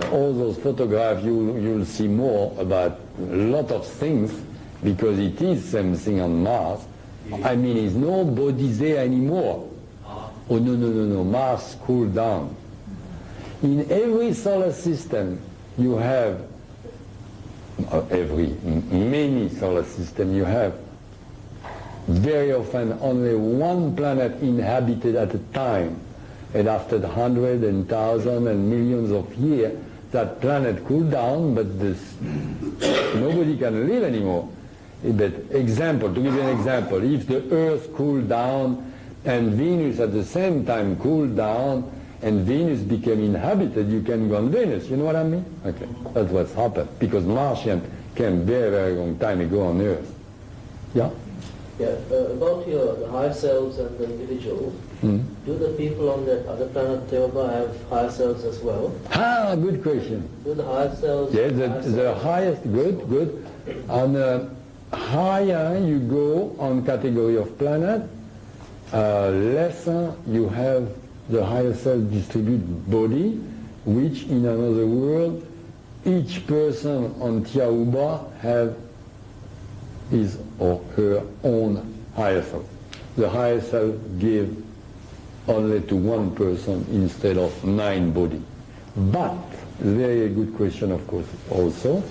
all those photographs, you'll see more about a lot of things, because it is something on Mars. Yeah. I mean, it's nobody there anymore. Oh, no. Mars cooled down. In every solar system, you have, many solar systems, you have very often only one planet inhabited at a time. And after hundreds and thousands and millions of years, that planet cooled down, but nobody can live anymore. But example, to give you an example, if the Earth cooled down and Venus at the same time cooled down and Venus became inhabited, you can go on Venus. You know what I mean? Okay, that's what's happened. Because Martian came very, very long time ago on Earth. Yeah? Yeah, about the higher selves and the individuals, do the people on the other planet Theoba have higher selves as well? Ah, good question. Do the higher selves... Yeah, the highest, good. And higher you go on category of planet, lesser you have the higher self distributed body, which in another world, each person on Tiahuba have his or her own higher self. The higher self give only to one person instead of 9 body. But, very good question of course also,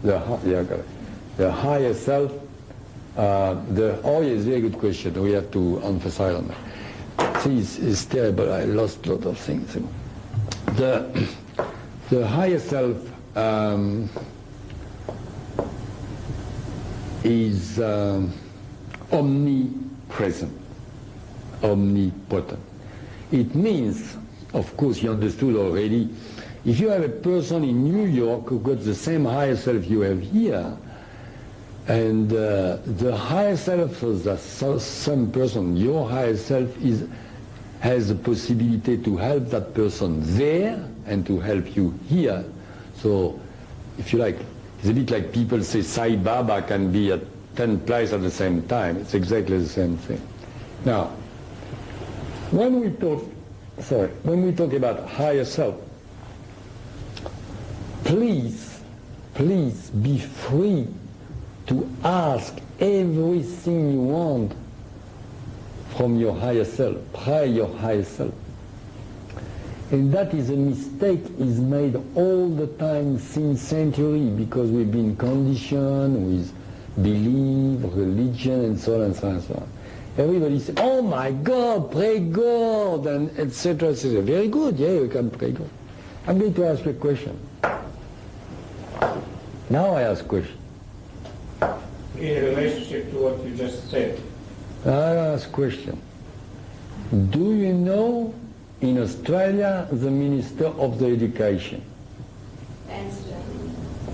the higher self, yes, very good question, we have to emphasize on that. See, it's terrible, I lost a lot of things. The higher self is omnipresent, omnipotent. It means, of course you understood already, if you have a person in New York who got the same higher self you have here, and the higher self of the some person, your higher self has the possibility to help that person there and to help you here. So, if you like, it's a bit like people say Sai Baba can be at 10 places at the same time. It's exactly the same thing. Now, when we talk about higher self, please be free to ask everything you want from your higher self, pray your higher self. And that is a mistake is made all the time since century, because we've been conditioned with belief, religion, and so on and so on and so on. Everybody says, oh my God, pray God, and etc., etc. Very good, yeah, you can pray God. I'm going to ask you a question. Now I ask a question. In relationship to what you just said. I ask a question. Do you know in Australia the Minister of the Education?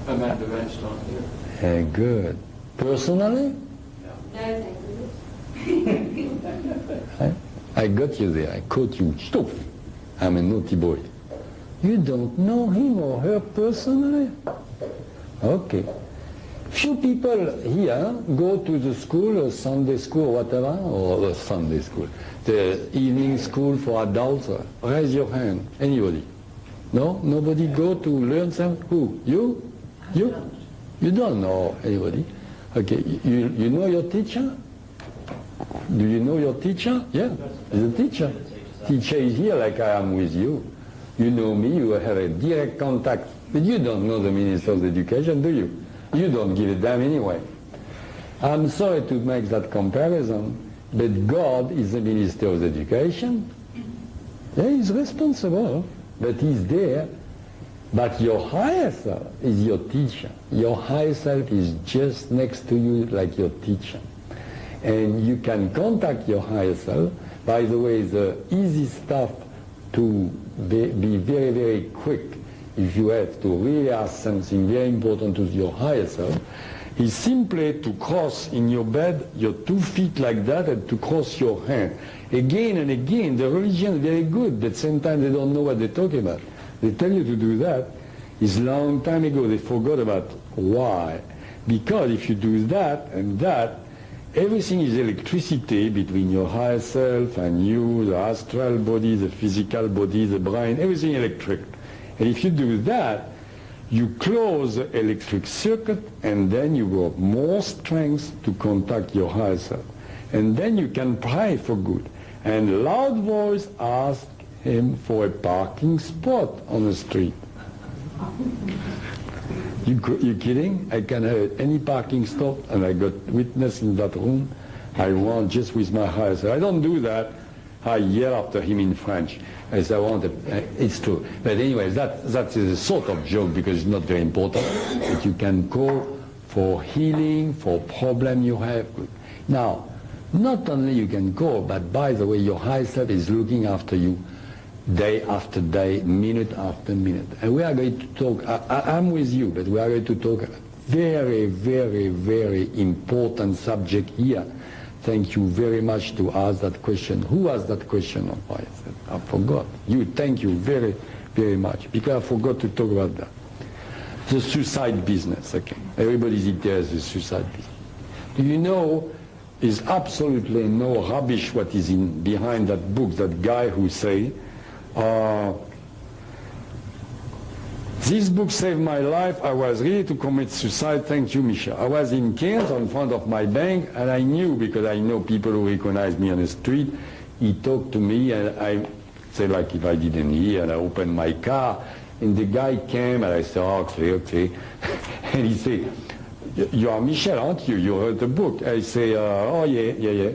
Amanda Vanstone here. Good. Personally? No, thank you. I got you there. I caught you. Stop. I'm a naughty boy. You don't know him or her personally? Okay. Few people here go to the school, or Sunday school, or whatever, or Sunday school, the evening school for adults. Raise your hand. Anybody? No? Nobody go to learn something? Who? You? You? You don't know anybody? Okay. You know your teacher? Do you know your teacher? Yeah, the teacher. Teacher is here like I am with you. You know me, you have a direct contact. But you don't know the Minister of Education, do you? You don't give a damn anyway. I'm sorry to make that comparison, but God is the Minister of Education. Yeah, he's responsible, but he's there. But your higher self is your teacher. Your higher self is just next to you like your teacher. And you can contact your higher self. By the way, the easy stuff to be very, very quick if you have to really ask something very important to your higher self, is simply to cross in your bed your 2 feet like that and to cross your hand. Again and again, the religion is very good, but sometimes they don't know what they're talking about. They tell you to do that. It's a long time ago, they forgot about why. Because if you do that and that, everything is electricity between your higher self and you, the astral body, the physical body, the brain, everything electric. And if you do that, you close the electric circuit, and then you got more strength to contact your higher self. And then you can pray for good. And loud voice ask him for a parking spot on the street. You kidding? I can have any parking stop, and I got witness in that room. I want just with my higher self. I don't do that. I yell after him in French as I want. It's true. But anyway, that is a sort of joke because it's not very important. But you can call for healing, for problem you have. Now, not only you can call, but by the way, your higher self is looking after you day after day, minute after minute. And we are going to talk, I'm with you, but we are going to talk very, very, very important subject here. Thank you very much to ask that question. Who asked that question on fire? I forgot. You, thank you very, very much. Because I forgot to talk about that. The suicide business, okay. Everybody's interested in the suicide business. Do you know, is absolutely no rubbish what is behind that book, that guy who say, this book saved my life. I was ready to commit suicide. Thank you, Michel. I was in Cairns in front of my bank, and I knew, because I know people who recognize me on the street, he talked to me, and I say like if I didn't hear, and I opened my car, and the guy came, and I said, oh, okay. And he said, you are Michel, aren't you? You wrote the book. I say, oh, yeah.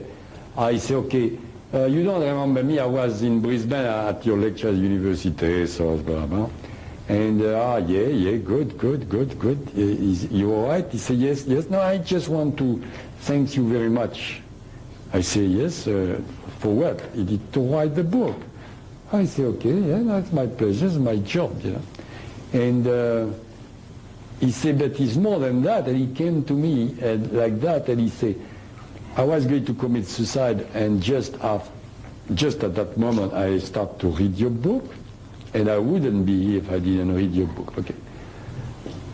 I say, okay. You don't remember me? I was in Brisbane at your lecture at university, so blah, blah. And yeah, good. You all right? He said, yes. No, I just want to thank you very much. I say, yes, for what? He did to write the book. I say, okay, yeah, that's my pleasure, it's my job, you know. And he said, but it's more than that. And he came to me like that, and he said, I was going to commit suicide, and just at that moment, I start to read your book. And I wouldn't be here if I didn't read your book. Okay.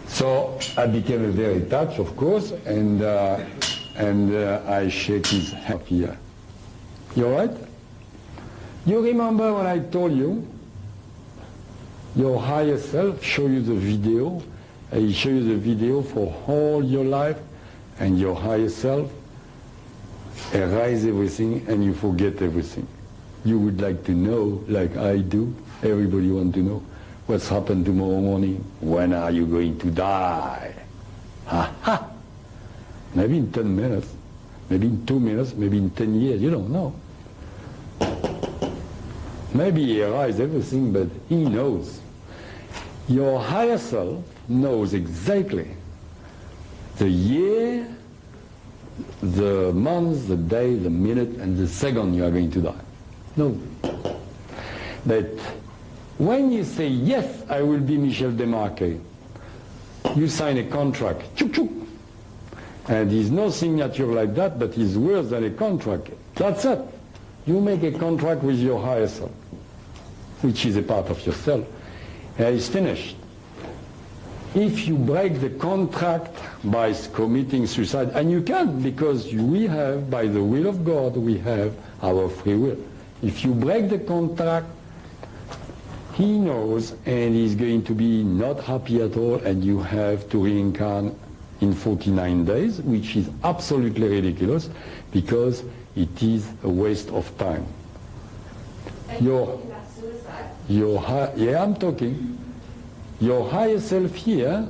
So I became very touched, of course, and I shake his hand here. You all right? You remember when I told you your higher self show you the video, and he show you the video for all your life, and your higher self erase everything, and you forget everything. You would like to know, like I do. Everybody wants to know what's happened tomorrow morning. When are you going to die? Ha! Maybe in 10 minutes, maybe in 2 minutes, maybe in 10 years. You don't know. Maybe he realizes everything, but he knows. Your higher self knows exactly the year, the month, the day, the minute, and the second you are going to die. No. But when you say, yes, I will be Michel Desmarquet, you sign a contract, chuk. And there's no signature like that, but it's worse than a contract. That's it. You make a contract with your higher self, which is a part of yourself, and it's finished. If you break the contract by committing suicide, and you can't, because we have, by the will of God, we have our free will. If you break the contract, he knows, and he's going to be not happy at all, and you have to reincarnate in 49 days, which is absolutely ridiculous, because it is a waste of time. I'm talking. Your higher self here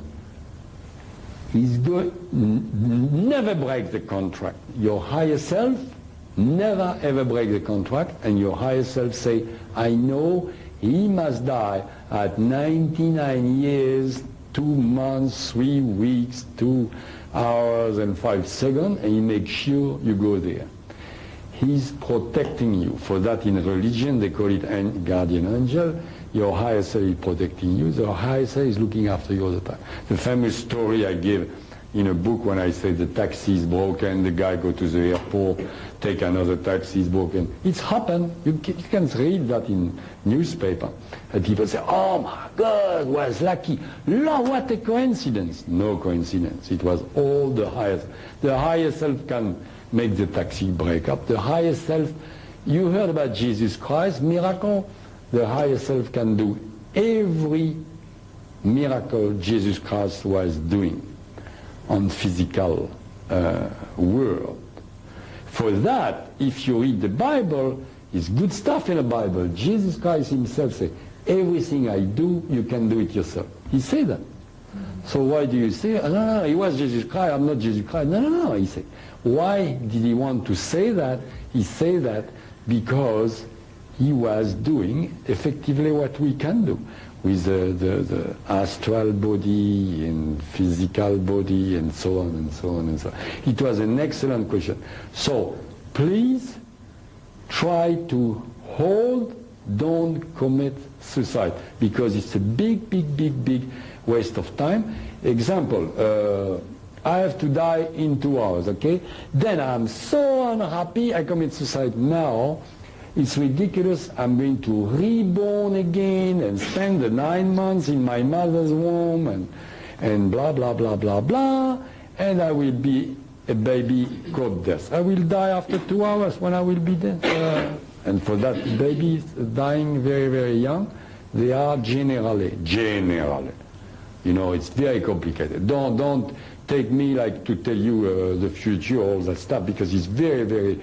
is going never break the contract. Your higher self never ever break the contract, and your higher self say, I know he must die at 99 years, 2 months, 3 weeks, 2 hours and 5 seconds, and he makes sure you go there. He's protecting you. For that in religion they call it guardian angel. Your higher self is protecting you. The higher self is looking after you all the time. The famous story I give in a book when I say the taxi is broken, the guy go to the airport, take another taxi is broken. It's happened. You can read that in newspaper. And people say, oh my God, was lucky. Lord, what a coincidence. No coincidence. It was all the higher self. The higher self can make the taxi break up. The higher self, you heard about Jesus Christ, miracle. The higher self can do every miracle Jesus Christ was doing on physical world. For that, if you read the Bible, it's good stuff in the Bible. Jesus Christ himself said, everything I do, you can do it yourself. He said that. So why do you say, no, he was Jesus Christ, I'm not Jesus Christ. No, he said. Why did he want to say that? He said that because he was doing effectively what we can do with the astral body and physical body and so on and so on and so on. It was an excellent question. So please try to hold, don't commit suicide, because it's a big, big, big, big waste of time. Example, I have to die in 2 hours, okay? Then I'm so unhappy, I commit suicide now. It's ridiculous. I'm going to reborn again and spend the 9 months in my mother's womb and blah, blah, blah, blah, blah. And I will be a baby called death. I will die after 2 hours when I will be dead. And for that, babies dying very, very young, they are generally. You know, it's very complicated. Don't take me like to tell you the future, all that stuff, because it's very, very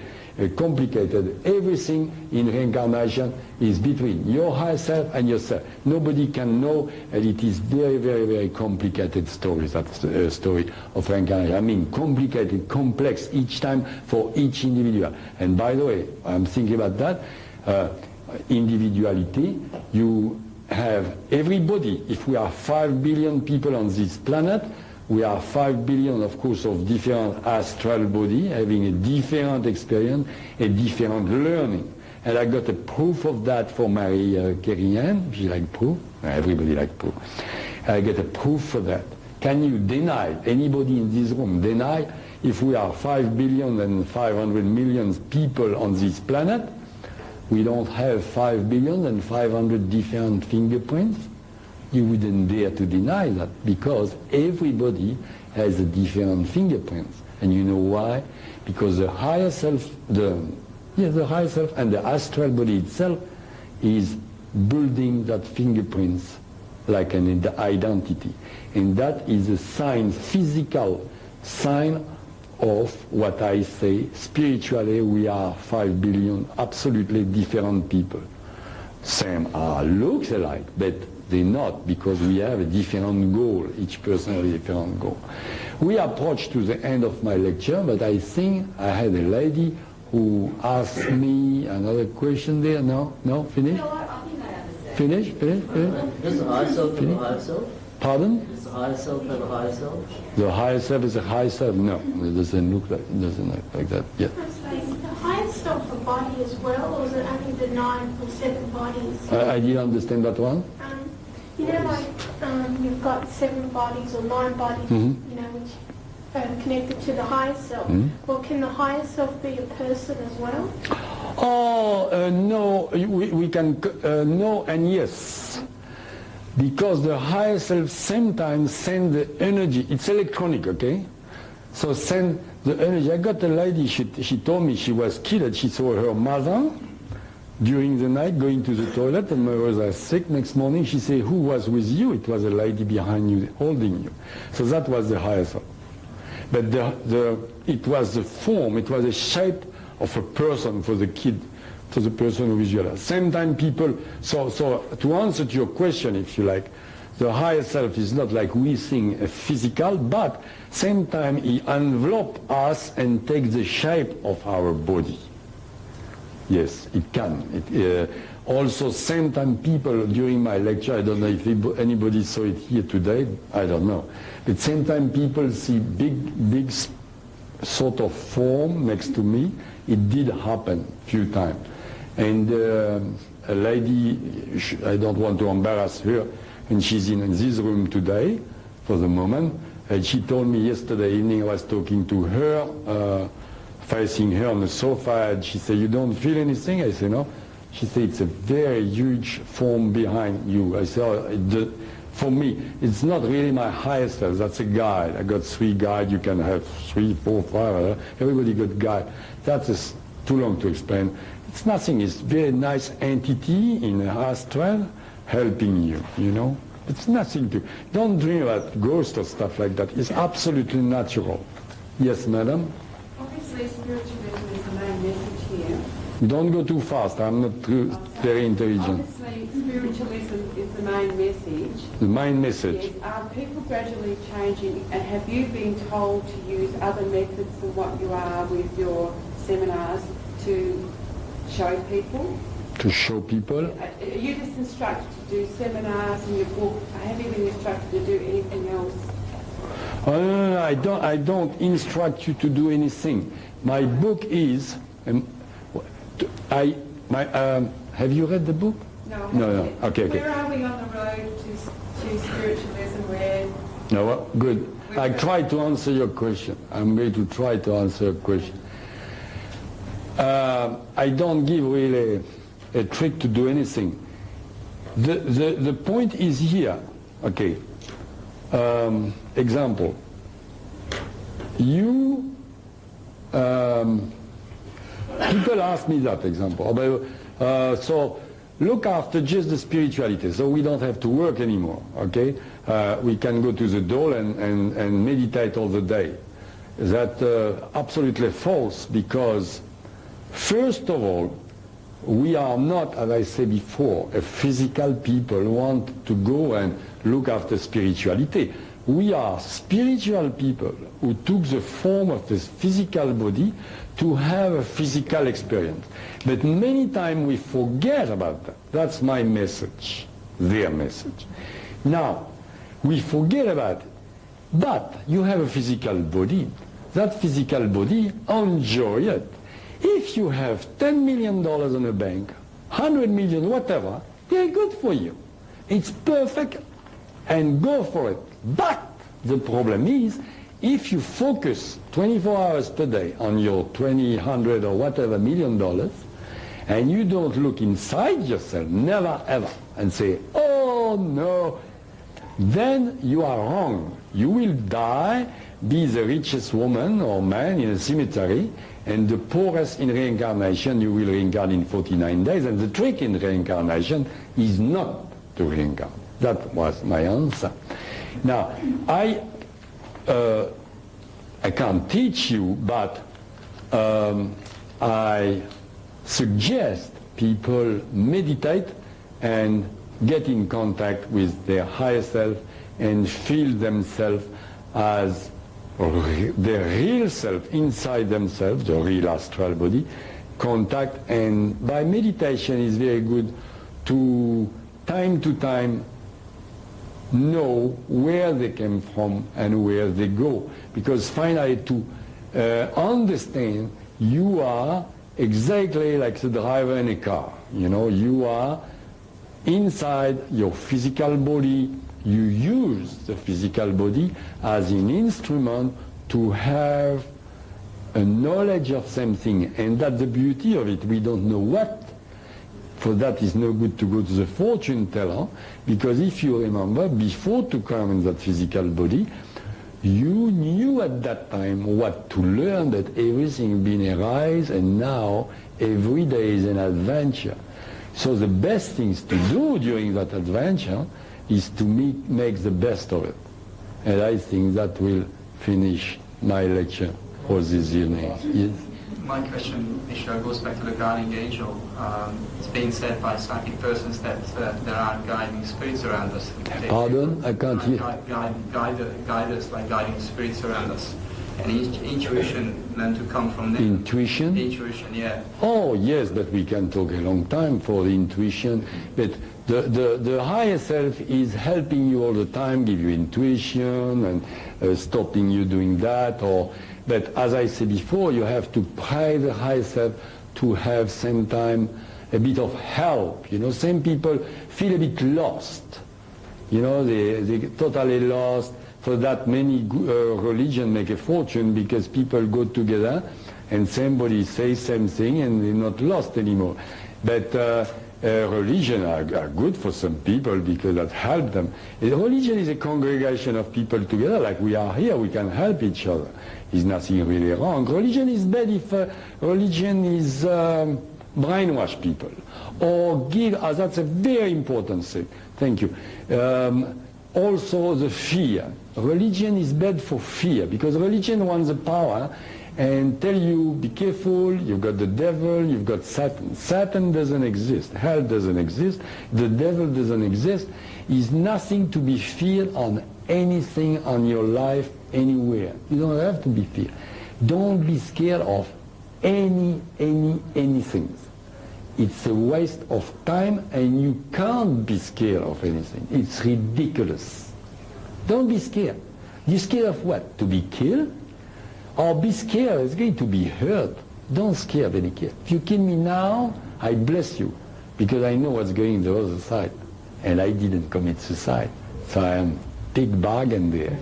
complicated. Everything in reincarnation is between your higher self and yourself. Nobody can know, and it is very, very, very complicated story, that story of reincarnation. I mean, complicated, complex each time for each individual. And by the way, I'm thinking about that, individuality, you have everybody. If we are 5 billion people on this planet, we are 5 billion, of course, of different astral body, having a different experience, a different learning. And I got a proof of that for Marie Kerrigan. She liked proof. Everybody liked proof. I get a proof for that. Can you deny, anybody in this room, deny if we are 5 billion and 500 million people on this planet, we don't have 5 billion and 500 different fingerprints? You wouldn't dare to deny that, because everybody has a different fingerprints. And you know why? Because the higher self, the higher self and the astral body itself is building that fingerprints like an identity. And that is a sign, physical sign of what I say, spiritually we are 5 billion absolutely different people. Same looks alike, but they're not, because we have a different goal. Each person has a different goal. We approach to the end of my lecture, but I think I had a lady who asked me another question there. No? Finish? No, I think I understand. Finish? Does the higher self have a higher self? Pardon? Does the higher self have a higher self? The higher self is a higher self? No, it doesn't look like that. Yeah. Is the higher self a body as well, or is it only the 9 or 7 bodies? I didn't understand that one. You know, like you've got 7 bodies or 9 bodies, you know, which are connected to the higher self. Well, can the higher self be a person as well? Oh, no, we can, no and yes. Because the higher self sometimes send the energy, it's electronic, okay? So send the energy. I got a lady, she told me she was killed. She saw her mother during the night going to the toilet, and my mother was sick. Next morning she said, who was with you? It was a lady behind you holding you. So that was the higher self. But it was the form, it was the shape of a person for the kid, for the person who visualized. Same time people, so to answer to your question, if you like, the higher self is not like we think physical, but same time he envelops us and takes the shape of our body. Yes, it can. Also, same time people during my lecture, I don't know if anybody saw it here today, I don't know. But same time people see big sort of form next to me. It did happen a few times. And a lady, I don't want to embarrass her, and she's in this room today for the moment, and she told me yesterday evening, I was talking to her, facing her on the sofa, and she said, you don't feel anything? I said, no. She said, it's a very huge form behind you. I said, oh, for me, it's not really my highest self, that's a guide. I got 3 guides, you can have 3, 4, 5, everybody got guide. That is too long to explain. It's nothing, it's very nice entity in astral helping you, you know. It's nothing to, don't dream about ghosts or stuff like that. It's absolutely natural. Yes, madam? Obviously, spiritualism is the main message here, Don't go too fast. I'm not very intelligent. Obviously, spiritualism is the main message. The main message. Yes. Are people gradually changing, and have you been told to use other methods than what you are with your seminars to show people? To show people? Are you just instructed to do seminars in your book? Have you been instructed to do anything else? Oh, no, I don't instruct you to do anything. My book is... have you read the book? No. No. Okay. Where are we on the road to spiritualism? Where? No, well, good. I try to answer your question. I'm going to try to answer your question. I don't give really a trick to do anything. The point is here. Okay. Example. You. People ask me that example. So look after just the spirituality, so we don't have to work anymore, okay? We can go to the door and meditate all the day. That's absolutely false, because first of all, we are not, as I said before, a physical people who want to go and look after spirituality. We are spiritual people who took the form of this physical body to have a physical experience. But many times we forget about that. That's my message, their message. Now, we forget about it. But you have a physical body. That physical body, enjoy it. If you have $10 million in a bank, 100 million, whatever, they're good for you. It's perfect, and go for it. But the problem is, if you focus 24 hours per day on your 20, 100 or whatever $1 million, and you don't look inside yourself, never ever, and say, oh no, then you are wrong. You will die, be the richest woman or man in a cemetery, and the poorest in reincarnation, you will reincarnate in 49 days, and the trick in reincarnation is not to reincarnate. That was my answer. Now, I can't teach you, but I suggest people meditate and get in contact with their higher self and feel themselves as their real self inside themselves, the real astral body, contact. And by meditation is very good to time know where they came from and where they go, because finally to understand, you are exactly like the driver in a car. You know, you are inside your physical body. You use the physical body as an instrument to have a knowledge of something, and that's the beauty of it. We don't know what. For that is no good to go to the fortune teller, because if you remember, before to come in that physical body, you knew at that time what to learn, that everything been arise, and now every day is an adventure. So the best things to do during that adventure is to make the best of it. And I think that will finish my lecture for this evening. Yes? My question, Michel, goes back to the guardian angel. It's being said by psychic persons that there are guiding spirits around us. Pardon? I can't hear. Guiders, like guiding spirits around us. And intuition meant to come from them. Intuition? Intuition, yeah. Oh, yes, but we can talk a long time for the intuition. But the higher self is helping you all the time, give you intuition and stopping you doing that. But as I said before, you have to pray the higher self to have same time a bit of help. You know, some people feel a bit lost. You know, they totally lost. For that, many religions make a fortune, because people go together and somebody says same thing and they're not lost anymore. But religion are good for some people because that help them. Religion is a congregation of people together, like we are here. We can help each other. There's nothing really wrong. Religion is bad if religion is brainwash people or give. That's a very important thing. Thank you. Also the fear. Religion is bad for fear, because religion wants the power, and tell you, be careful, you've got the devil, you've got Satan. Satan doesn't exist. Hell doesn't exist. The devil doesn't exist. He's nothing to be feared on anything on your life, anywhere. You don't have to be feared. Don't be scared of anything. It's a waste of time, and you can't be scared of anything. It's ridiculous. Don't be scared. You're scared of what? To be killed? Or be scared it's going to be hurt. Don't scare any kid. If you kill me now, I bless you, because I know what's going the other side. And I didn't commit suicide. So I am big bargain there.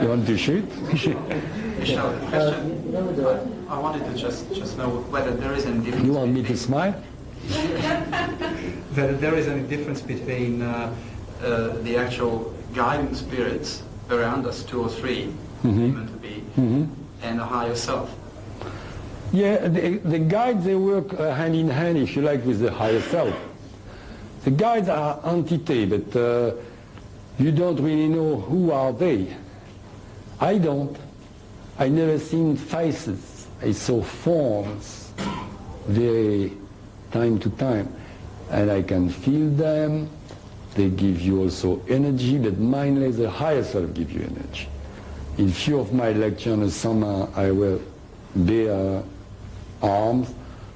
You want to shoot? Michel, question. I wanted to just know whether there is any difference. You want me to smile? Whether there is any difference between the actual guiding spirits around us, 2 or 3, human to be, and a higher self. Yeah, the guides, they work hand in hand, if you like, with the higher self. The guides are entity, but you don't really know who are they. I don't. I never seen faces. I saw forms very time to time, and I can feel them. They give you also energy, but mainly the higher self gives you energy. In few of my lectures in the summer, I will bare arms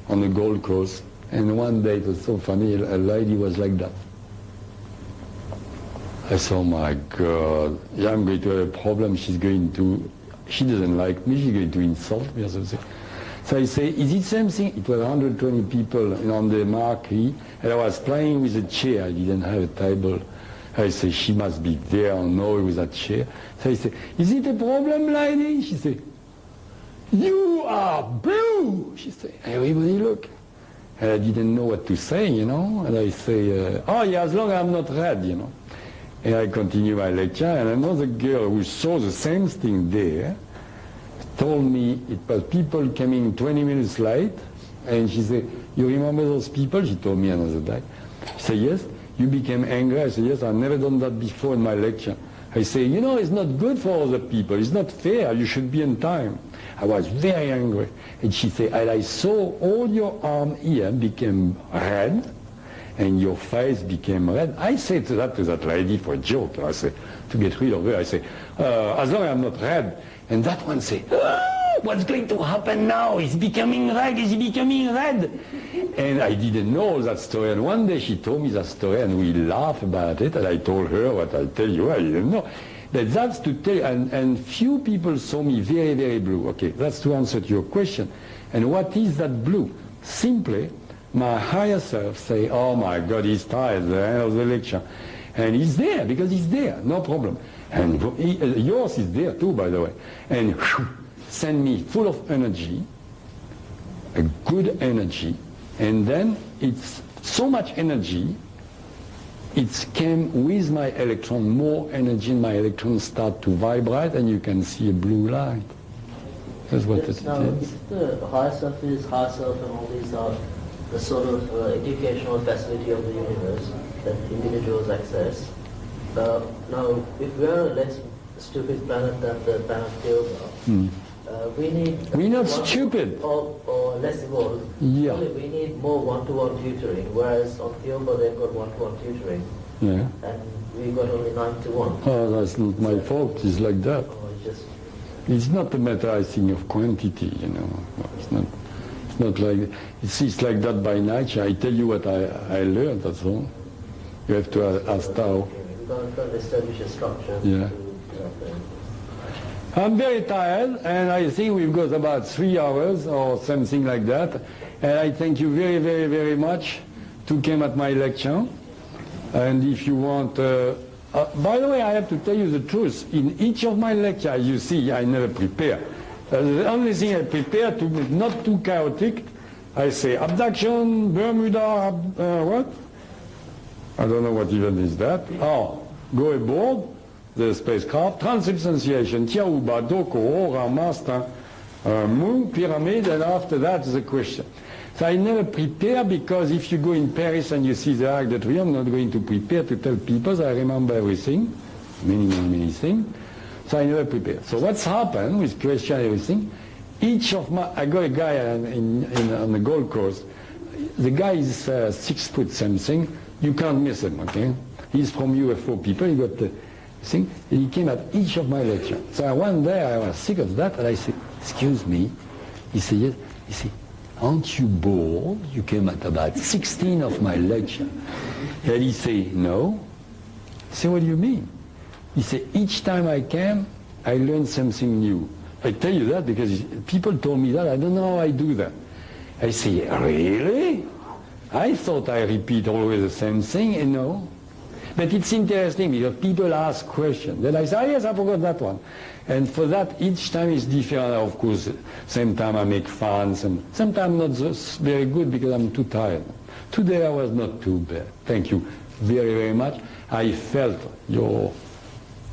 on the Gold Coast, and one day it was so funny, a lady was like that. I said, oh my God, yeah, I'm going to have a problem. She doesn't like me, she's going to insult me or something. So I say, is it something? It was 120 people on the marquee, and I was playing with a chair. I didn't have a table. I say, she must be there or no with that chair. So I say, is it a problem, lady? She said, you are blue. She said, everybody look. And I didn't know what to say, and I say, oh yeah, as long as I'm not red, And I continue my lecture, and another girl who saw the same thing there told me it was people coming 20 minutes late, and she said, you remember those people? She told me another day. She said, yes. You became angry? I said, yes, I've never done that before in my lecture. I say, it's not good for other people. It's not fair. You should be on time. I was very angry. And she said, and I saw all your arm here became red, and your face became red. I said to that lady for a joke. I said, to get rid of her, I say, as long as I'm not red. And that one said, what's going to happen now? It's becoming red, it's becoming red. And I didn't know that story. And one day she told me that story, and we laughed about it, and I told her what I tell you, I didn't know. But that's to tell you, and few people saw me very, very blue. Okay, that's to answer to your question. And what is that blue? Simply, my higher self say, oh my God, he's tired at the end of the lecture. And he's there, because he's there, no problem. And yours is there too, by the way. And send me full of energy, a good energy, and then it's so much energy, it came with my electron, more energy, and my electrons start to vibrate, and you can see a blue light. That's what it is. Now, if the higher self is higher self, and all these are the sort of educational facility of the universe that individuals access, now, if we are a less stupid planet than the planet Theoba, we need... We're not stupid. Or less evolved. Yeah. Only we need more one-to-one tutoring, whereas on Theoba they've got one-to-one tutoring. Yeah. And we got only 9-to-1. Oh, that's not my fault. It's like that. It's not a matter, I think, of quantity, It's not like... It's like that by nature. I tell you what I learned, that's all. You have to ask Tao. We've got to establish a structure. Yeah. I'm very tired, and I think we've got about 3 hours or something like that. And I thank you very, very, very much to come at my lecture. And if you want... by the way, I have to tell you the truth. In each of my lectures, you see, I never prepare. The only thing I prepare to be not too chaotic, I say abduction, Bermuda, what? I don't know what even is that. Oh, go aboard the spacecraft, transubstantiation, Tiahuba, Doko, Ora, Master, Moon, Pyramid, and after that the question. So I never prepare, because if you go in Paris and you see the Arc de Triomphe, I'm not going to prepare to tell people, so I remember everything, many things. So I never prepare. So what's happened with question everything, Each of my, I got a guy on the Gold Coast. The guy is 6 foot something. You can't miss him, okay? He's from UFO people. He got the thing. He came at each of my lectures. So one day I was sick of that, and I said, "Excuse me." He said, "Yes." He said, "Aren't you bored? You came at about 16 of my lecture." And he said, "No." I said, "What do you mean?" He said, "Each time I came, I learned something new." I tell you that because people told me that. I don't know how I do that. I say, "Really? I thought I repeat always the same thing." And no. But it's interesting because people ask questions. Then I say, "Oh, yes, I forgot that one." And for that, each time is different. Of course, same time I make fun. Sometimes not very good because I'm too tired. Today I was not too bad. Thank you very, very much. I felt your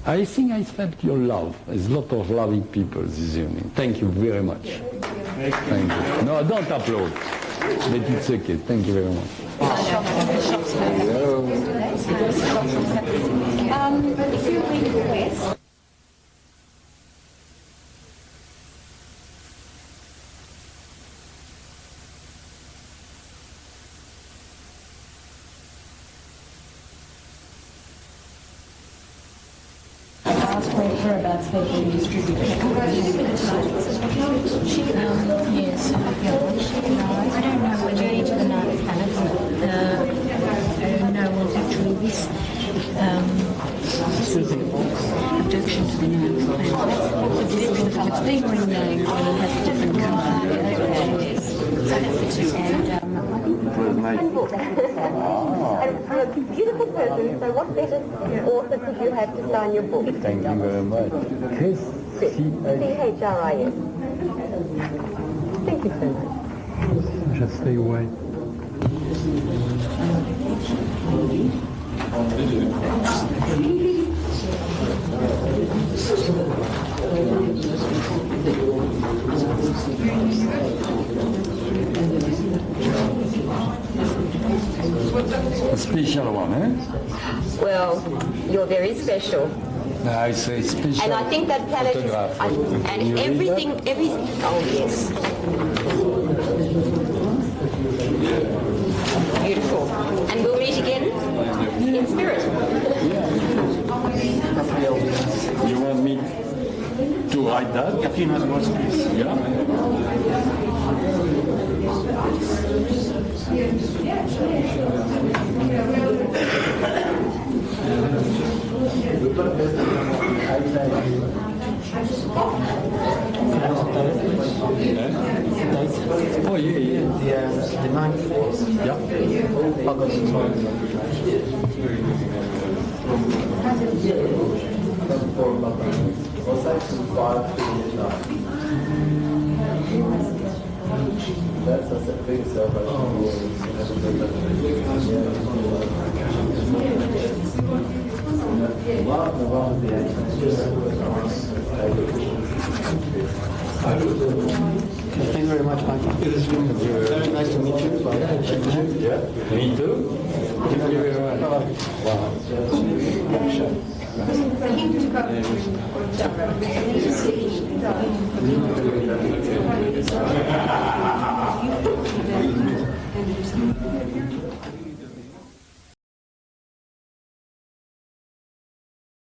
love. There's a lot of loving people this evening. Thank you very much. Thank you. No, don't applaud. But it's okay. Thank you very much. If you read the West, whereabouts they've been distributed. Yes. I don't know when you enter the ninth planet. No, well, actually, this abduction to the ninth planet. It's been renamed and it has a different colour. And you're a beautiful person, so what better author could you have to sign your book? Thank you very much. Chris. C-H-R-I-S. Thank you so much. Just stay away. A special one, eh? Well, you're very special. I say special. And I think that planet is, and everything, oh yes. Beautiful. And we'll meet again in spirit. You want me to write that? A few nice words, please. Yeah. Oh yeah. The ninth place. Yeah. That's a big Thank you very much, Michael. It has been very nice to meet you. Yeah. Me too. Thank you very much. Wow.